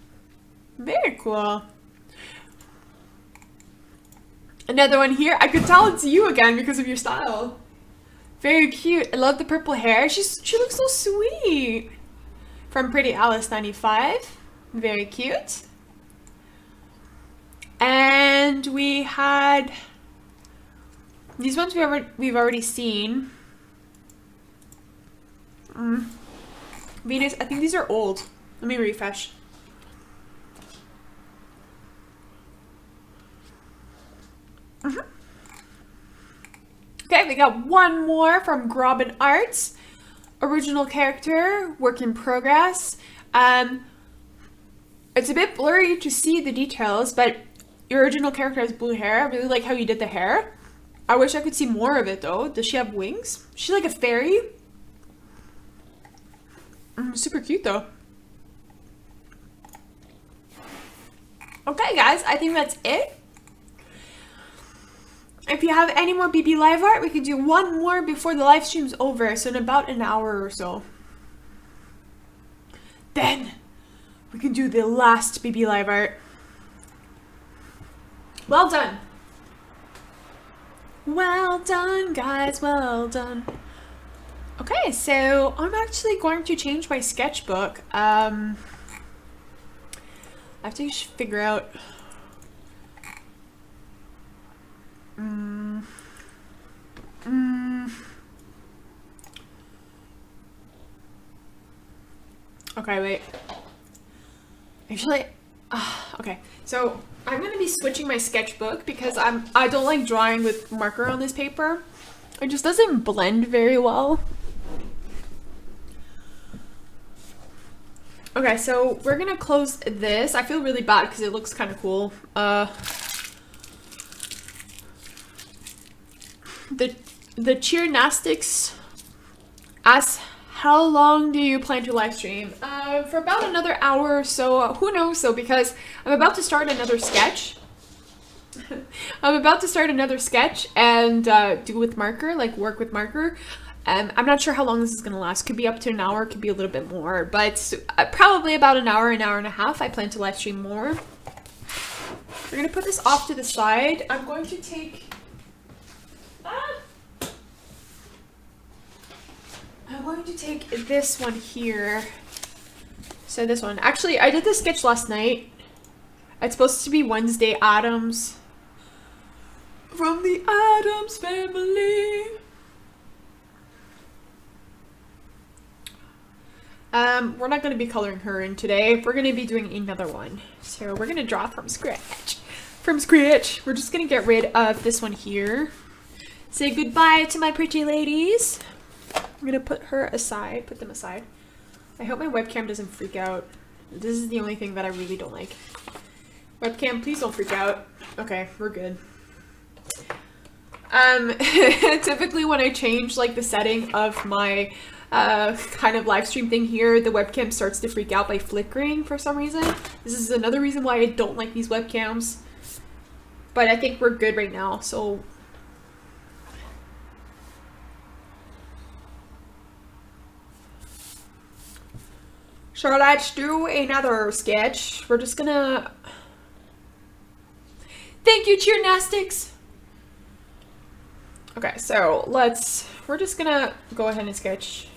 S1: Very cool. Another one here. I could tell it's you again because of your style. Very cute. I love the purple hair. She looks so sweet. From Pretty Alice 95. Very cute. And we had these ones we've already seen. Venus. I think these are old. Let me refresh. Okay, we got one more from Grobin Arts. Original character, work in progress. It's a bit blurry to see the details, but your original character has blue hair. I really like how you did the hair. I wish I could see more of it though. Does she have wings? Is she like a fairy? Super cute though. Okay guys, I think that's it. If you have any more BB live art, we can do one more before the live stream's over, so in about an hour or so. Then we can do the last BB live art. Well done. Well done, guys, well done. Okay, so I'm actually going to change my sketchbook. I have to figure out... Okay, wait. Actually, okay. So I'm gonna be switching my sketchbook because I don't like drawing with marker on this paper. It just doesn't blend very well. Okay, so we're gonna close this. I feel really bad because it looks kind of cool. The Cheernastics asks, how long do you plan to live stream? For about another hour or so. Who knows though, because I'm about to start another sketch. I'm about to start another sketch and do with marker, like work with marker. I'm not sure how long this is gonna last. Could be up to an hour, could be a little bit more, but probably about an hour and a half. I plan to live stream more. We're gonna put this off to the side. I'm going to take... I'm going to take this one here. So this one. Actually, I did this sketch last night. It's supposed to be Wednesday Addams. From the Addams family. We're not going to be coloring her in today. We're going to be doing another one. So we're going to draw from scratch. From scratch. We're just going to get rid of this one here. Say goodbye to my pretty ladies. I'm gonna put her aside, put them aside. I hope my webcam doesn't freak out. This is the only thing that I really don't like. Webcam, please don't freak out. Okay, we're good. Typically when I change like the setting of my kind of live stream thing here, the webcam starts to freak out by flickering for some reason. This is another reason why I don't like these webcams. But I think we're good right now, so... So let's do another sketch. We're just gonna... Thank you, Cheernastics! Okay, so we're just gonna go ahead and sketch.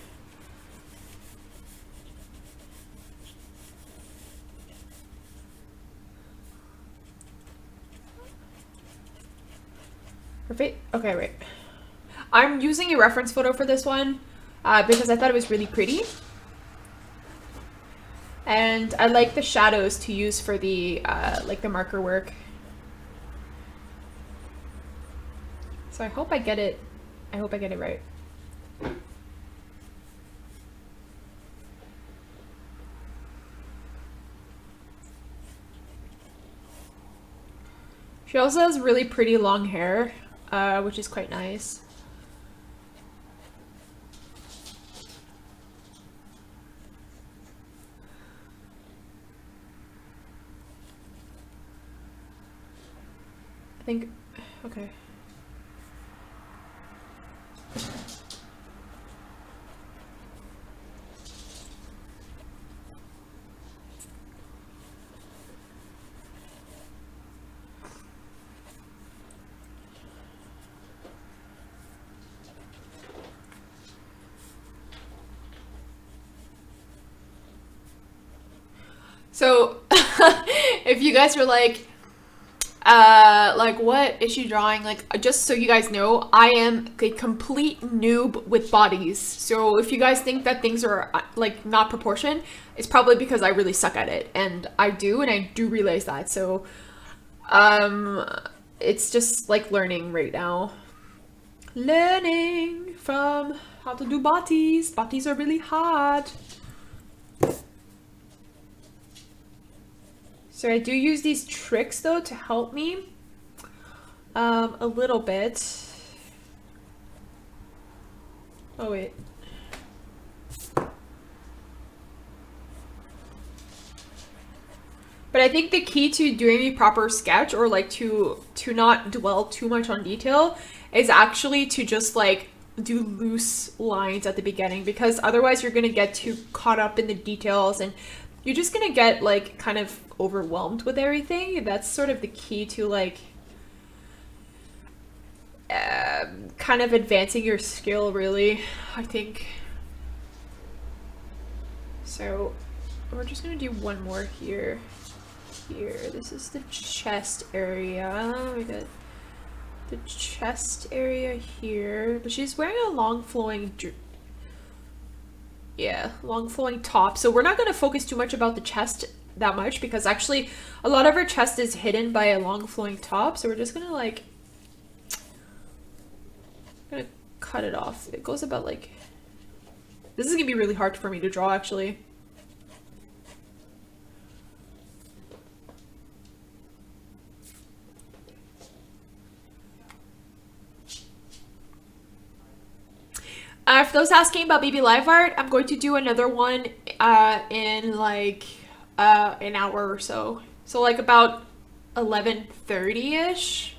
S1: Perfect. Okay, wait. I'm using a reference photo for this one because I thought it was really pretty. And I like the shadows to use for the like the marker work. So I hope I get it. I hope I get it right. She also has really pretty long hair, which is quite nice. I think, okay. So, if you guys are like what is she drawing? Like, just so you guys know, I am a complete noob with bodies. So if you guys think that things are like not proportioned, it's probably because I really suck at it, and I do realize that. So, it's just like learning right now. Learning from how to do bodies. Bodies are really hard. So I do use these tricks though to help me a little bit. Oh wait. But I think the key to doing a proper sketch, or like to not dwell too much on detail, is actually to just like do loose lines at the beginning, because otherwise you're gonna get too caught up in the details and you're just gonna get like kind of overwhelmed with everything. That's sort of the key to like kind of advancing your skill, really, I think. So we're just gonna do one more here. This is the chest area. We got the chest area here, but she's wearing a long flowing top, so we're not going to focus too much about the chest that much, because actually a lot of her chest is hidden by a long flowing top, so we're just gonna like cut it off. It goes about like, this is gonna be really hard for me to draw actually. For those asking about baby live art, I'm going to do another one in like an hour or so. So like about 11:30-ish.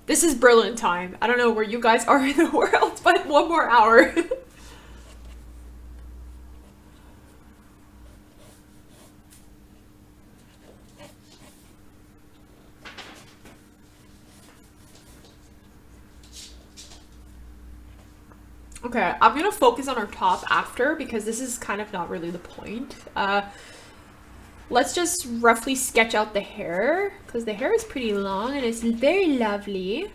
S1: This is Berlin time. I don't know where you guys are in the world, but one more hour. Okay, I'm gonna focus on her top after, because this is kind of not really the point. Let's just roughly sketch out the hair, because the hair is pretty long and it's very lovely.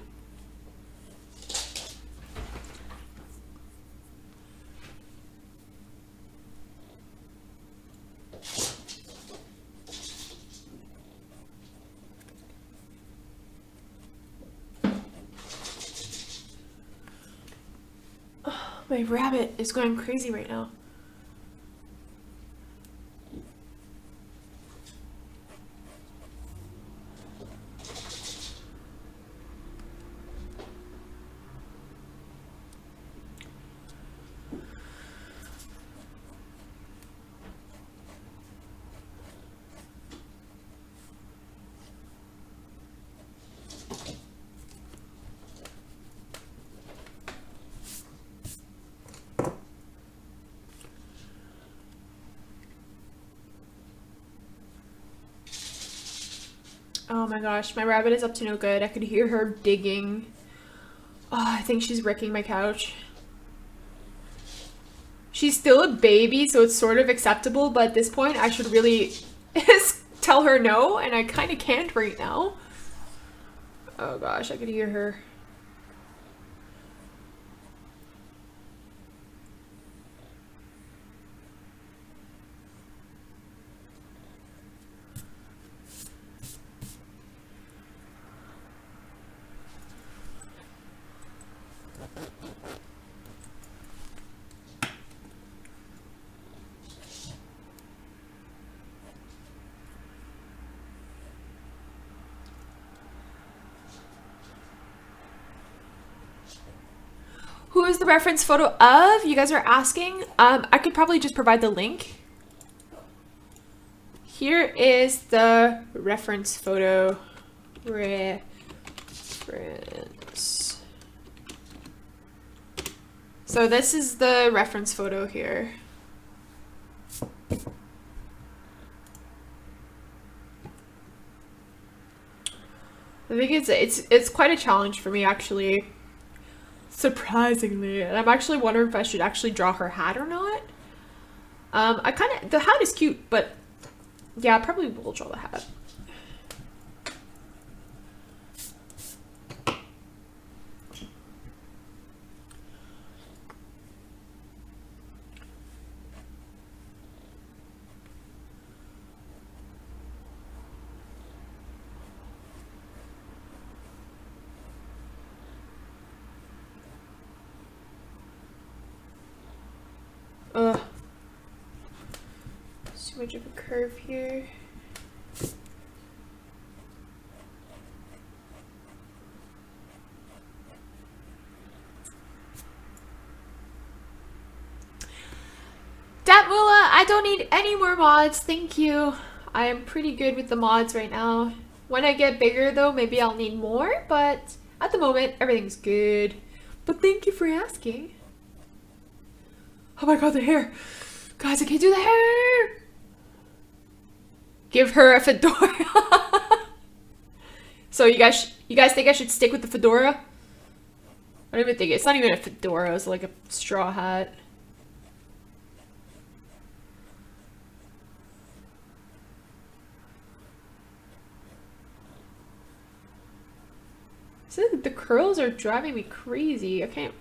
S1: My rabbit is going crazy right now. Oh my gosh, my rabbit is up to no good. I could hear her digging. Oh, I think she's wrecking my couch. She's still a baby, so it's sort of acceptable, but at this point I should really tell her no, and I kind of can't right now. Oh gosh, I could hear her. Who is the reference photo of? You guys are asking. I could probably just provide the link. Here is the reference photo. Reference. So this is the reference photo here. I think it's quite a challenge for me actually. Surprisingly, and I'm actually wondering if I should actually draw her hat or not. The hat is cute, but yeah, I probably will draw the hat. Too much of a curve here. I don't need any more mods, thank you. I am pretty good with the mods right now. When I get bigger though, maybe I'll need more, but at the moment, everything's good. But thank you for asking. Oh my god, the hair. Guys, I can't do the hair. Give her a fedora. So you guys think I should stick with the fedora? I don't even think it's not even a fedora, it's like a straw hat. So the curls are driving me crazy. I can't.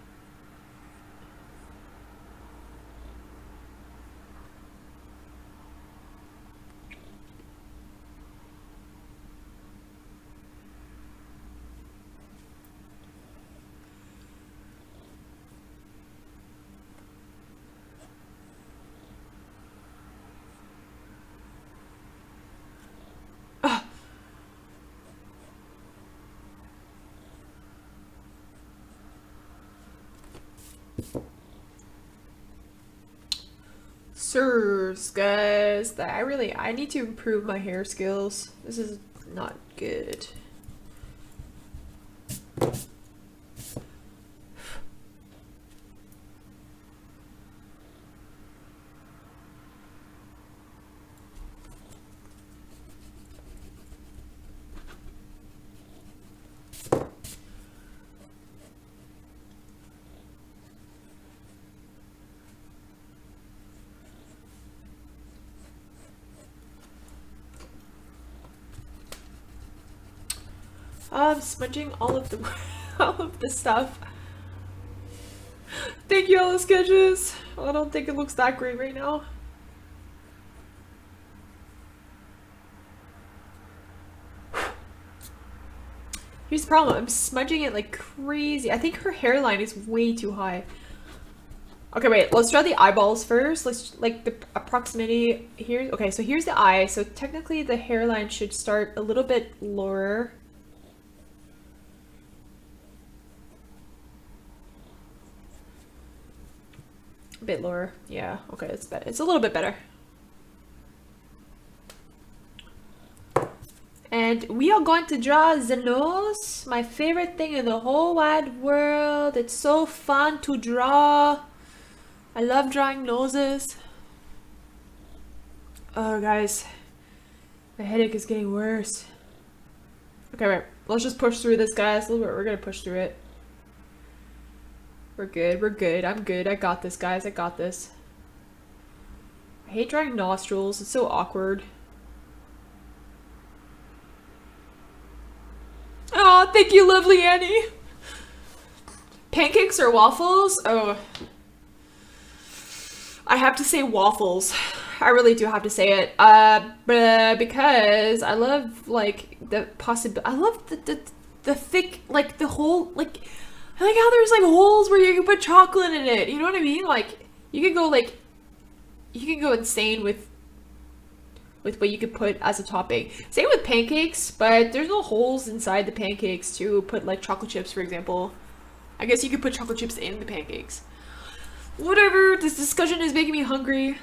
S1: Sirs, guys, I need to improve my hair skills. This is not good. I'm smudging all of the stuff. Thank you, all the sketches. I don't think it looks that great right now. Here's the problem. I'm smudging it like crazy. I think her hairline is way too high. Okay, wait. Let's draw the eyeballs first. Let's like the proximity here. Okay, so here's the eye. So technically the hairline should start a little bit lower. A bit lower. Yeah, okay, it's better. It's a little bit better. And we are going to draw the nose, my favorite thing in the whole wide world. It's so fun to draw. I love drawing noses. Oh, guys, my headache is getting worse. Okay, wait. Let's just push through this, guys. We're gonna push through it. We're good, we're good. I'm good. I got this, guys. I got this. I hate drawing nostrils. It's so awkward. Oh, thank you, lovely Annie. Pancakes or waffles? Oh. I have to say waffles. I really do have to say it. Because I love, like, the possibility. I love the thick, like, the whole, like... I like how there's like holes where you can put chocolate in it. You know what I mean? Like you can go insane with what you could put as a topping. Same with pancakes, but there's no holes inside the pancakes to put like chocolate chips, for example. I guess you could put chocolate chips in the pancakes. Whatever. This discussion is making me hungry.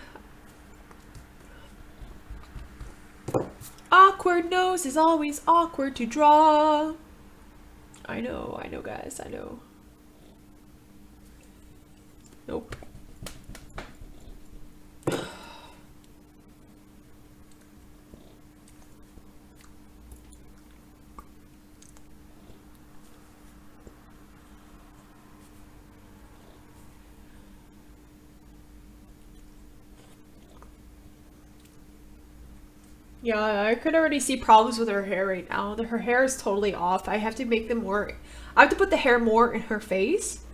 S1: Awkward nose is always awkward to draw. I know, guys, I know. Nope. Yeah, I could already see problems with her hair right now. Her hair is totally off. I have to make them more... I have to put the hair more in her face.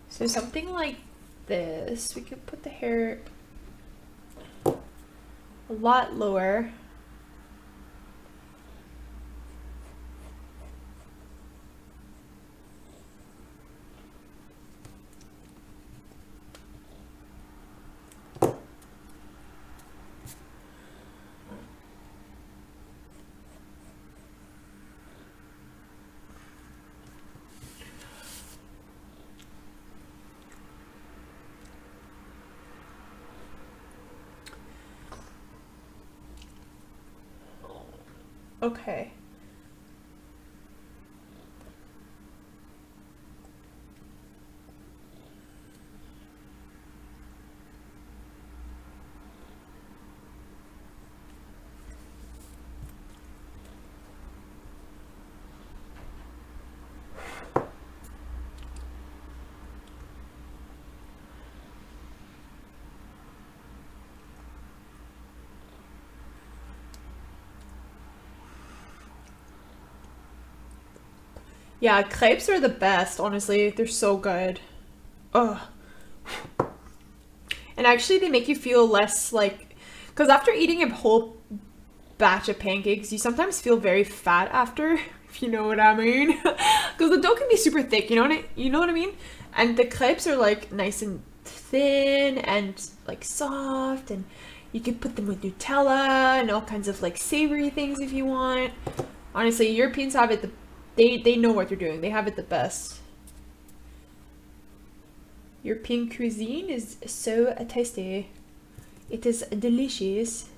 S1: So something like this. We could put the hair a lot lower. Okay. Yeah, crepes are the best, honestly. They're so good. Ugh. And actually, they make you feel less like... Because after eating a whole batch of pancakes, you sometimes feel very fat after, if you know what I mean. Because the dough can be super thick, you know what I mean? And the crepes are like nice and thin and like soft, and you can put them with Nutella and all kinds of like savory things if you want. Honestly, Europeans have it they know what they're doing. They have it the best. European cuisine is so tasty. It is delicious.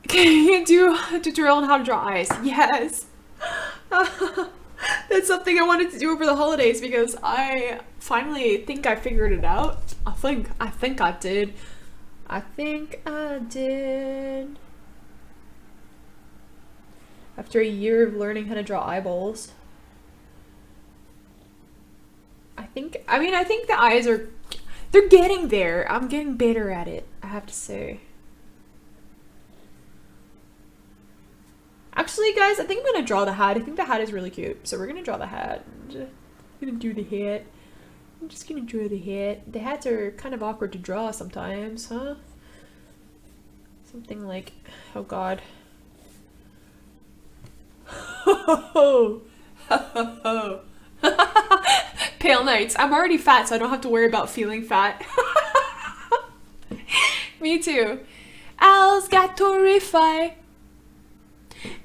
S1: Can you do a tutorial on how to draw eyes? Yes. That's something I wanted to do over the holidays because I finally think I figured it out. I think I did. I think I did. After a year of learning how to draw eyeballs. I think the eyes are, they're getting there. I'm getting better at it, I have to say. Actually, guys, I think I'm gonna draw the hat. I think the hat is really cute. So we're gonna draw the hat. I'm gonna do the hat. I'm just gonna draw the hat. The hats are kind of awkward to draw sometimes, huh? Something like, oh god. Pale nights. I'm already fat, so I don't have to worry about feeling fat. Me too. Alsgatorify.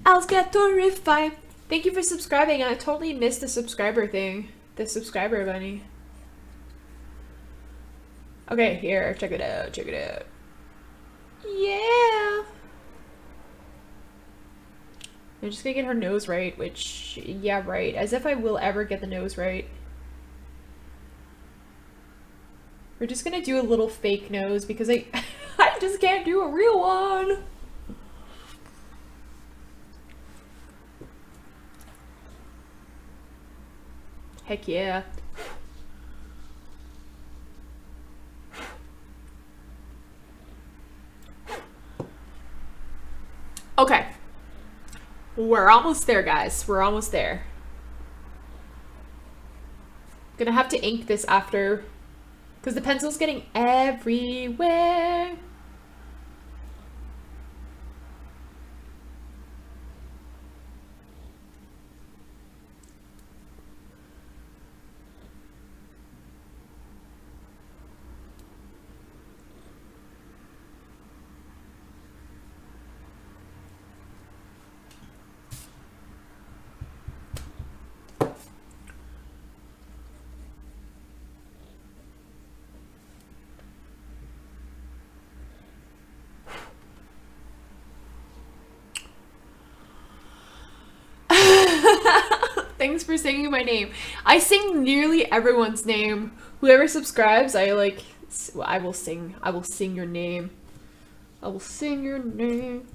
S1: Alsgatorify. Thank you for subscribing. I totally missed the subscriber thing. The subscriber bunny. Okay, here. Check it out. Check it out. Yeah. I'm just gonna get her nose right, which, yeah, right. As if I will ever get the nose right. We're just gonna do a little fake nose because I just can't do a real one. Heck yeah. Okay. We're almost there, guys. We're almost there. Gonna have to ink this after, because the pencil's getting everywhere. Thanks for singing my name. I sing nearly everyone's name. Whoever subscribes, I will sing. I will sing your name. I will sing your name.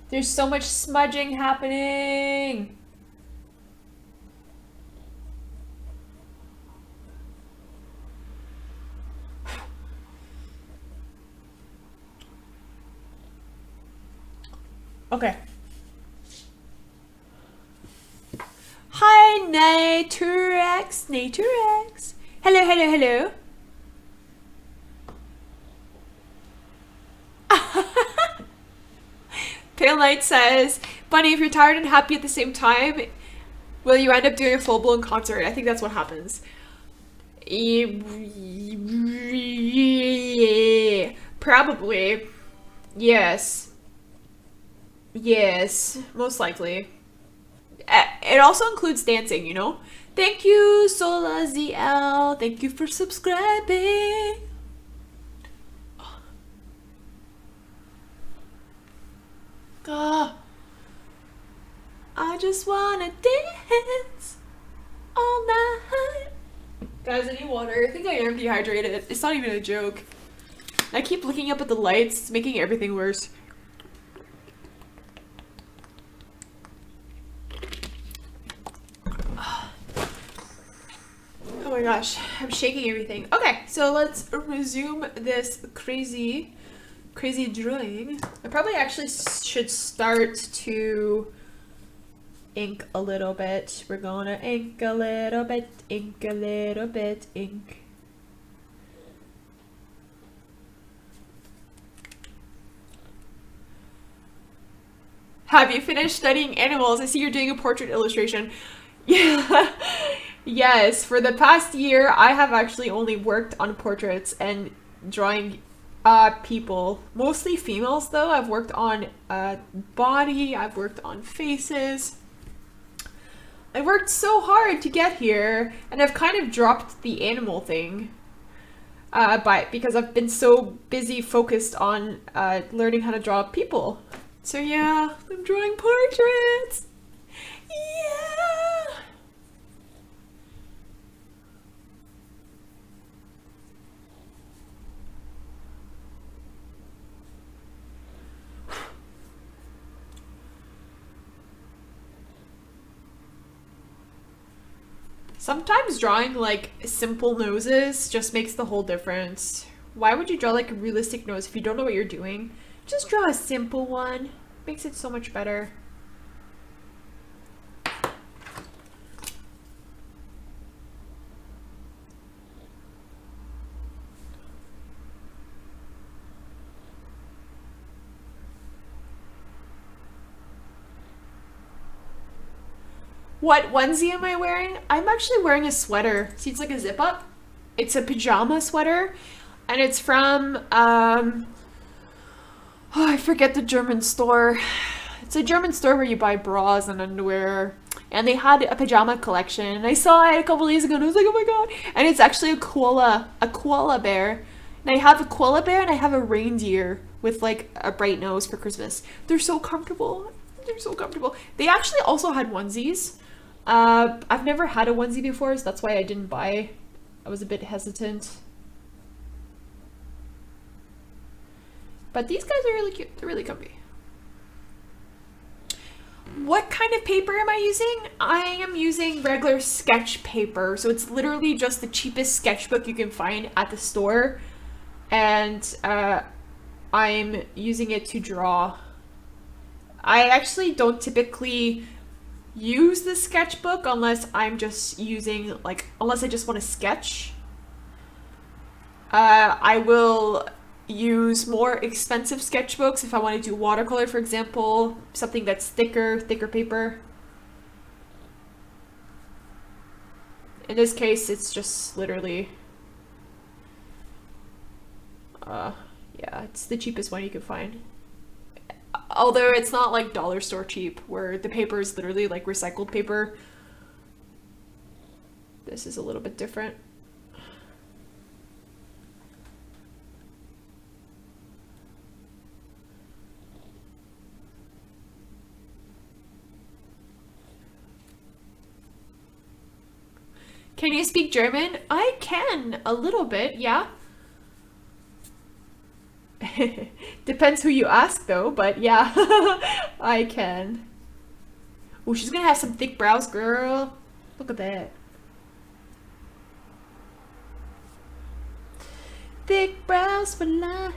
S1: There's so much smudging happening. Okay. Hi. Hi, Naturex. Naturex. Hello, hello, hello. Pale Knight says, Bunny, if you're tired and happy at the same time, will you end up doing a full-blown concert? I think that's what happens. Probably. Yes. Yes, most likely. It also includes dancing, you know? Thank you, Sola ZL. Thank you for subscribing. I just wanna dance all night. Guys, I need water. I think I am dehydrated. It's not even a joke. I keep looking up at the lights. It's making everything worse. Oh my gosh, I'm shaking everything. Okay, so let's resume this crazy drawing. I probably actually should start to ink a little bit. We're gonna ink a little bit, ink a little bit, ink. Have you finished studying animals? I see you're doing a portrait illustration. Yeah. Yes, for the past year, I have actually only worked on portraits and drawing people. Mostly females, though. I've worked on body, I've worked on faces. I worked so hard to get here, and I've kind of dropped the animal thing because I've been so busy focused on learning how to draw people. So yeah, I'm drawing portraits! Yeah! Sometimes drawing like simple noses just makes the whole difference. Why would you draw like a realistic nose if you don't know what you're doing? Just draw a simple one. Makes it so much better. What onesie am I wearing? I'm actually wearing a sweater. See, it's like a zip up. It's a pajama sweater, and it's from, oh, I forget the German store. It's a German store where you buy bras and underwear, and they had a pajama collection, and I saw it a couple days ago, and I was like, oh my god. And it's actually a koala bear. And I have a koala bear, and I have a reindeer with like a bright nose for Christmas. They're so comfortable. They're so comfortable. They actually also had onesies. I've never had a onesie before, so that's why I didn't buy. I was a bit hesitant. But these guys are really cute. They're really comfy. What kind of paper am I using? I am using regular sketch paper. So it's literally just the cheapest sketchbook you can find at the store. And I'm using it to draw. I actually don't typically use the sketchbook unless I'm just using, like, unless I just want to sketch. I will use more expensive sketchbooks if I want to do watercolor, for example, something that's thicker paper. In this case, it's just literally, yeah, it's the cheapest one you can find. Although it's not like dollar store cheap, where the paper is literally like recycled paper. This is a little bit different. Can you speak German? I can, a little bit, yeah. Depends who you ask though, but yeah, I can. Oh, she's gonna have some thick brows, girl. Look at that. Thick brows for life.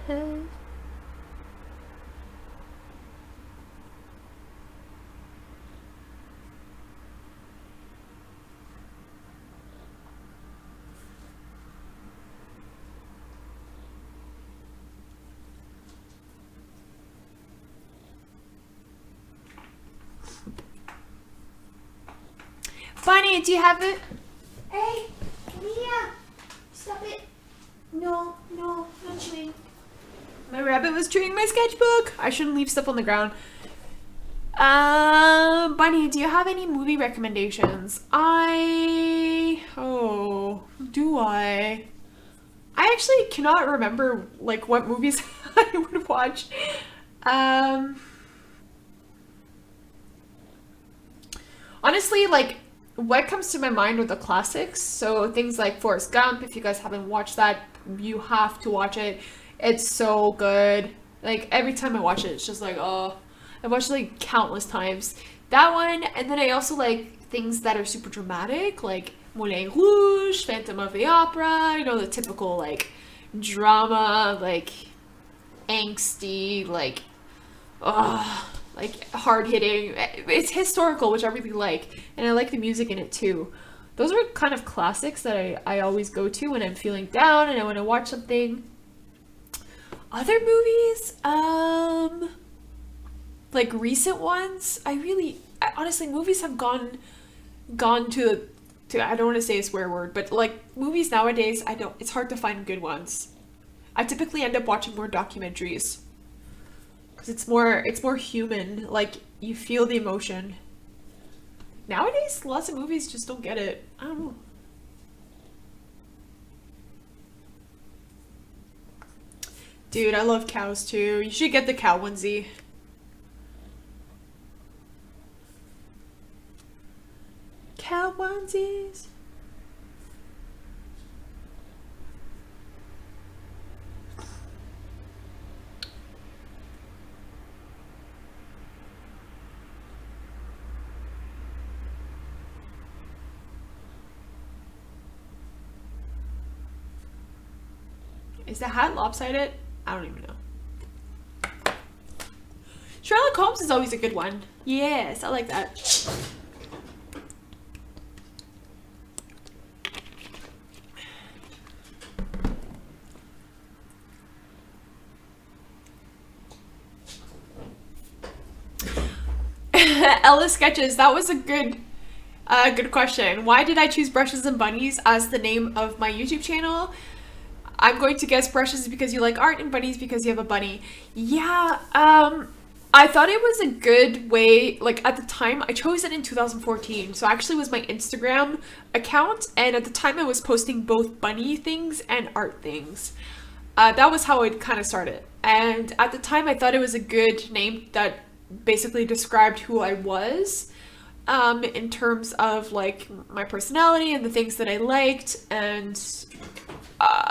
S1: Bunny, do you have it? Hey, Mia, stop it. No, no, not chewing. My rabbit was chewing my sketchbook. I shouldn't leave stuff on the ground. Bunny, do you have any movie recommendations? Do I? I actually cannot remember, like, what movies I would watch. Honestly, like, what comes to my mind are the classics. So things like Forrest Gump, if you guys haven't watched that, you have to watch it. It's so good. Like, every time I watch it, it's just like, oh, I've watched it like countless times. That one, and then I also like things that are super dramatic, like Moulin Rouge, Phantom of the Opera, you know, the typical like drama, like angsty, like hard hitting. It's historical, which I really like, and I like the music in it too. Those are kind of classics that I always go to when I'm feeling down and I want to watch something. Other movies, like recent ones, I honestly, movies have gone to I don't want to say a swear word, but like movies nowadays, it's hard to find good ones. I typically end up watching more documentaries because it's more human, like you feel the emotion. Nowadays, lots of movies just don't get it. I don't know. Dude, I love cows too. You should get the cow onesie. Cow onesies. Is the hat lopsided? I don't even know. Sherlock Holmes is always a good one. Yes, I like that. Ella Sketches, that was a good question. Why did I choose Brushes and Bunnies as the name of my YouTube channel? I'm going to guess Brushes because you like art and Bunnies because you have a bunny. Yeah, I thought it was a good way, like at the time, I chose it in 2014, so actually it was my Instagram account, and at the time I was posting both bunny things and art things. That was how it kind of started, and at the time I thought it was a good name that basically described who I was, in terms of like my personality and the things that I liked, and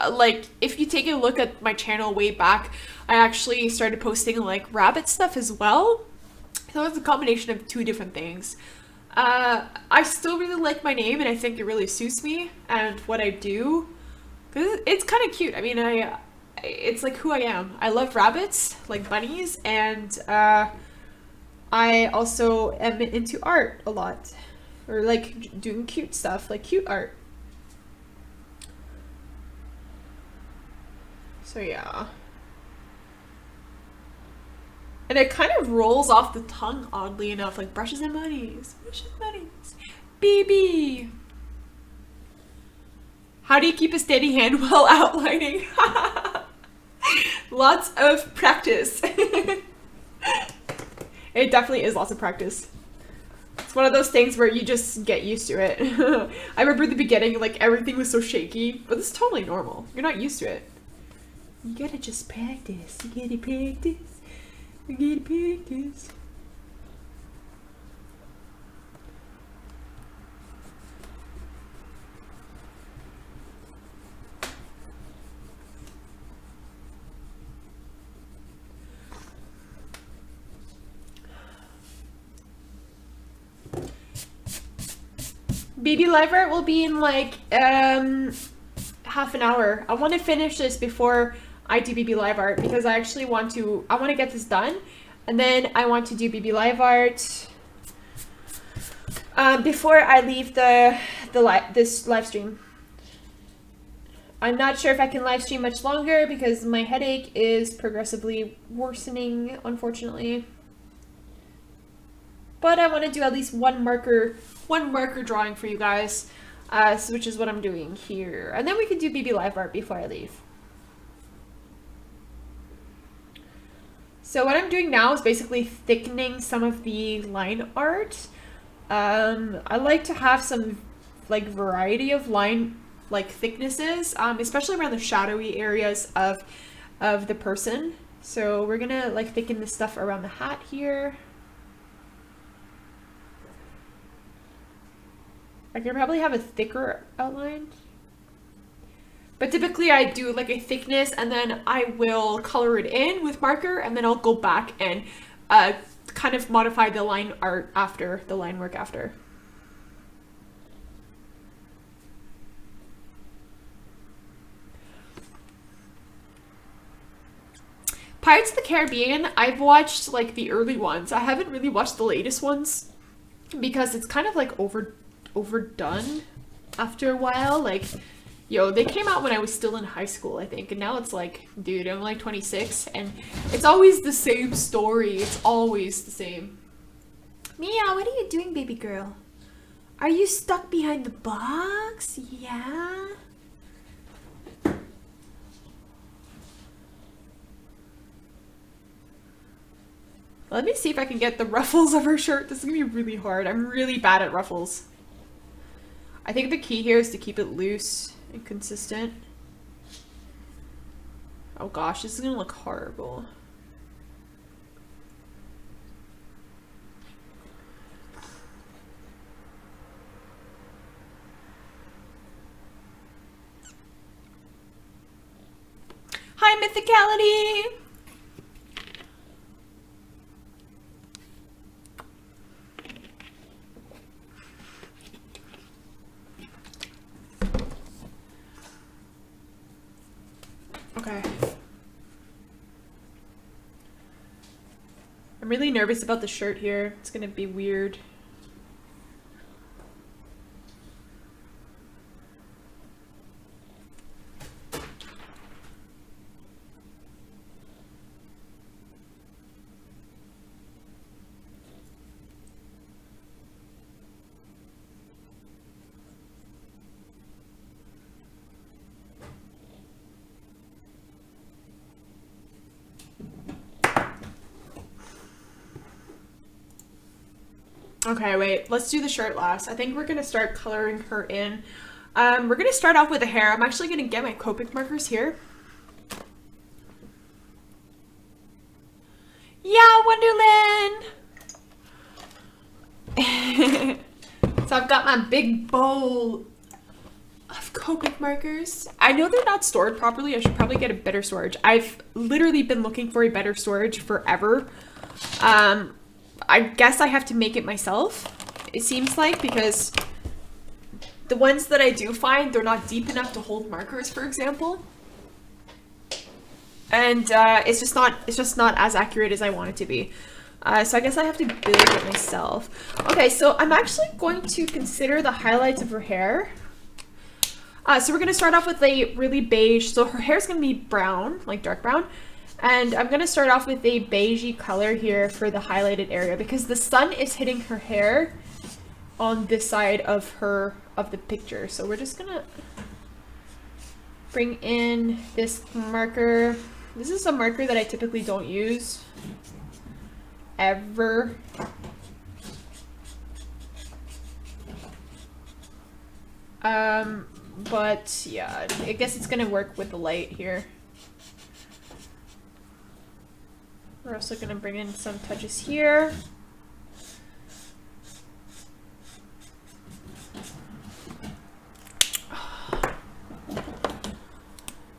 S1: like if you take a look at my channel way back, I actually started posting like rabbit stuff as well. So it's a combination of two different things. I still really like my name and I think it really suits me and what I do. It's kind of cute. I mean, it's like who I am. I love rabbits, like bunnies, and I also am into art a lot. Or like doing cute stuff, like cute art. So yeah. And it kind of rolls off the tongue oddly enough, like Brushes and Bunnies. Brushes and Bunnies. BB. How do you keep a steady hand while outlining? Lots of practice. It definitely is lots of practice. It's one of those things where you just get used to it. I remember the beginning, like everything was so shaky, but this is totally normal. You're not used to it. You gotta just practice. You gotta practice. You gotta practice. BB Live Art will be in like half an hour. I want to finish this before I do BB Live Art because I actually want to get this done, and then I want to do BB Live Art before I leave this live stream. I'm not sure if I can live stream much longer because my headache is progressively worsening, unfortunately. but I want to do at least one marker drawing for you guys, which is what I'm doing here. And then we can do BB Live Art before I leave. So what I'm doing now is basically thickening some of the line art. I like to have some like variety of line thicknesses, especially around the shadowy areas of the person. So we're gonna like thicken the stuff around the hat here. I could probably have a thicker outline, but typically I do like a thickness and then I will color it in with marker, and then I'll go back and kind of modify the line art after, the line work after. Pirates of the Caribbean, I've watched like the early ones. I haven't really watched the latest ones because it's kind of like overdone after a while. Like, yo, they came out when I was still in high school, I think, and now it's like, dude, I'm like 26 and it's always the same story. It's always the same. Mia, what are you doing, baby girl? Are you stuck behind the box? Yeah. Let me see if I can get the ruffles of her shirt. This is gonna be really hard. I'm really bad at ruffles. I think the key here is to keep it loose and consistent. Oh gosh, this is gonna look horrible. Hi, Mythicality! Okay. I'm really nervous about the shirt here. It's gonna be weird. Okay, wait, let's do the shirt last. I think we're gonna start coloring her in. We're gonna start off with the hair. I'm actually gonna get my Copic markers here. Yeah, Wonderland! So I've got my big bowl of Copic markers. I know they're not stored properly. I should probably get a better storage. I've literally been looking for a better storage forever. I guess I have to make it myself, it seems like, because the ones that I do find, they're not deep enough to hold markers, for example. And it's just not as accurate as I want it to be. So I guess I have to build it myself. Okay, so I'm actually going to consider the highlights of her hair. So we're going to start off with a really beige, so her hair's going to be brown, like dark brown. And I'm going to start off with a beigey color here for the highlighted area because the sun is hitting her hair on this side of the picture. So we're just going to bring in this marker. This is a marker that I typically don't use ever. But yeah, I guess it's going to work with the light here. We're also going to bring in some touches here.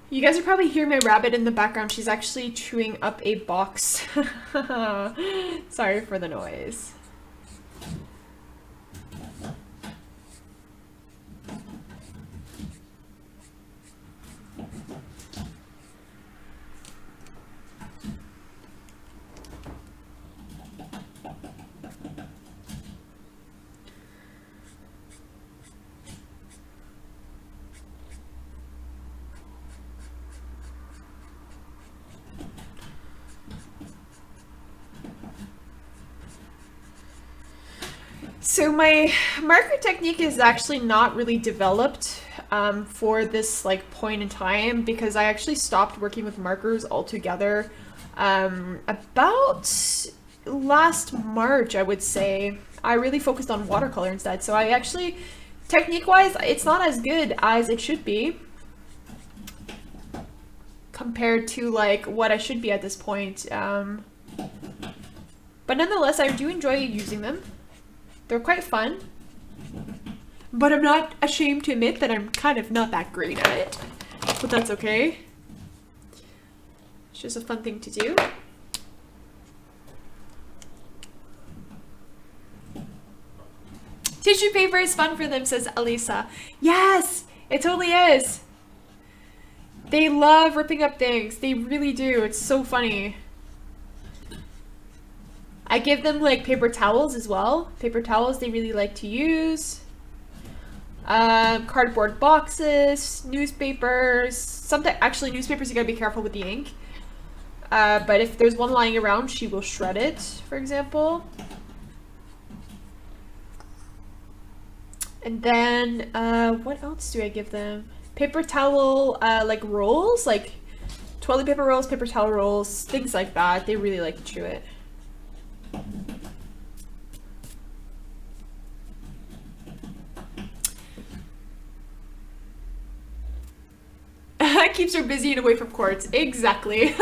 S1: You guys are probably hearing my rabbit in the background. She's actually chewing up a box. Sorry for the noise. So my marker technique is actually not really developed for this like point in time, because I actually stopped working with markers altogether about last March, I would say. I really focused on watercolor instead. So I actually, technique-wise, it's not as good as it should be compared to like what I should be at this point. But nonetheless, I do enjoy using them. They're quite fun, but I'm not ashamed to admit that I'm kind of not that great at it, but that's okay. It's just a fun thing to do. Tissue paper is fun for them, says Elisa. Yes, it totally is. They love ripping up things. They really do. It's so funny. I give them like paper towels as well. Paper towels they really like to use. Cardboard boxes, newspapers. Sometimes, actually, newspapers you gotta be careful with the ink. But if there's one lying around, she will shred it, for example. And then, what else do I give them? Paper towel, like rolls, like toilet paper rolls, paper towel rolls, things like that. They really like to chew it. Keeps her busy and away from quartz. Exactly.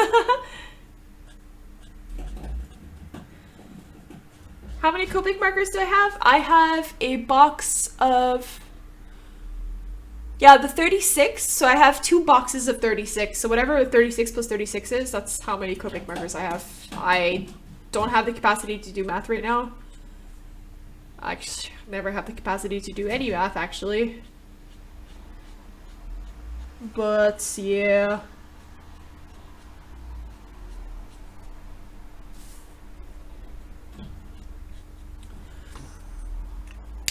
S1: How many Copic markers do I have? I have a box of, yeah, the 36. So I have 2 boxes of 36. So whatever 36 plus 36 is, that's how many Copic markers I have. I don't have the capacity to do math right now. I never have the capacity to do any math, actually. But yeah.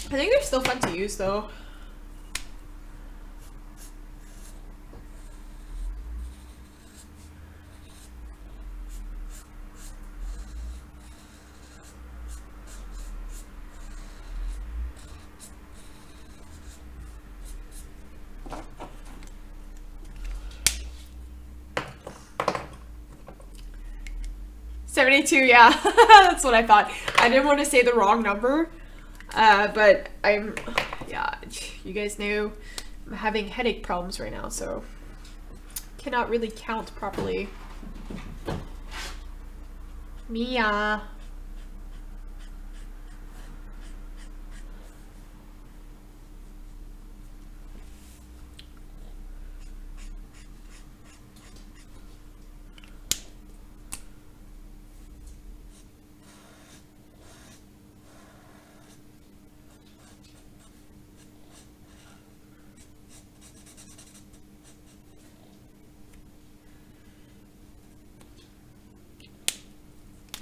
S1: I think they're still fun to use though. Yeah, that's what I thought. I didn't want to say the wrong number, but yeah, you guys know I'm having headache problems right now, so cannot really count properly. Mia.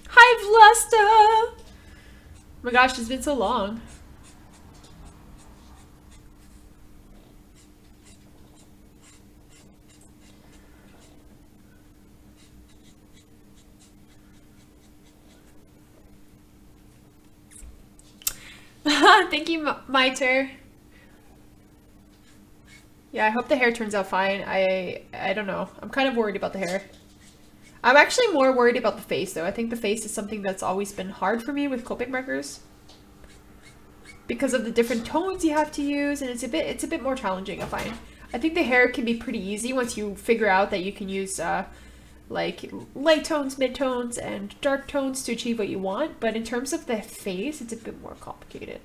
S1: Hi, Vlasta! Oh my gosh, it's been so long. Thank you, Miter. Yeah, I hope the hair turns out fine. I don't know. I'm kind of worried about the hair. I'm actually more worried about the face though. I think the face is something that's always been hard for me with Copic markers because of the different tones you have to use, and it's a bit more challenging, I find. I think the hair can be pretty easy once you figure out that you can use like light tones, mid-tones, and dark tones to achieve what you want, but in terms of the face, it's a bit more complicated.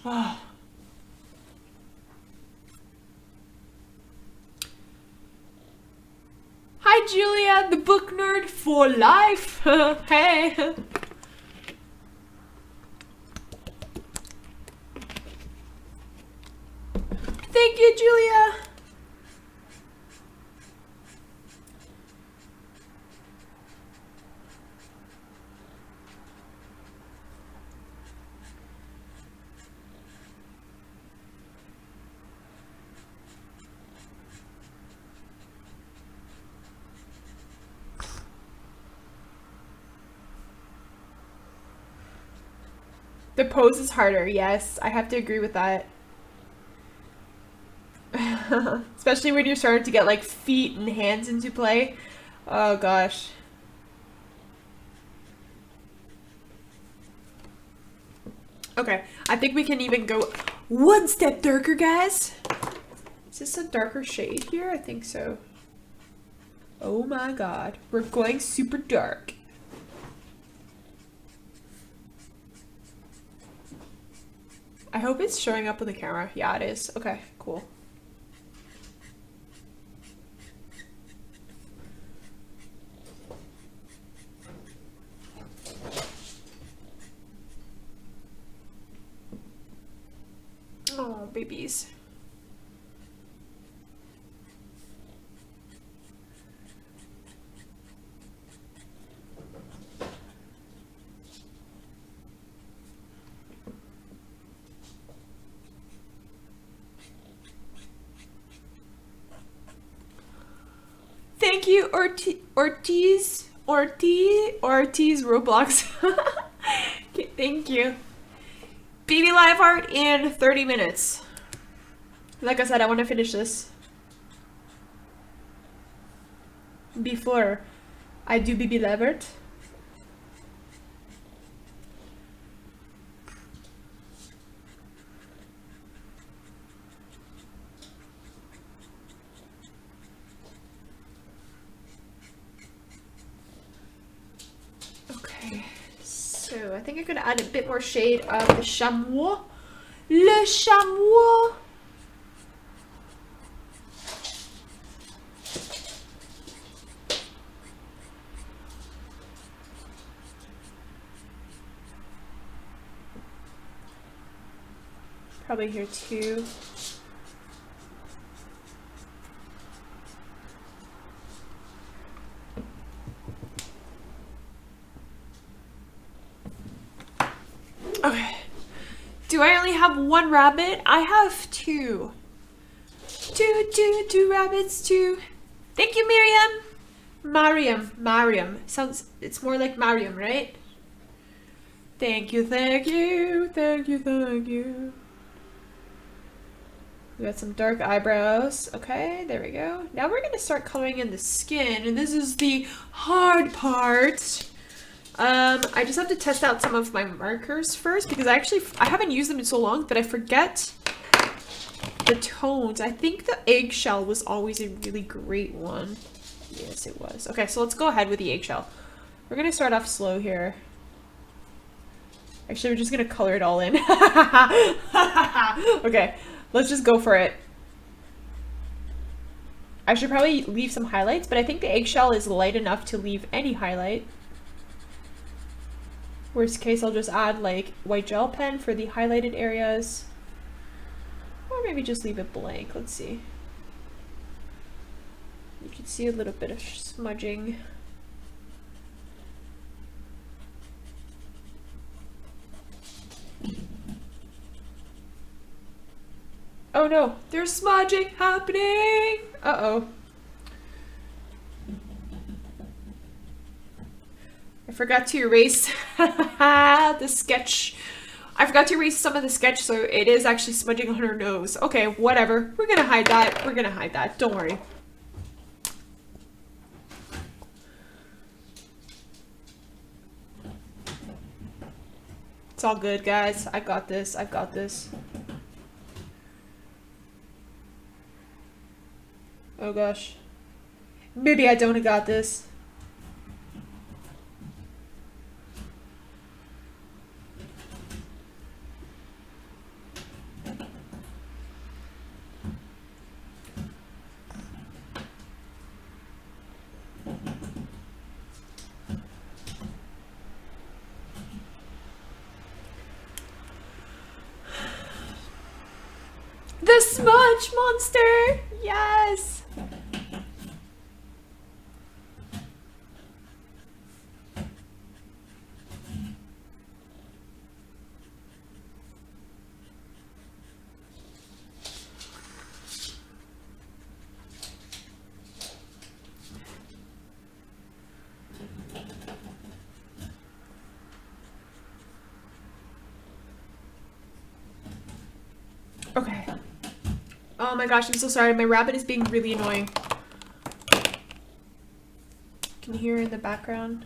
S1: Oh. Hi, Julia, the book nerd for life. Hey. Thank you, Julia. The pose is harder. Yes, I have to agree with that. Especially when you're starting to get like feet and hands into play. Oh gosh. Okay, I think we can even go one step darker, guys. Is this a darker shade here? I think so. Oh my god, we're going super dark. I hope it's showing up on the camera. Yeah, it is. Okay, cool. Oh, babies. Thank you, Ortiz Roblox. Okay, thank you. BB live art in 30 minutes. Like I said, I want to finish this before I do BB live art. Okay, so I think I'm gonna add a bit more shade of the chamois. Le chamois. Probably here too. Okay. Do I only have one rabbit? I have two. Two rabbits, two. Thank you, Miriam. Mariam. Sounds, it's more like Mariam, right? Thank you. We got some dark eyebrows. Okay, there we go. Now we're gonna start coloring in the skin, and this is the hard part. I just have to test out some of my markers first because I haven't used them in so long that I forget the tones. I think the eggshell was always a really great one. Yes, it was. Okay, so let's go ahead with the eggshell. We're gonna start off slow here. Actually, we're just gonna color it all in. Okay, let's just go for it. I should probably leave some highlights, but I think the eggshell is light enough to leave any highlight. Worst case, I'll just add like white gel pen for the highlighted areas. Or maybe just leave it blank. Let's see. You can see a little bit of smudging. Oh no, there's smudging happening! Uh-oh. I forgot to erase the sketch. I forgot to erase some of the sketch, so it is actually smudging on her nose. Okay, whatever. We're gonna hide that. We're gonna hide that. Don't worry. It's all good, guys. I got this. I got this. Oh gosh. Maybe I don't got this. The smudge monster! Yes! Oh my gosh, I'm so sorry. My rabbit is being really annoying. Can you hear in the background?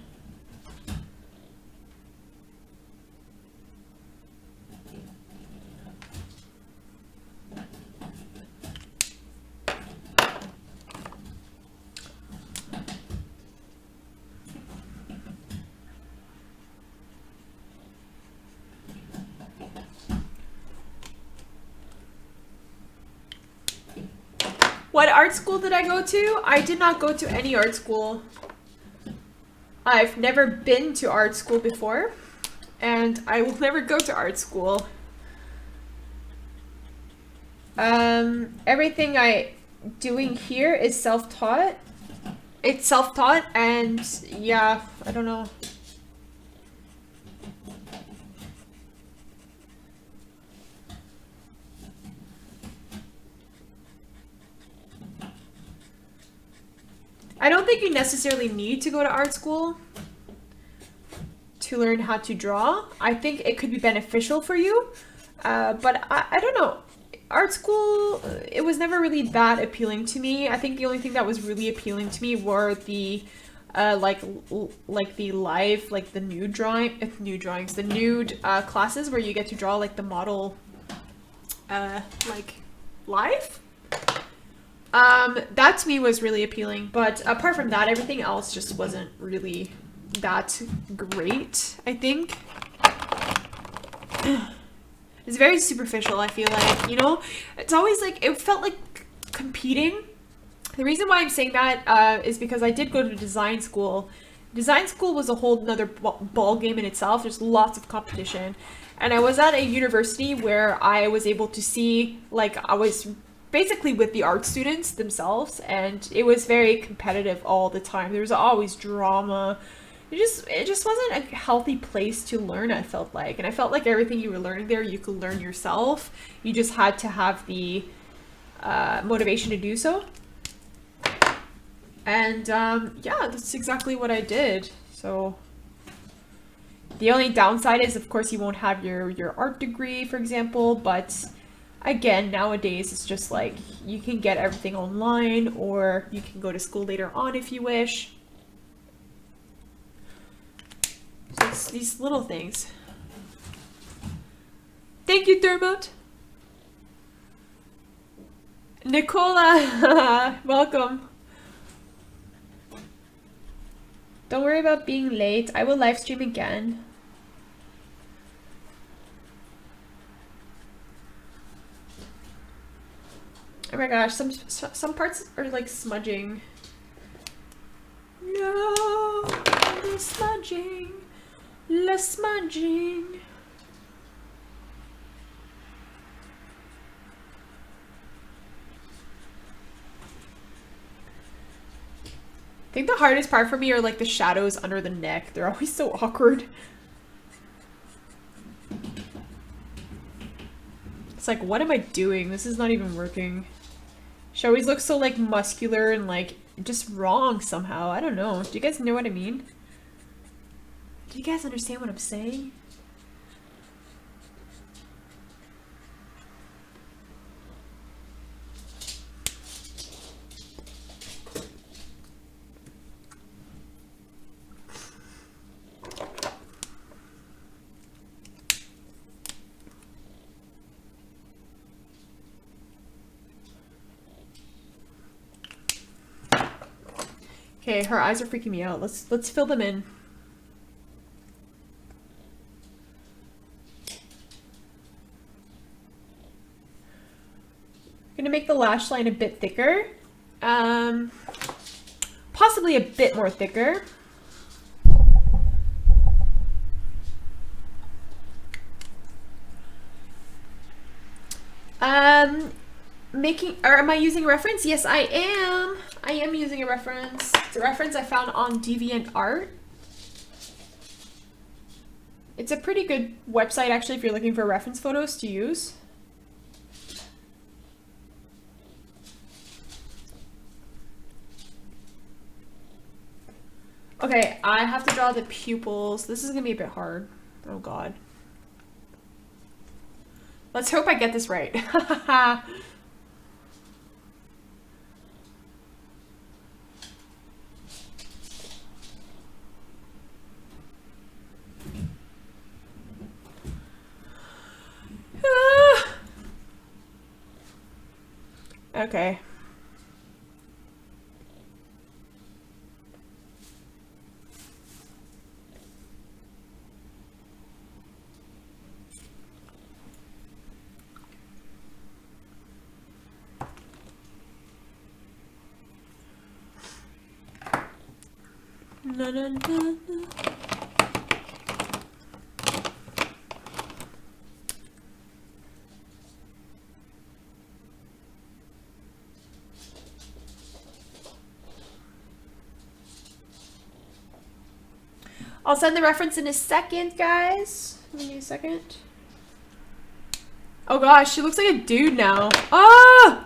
S1: What art school did I go to? I did not go to any art school. I've never been to art school before, and I will never go to art school. Everything I doing here is self-taught. It's self-taught, and yeah, I don't know. I don't think you necessarily need to go to art school to learn how to draw. I think it could be beneficial for you, but I don't know. Art school, it was never really that appealing to me. I think the only thing that was really appealing to me were the like the live, like the nude drawings, the nude classes where you get to draw like the model like live. That to me was really appealing, but apart from that, everything else just wasn't really that great, I think. It's very superficial, I feel like, you know? It's always like, it felt like competing. The reason why I'm saying that is because I did go to design school. Design school was a whole nother ball game in itself. There's lots of competition. And I was at a university where I was able to see, like, I was basically with the art students themselves, and it was very competitive all the time. There was always drama. It just wasn't a healthy place to learn, I felt like. And I felt like everything you were learning there, you could learn yourself. You just had to have the motivation to do so. And yeah, that's exactly what I did. So the only downside is, of course, you won't have your art degree, for example, but again, nowadays it's just like you can get everything online, or you can go to school later on if you wish. So it's these little things. Thank you, Dermot. Nicola, welcome. Don't worry about being late. I will live stream again. Oh my gosh, some parts are like smudging. No, the smudging, the smudging. I think the hardest part for me are like the shadows under the neck. They're always so awkward. It's like, what am I doing? This is not even working. She always looks so like muscular and like just wrong somehow. I don't know. Do you guys know what I mean? Do you guys understand what I'm saying? Okay, her eyes are freaking me out. Let's fill them in. I'm gonna make the lash line a bit thicker. Possibly a bit more thicker. Am I using a reference? Yes, I am. I am using a reference. It's a reference I found on DeviantArt. It's a pretty good website actually if you're looking for reference photos to use. Okay, I have to draw the pupils. This is gonna be a bit hard. Oh god. Let's hope I get this right. Okay. Na, na, na, na. I'll send the reference in a second, guys. Give me a second. Oh gosh, she looks like a dude now. Ah!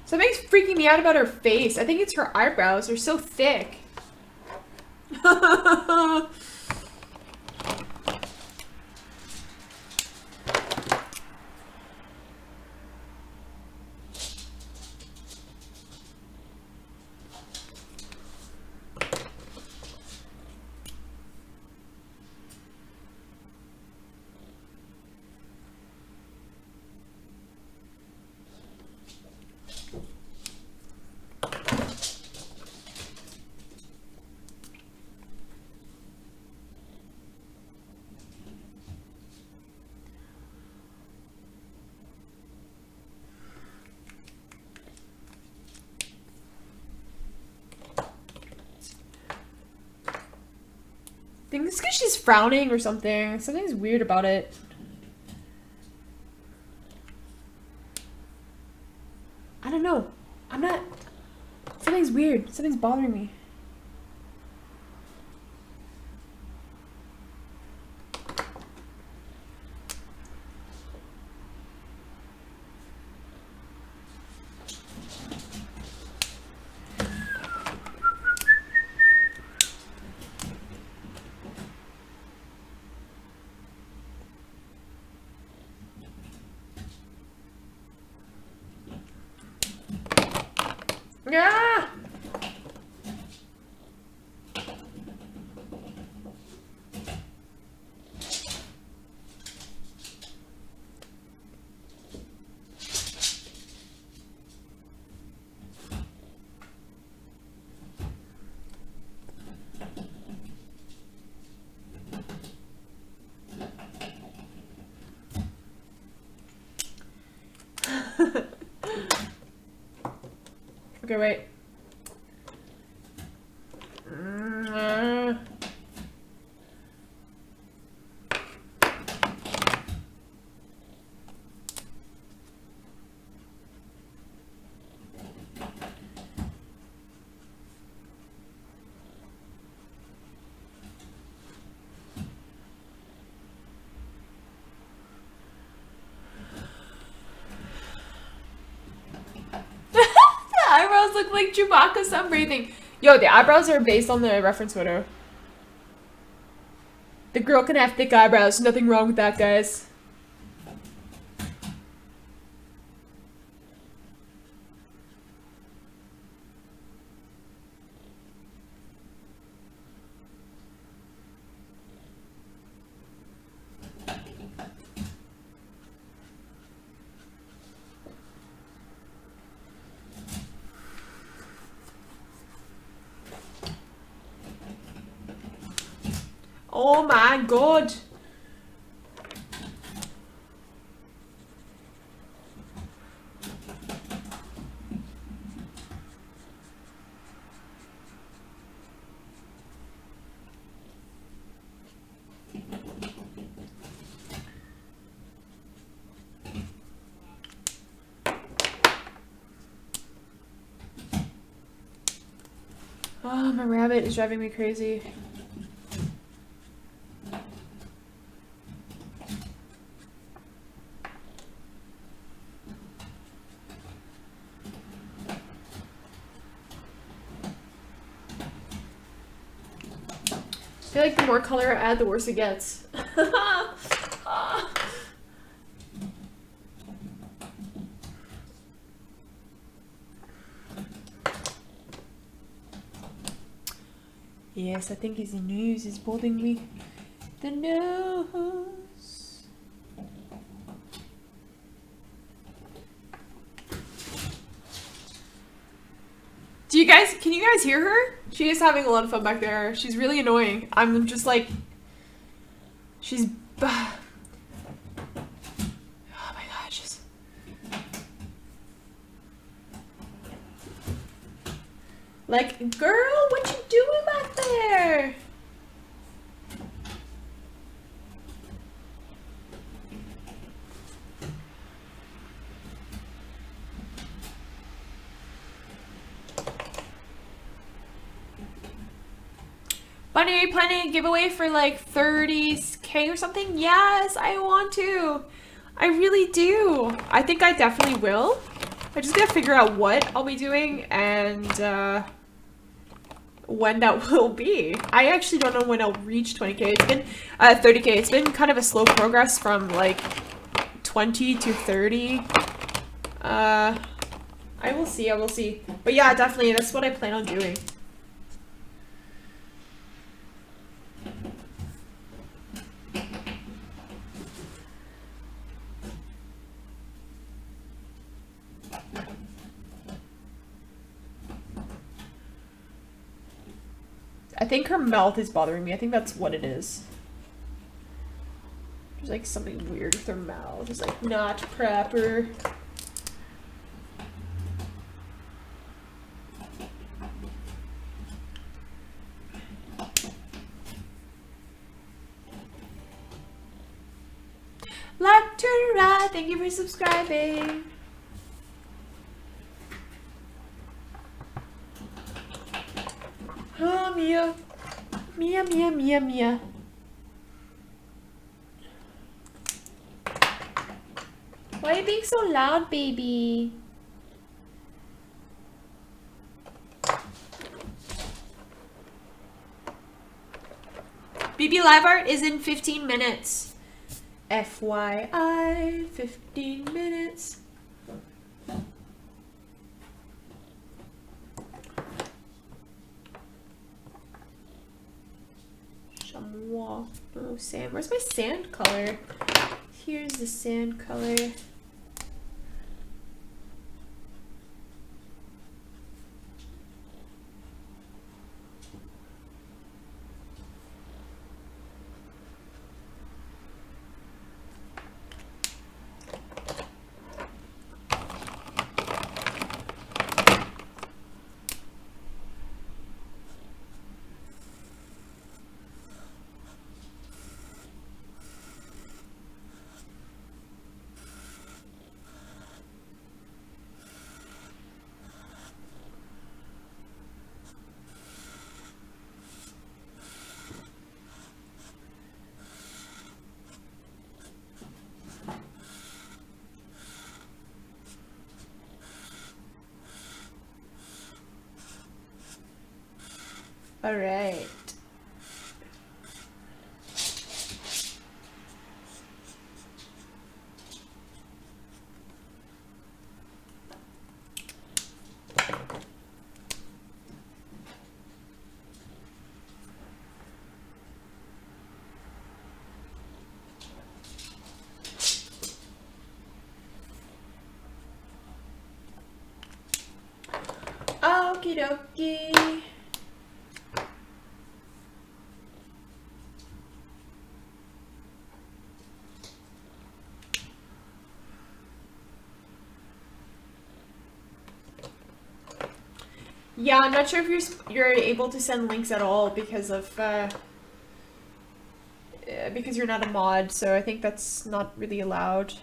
S1: Something's freaking me out about her face. I think it's her eyebrows. They're so thick. I think it's because she's frowning or something. Something's weird about it. I don't know. I'm not... Something's weird. Something's bothering me. Yeah. Okay, wait. Eyebrows look like Chewbacca sunbathing. Yo, the eyebrows are based on the reference photo. The girl can have thick eyebrows. Nothing wrong with that, guys. Oh my god. Oh, my rabbit is driving me crazy. I feel like the more color I add, the worse it gets. Yes, I think his nose is bothering me. The nose. Can you guys hear her? She is having a lot of fun back there. She's really annoying. I'm just like, she's, oh my god, she's, like, girl, what you doing back there? Bunny, are you planning a giveaway for like 30K or something? Yes, I want to. I really do. I think I definitely will. I just gotta figure out what I'll be doing and when that will be. I actually don't know when I'll reach 20K. It's been 30K. It's been kind of a slow progress from like 20 to 30. I will see. I will see. But yeah, definitely. That's what I plan on doing. I think her mouth is bothering me. I think that's what it is. There's like something weird with her mouth. It's like not proper. Like to right. Thank you for subscribing. Oh, Mia. Mia, Mia, Mia, Mia. Why are you being so loud, baby? BB Live Art is in 15 minutes. FYI, 15 minutes. Chamois. Oh, sand. Where's my sand color? Here's the sand color. All right. Okie dokie. Yeah, I'm not sure if you're able to send links at all because of because you're not a mod, so I think that's not really allowed.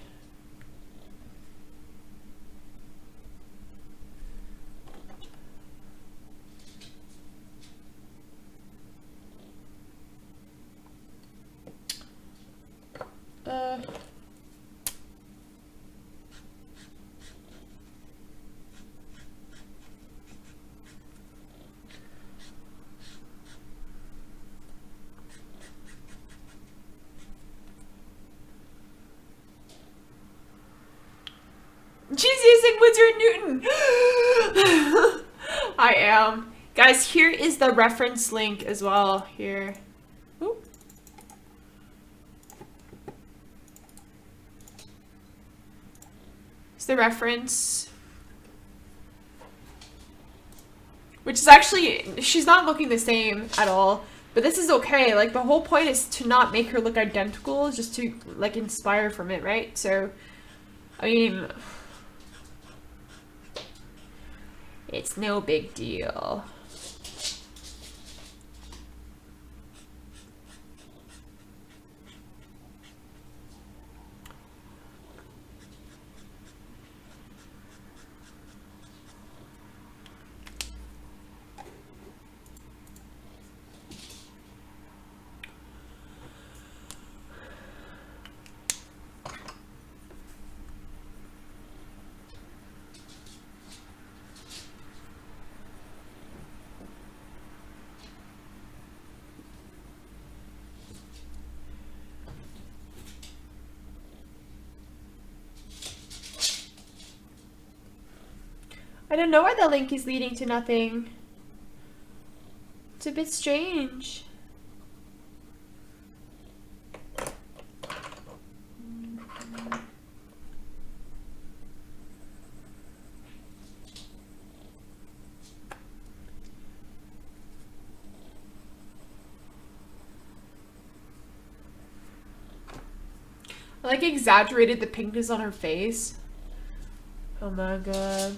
S1: She's using Wizard Newton. I am. Guys, here is the reference link as well. Here. Ooh. It's the reference. Which is actually, she's not looking the same at all. But this is okay. Like, the whole point is to not make her look identical, just to, like, inspire from it, right? So, I mean, it's no big deal. I don't know why the link is leading to nothing. It's a bit strange. I like exaggerated the pinkness on her face. Oh my god.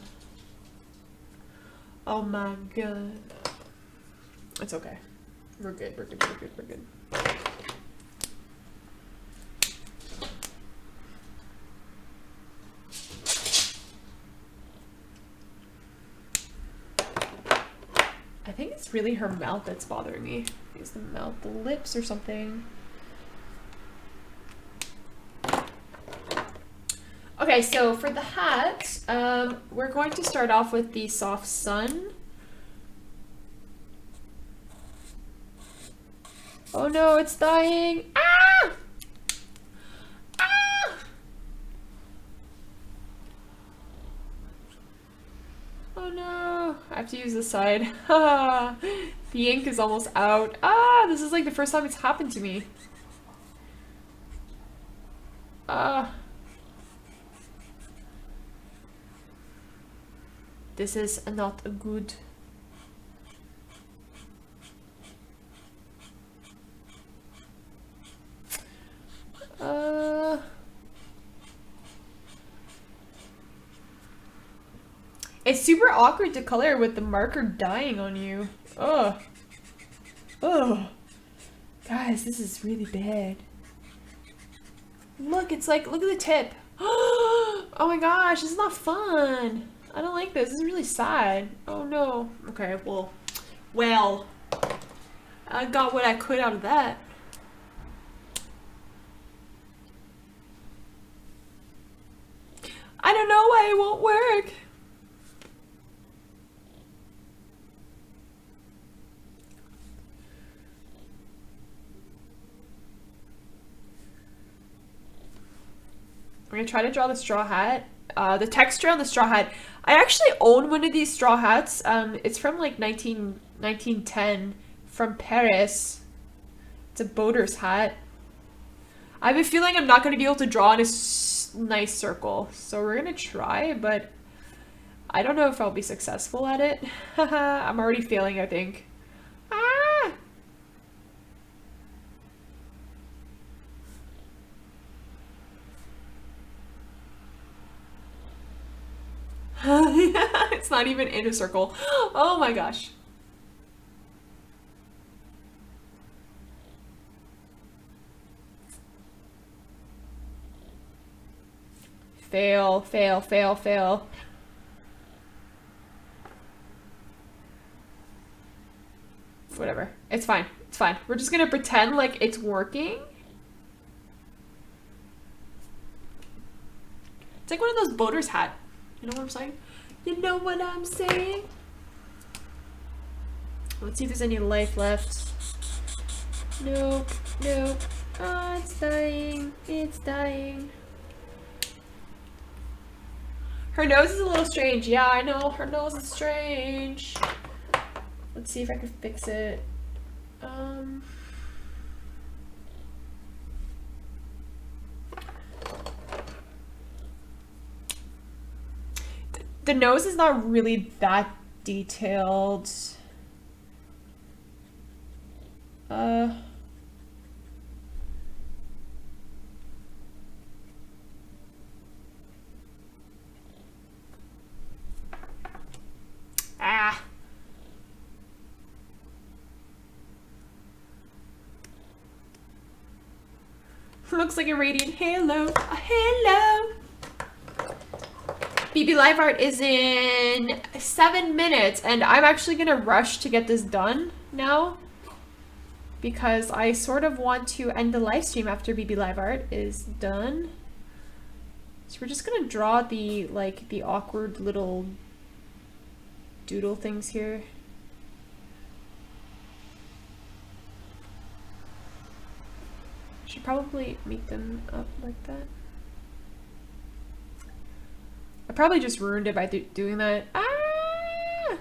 S1: Oh my god. It's okay. We're good, we're good, we're good, we're good. I think it's really her mouth that's bothering me. I think it's the mouth, the lips or something. Okay, so for the hat, we're going to start off with the soft sun. Oh no, it's dying. Ah! Ah! Oh no, I have to use this side. The ink is almost out. Ah, this is like the first time it's happened to me. This is not good. It's super awkward to color with the marker dying on you. Ugh. Ugh. Guys, this is really bad. Look, it's like, look at the tip. Oh my gosh, this is not fun. I don't like this. This is really sad. Oh no. Okay, well, I got what I could out of that. I don't know why it won't work. I'm gonna try to draw the straw hat. The texture on the straw hat. I actually own one of these straw hats. It's from like 1910 from Paris. It's a boater's hat. I have a feeling I'm not going to be able to draw in a nice circle. So we're going to try, but I don't know if I'll be successful at it. I'm already failing, I think. Ah! It's not even in a circle. Oh my gosh. Fail, fail, fail, fail. Whatever. It's fine. It's fine. We're just gonna pretend like it's working. It's like one of those boater's hat. You know what I'm saying? You know what I'm saying? Let's see if there's any life left. Nope, nope. Oh, it's dying. It's dying. Her nose is a little strange. Yeah, I know. Her nose is strange. Let's see if I can fix it. The nose is not really that detailed. Looks like a radiant halo. A halo. BB Live Art is in 7 minutes, and I'm actually gonna rush to get this done now because I sort of want to end the live stream after BB Live Art is done. So we're just gonna draw the the awkward little doodle things here. Should probably make them up like that. I probably just ruined it by doing that. Ah!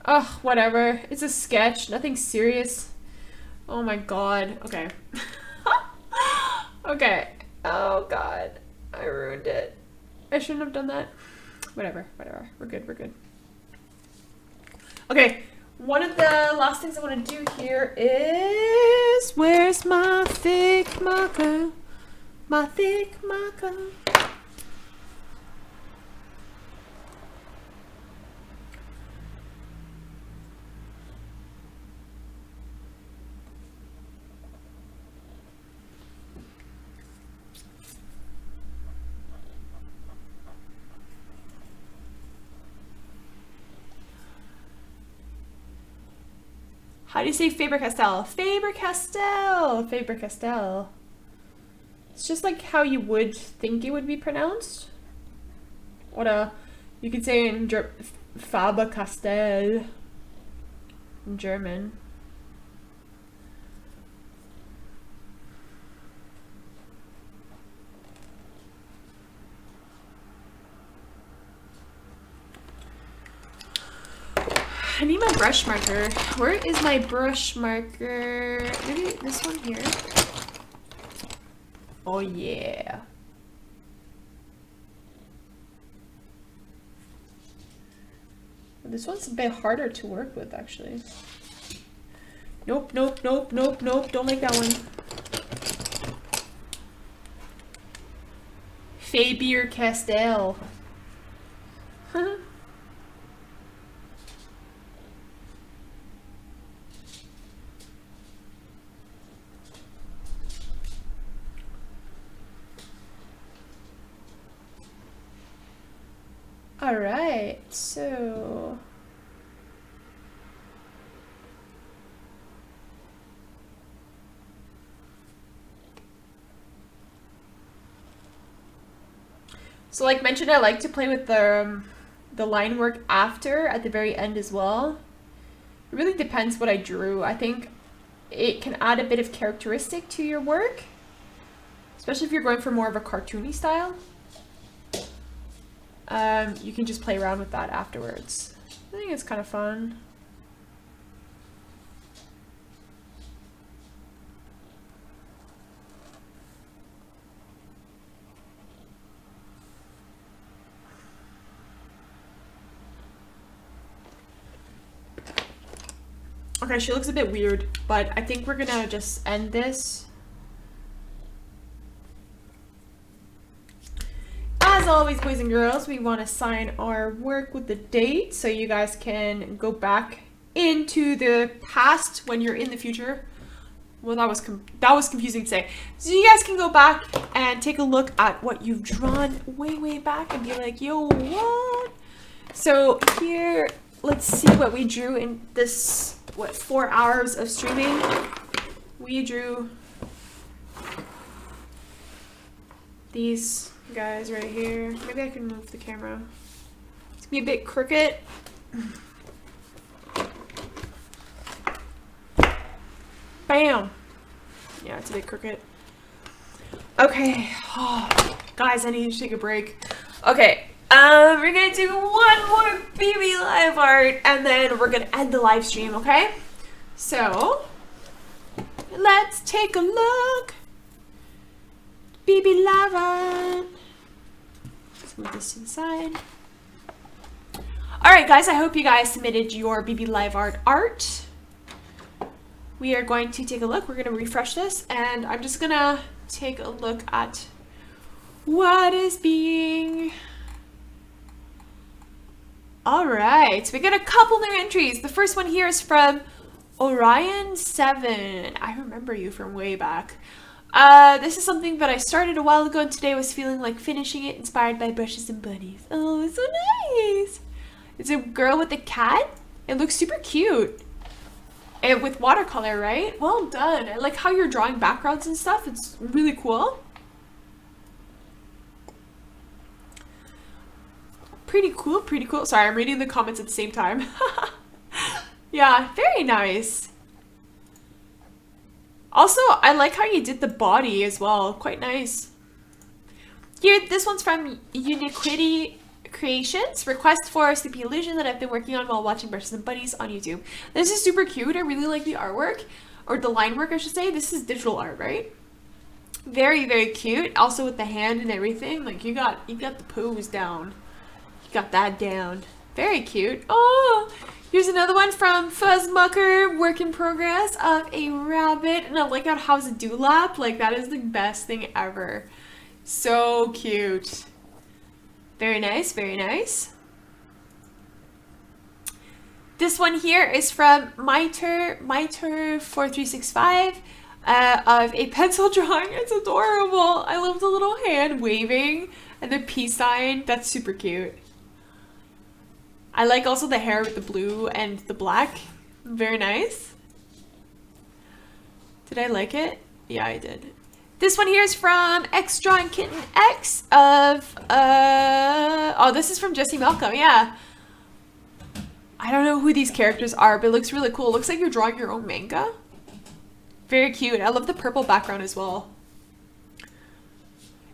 S1: Ugh, whatever. It's a sketch. Nothing serious. Oh my god. Okay. Okay. Oh god. I ruined it. I shouldn't have done that. Whatever. Whatever. We're good. We're good. Okay. One of the last things I want to do here is... Where's my thick marker? My thick marker. How do you say Faber-Castell? Faber-Castell! Faber-Castell. It's just like how you would think it would be pronounced. Or you could say in Faber-Castell in German. I need my brush marker. Where is my brush marker? Maybe this one here. Oh yeah. This one's a bit harder to work with actually. Nope, nope, nope, nope, nope. Don't like that one. Faber-Castell. All right, so like mentioned, I like to play with the line work after at the very end as well. It really depends what I drew. I think it can add a bit of characteristic to your work, especially if you're going for more of a cartoony style. You can just play around with that afterwards. I think it's kind of fun. Okay, she looks a bit weird, but I think we're gonna just end this. As always, boys and girls, we want to sign our work with the date so you guys can go back into the past when you're in the future. Well, that was confusing to say. So you guys can go back and take a look at what you've drawn way back and be like, yo, what? So here, let's see what we drew in this, 4 hours of streaming. We drew these guys right here. Maybe I can move the camera. It's gonna be a bit crooked. Bam! Yeah, it's a bit crooked. Okay. Oh, guys, I need to take a break. Okay, We're gonna do one more BB live art and then we're gonna end the live stream, okay? So, let's take a look. BB live art. Let's move this to the side. Alright guys, I hope you guys submitted your BB live art. We are going to take a look. We're gonna refresh this and I'm just gonna take a look at what is being... Alright, so we got a couple new entries. The first one here is from Orion7. I remember you from way back. This is something that I started a while ago and today I was feeling like finishing it, inspired by brushes and bunnies. Oh, it's so nice. It's a girl with a cat. It looks super cute. And with watercolor, right? Well done. I like how you're drawing backgrounds and stuff. It's really cool. Pretty cool, pretty cool. Sorry, I'm reading the comments at the same time. Yeah, very nice. Also, I like how you did the body as well. Quite nice. Here, this one's from Uniquity Creations. Request for a sleepy illusion that I've been working on while watching Brushes and Bunnies on YouTube. This is super cute. I really like the artwork. Or the line work, I should say. This is digital art, right? Very, very cute. Also with the hand and everything. Like, you got the pose down. Got that down. Very cute. Oh, here's another one from Fuzzmucker, work in progress of a rabbit. And I like how it has a dewlap. Like, that is the best thing ever. So cute. Very nice, very nice. This one here is from Miter4365 of a pencil drawing. It's adorable. I love the little hand waving and the peace sign. That's super cute. I like also the hair with the blue and the black. Very nice. Did I like it? Yeah, I did. This one here is from X-Drawing Kitten X of, oh, this is from Jesse Malcolm, yeah. I don't know who these characters are, but it looks really cool. It looks like you're drawing your own manga. Very cute. I love the purple background as well.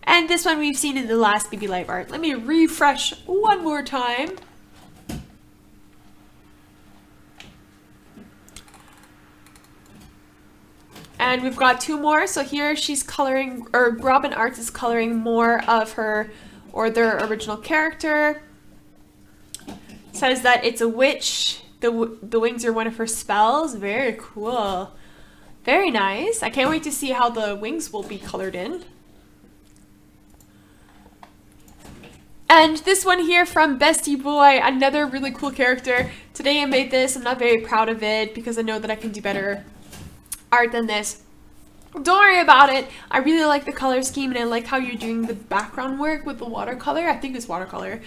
S1: And this one we've seen in the last BB Live art. Let me refresh one more time. And we've got two more. So here she's coloring, or Robin Arts is coloring more of her or their original character. Says that it's a witch. The wings are one of her spells. Very cool. Very nice. I can't wait to see how the wings will be colored in. And this one here from Bestie Boy, another really cool character. Today I made this. I'm not very proud of it because I know that I can do better art than this. Don't worry about it. I really like the color scheme and I like how you're doing the background work with the watercolor. I think it's watercolor.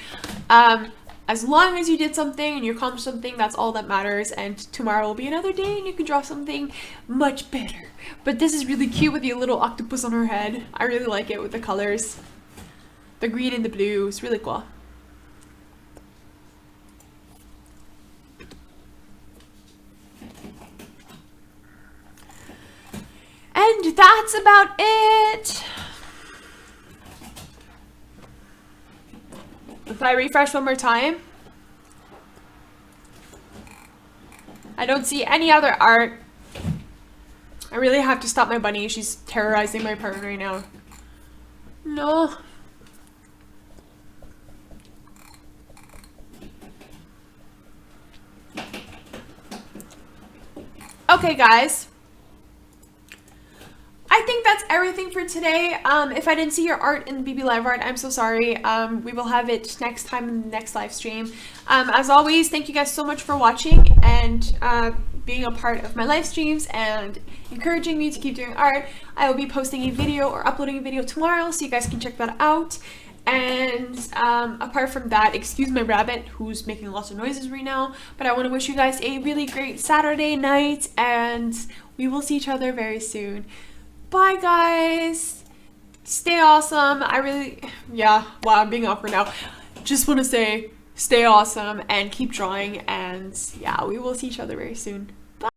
S1: As long as you did something and you accomplished something, that's all that matters. And tomorrow will be another day and you can draw something much better. But this is really cute with the little octopus on her head. I really like it with the colors. The green and the blue. It's really cool. And that's about it. If I refresh one more time, I don't see any other art. I really have to stop my bunny. She's terrorizing my apartment right now. No. Okay, guys. I think that's everything for today. If I didn't see your art in BB Live Art, I'm so sorry. We will have it next time in the next live stream. As always, thank you guys so much for watching and being a part of my live streams and encouraging me to keep doing art. I will be posting a video or uploading a video tomorrow, so you guys can check that out. And apart from that, excuse my rabbit who's making lots of noises right now, but I want to wish you guys a really great Saturday night, and we will see each other very soon. Bye guys, stay awesome. Wow, I'm being awkward now. Just want to say stay awesome and keep drawing, and yeah, we will see each other very soon.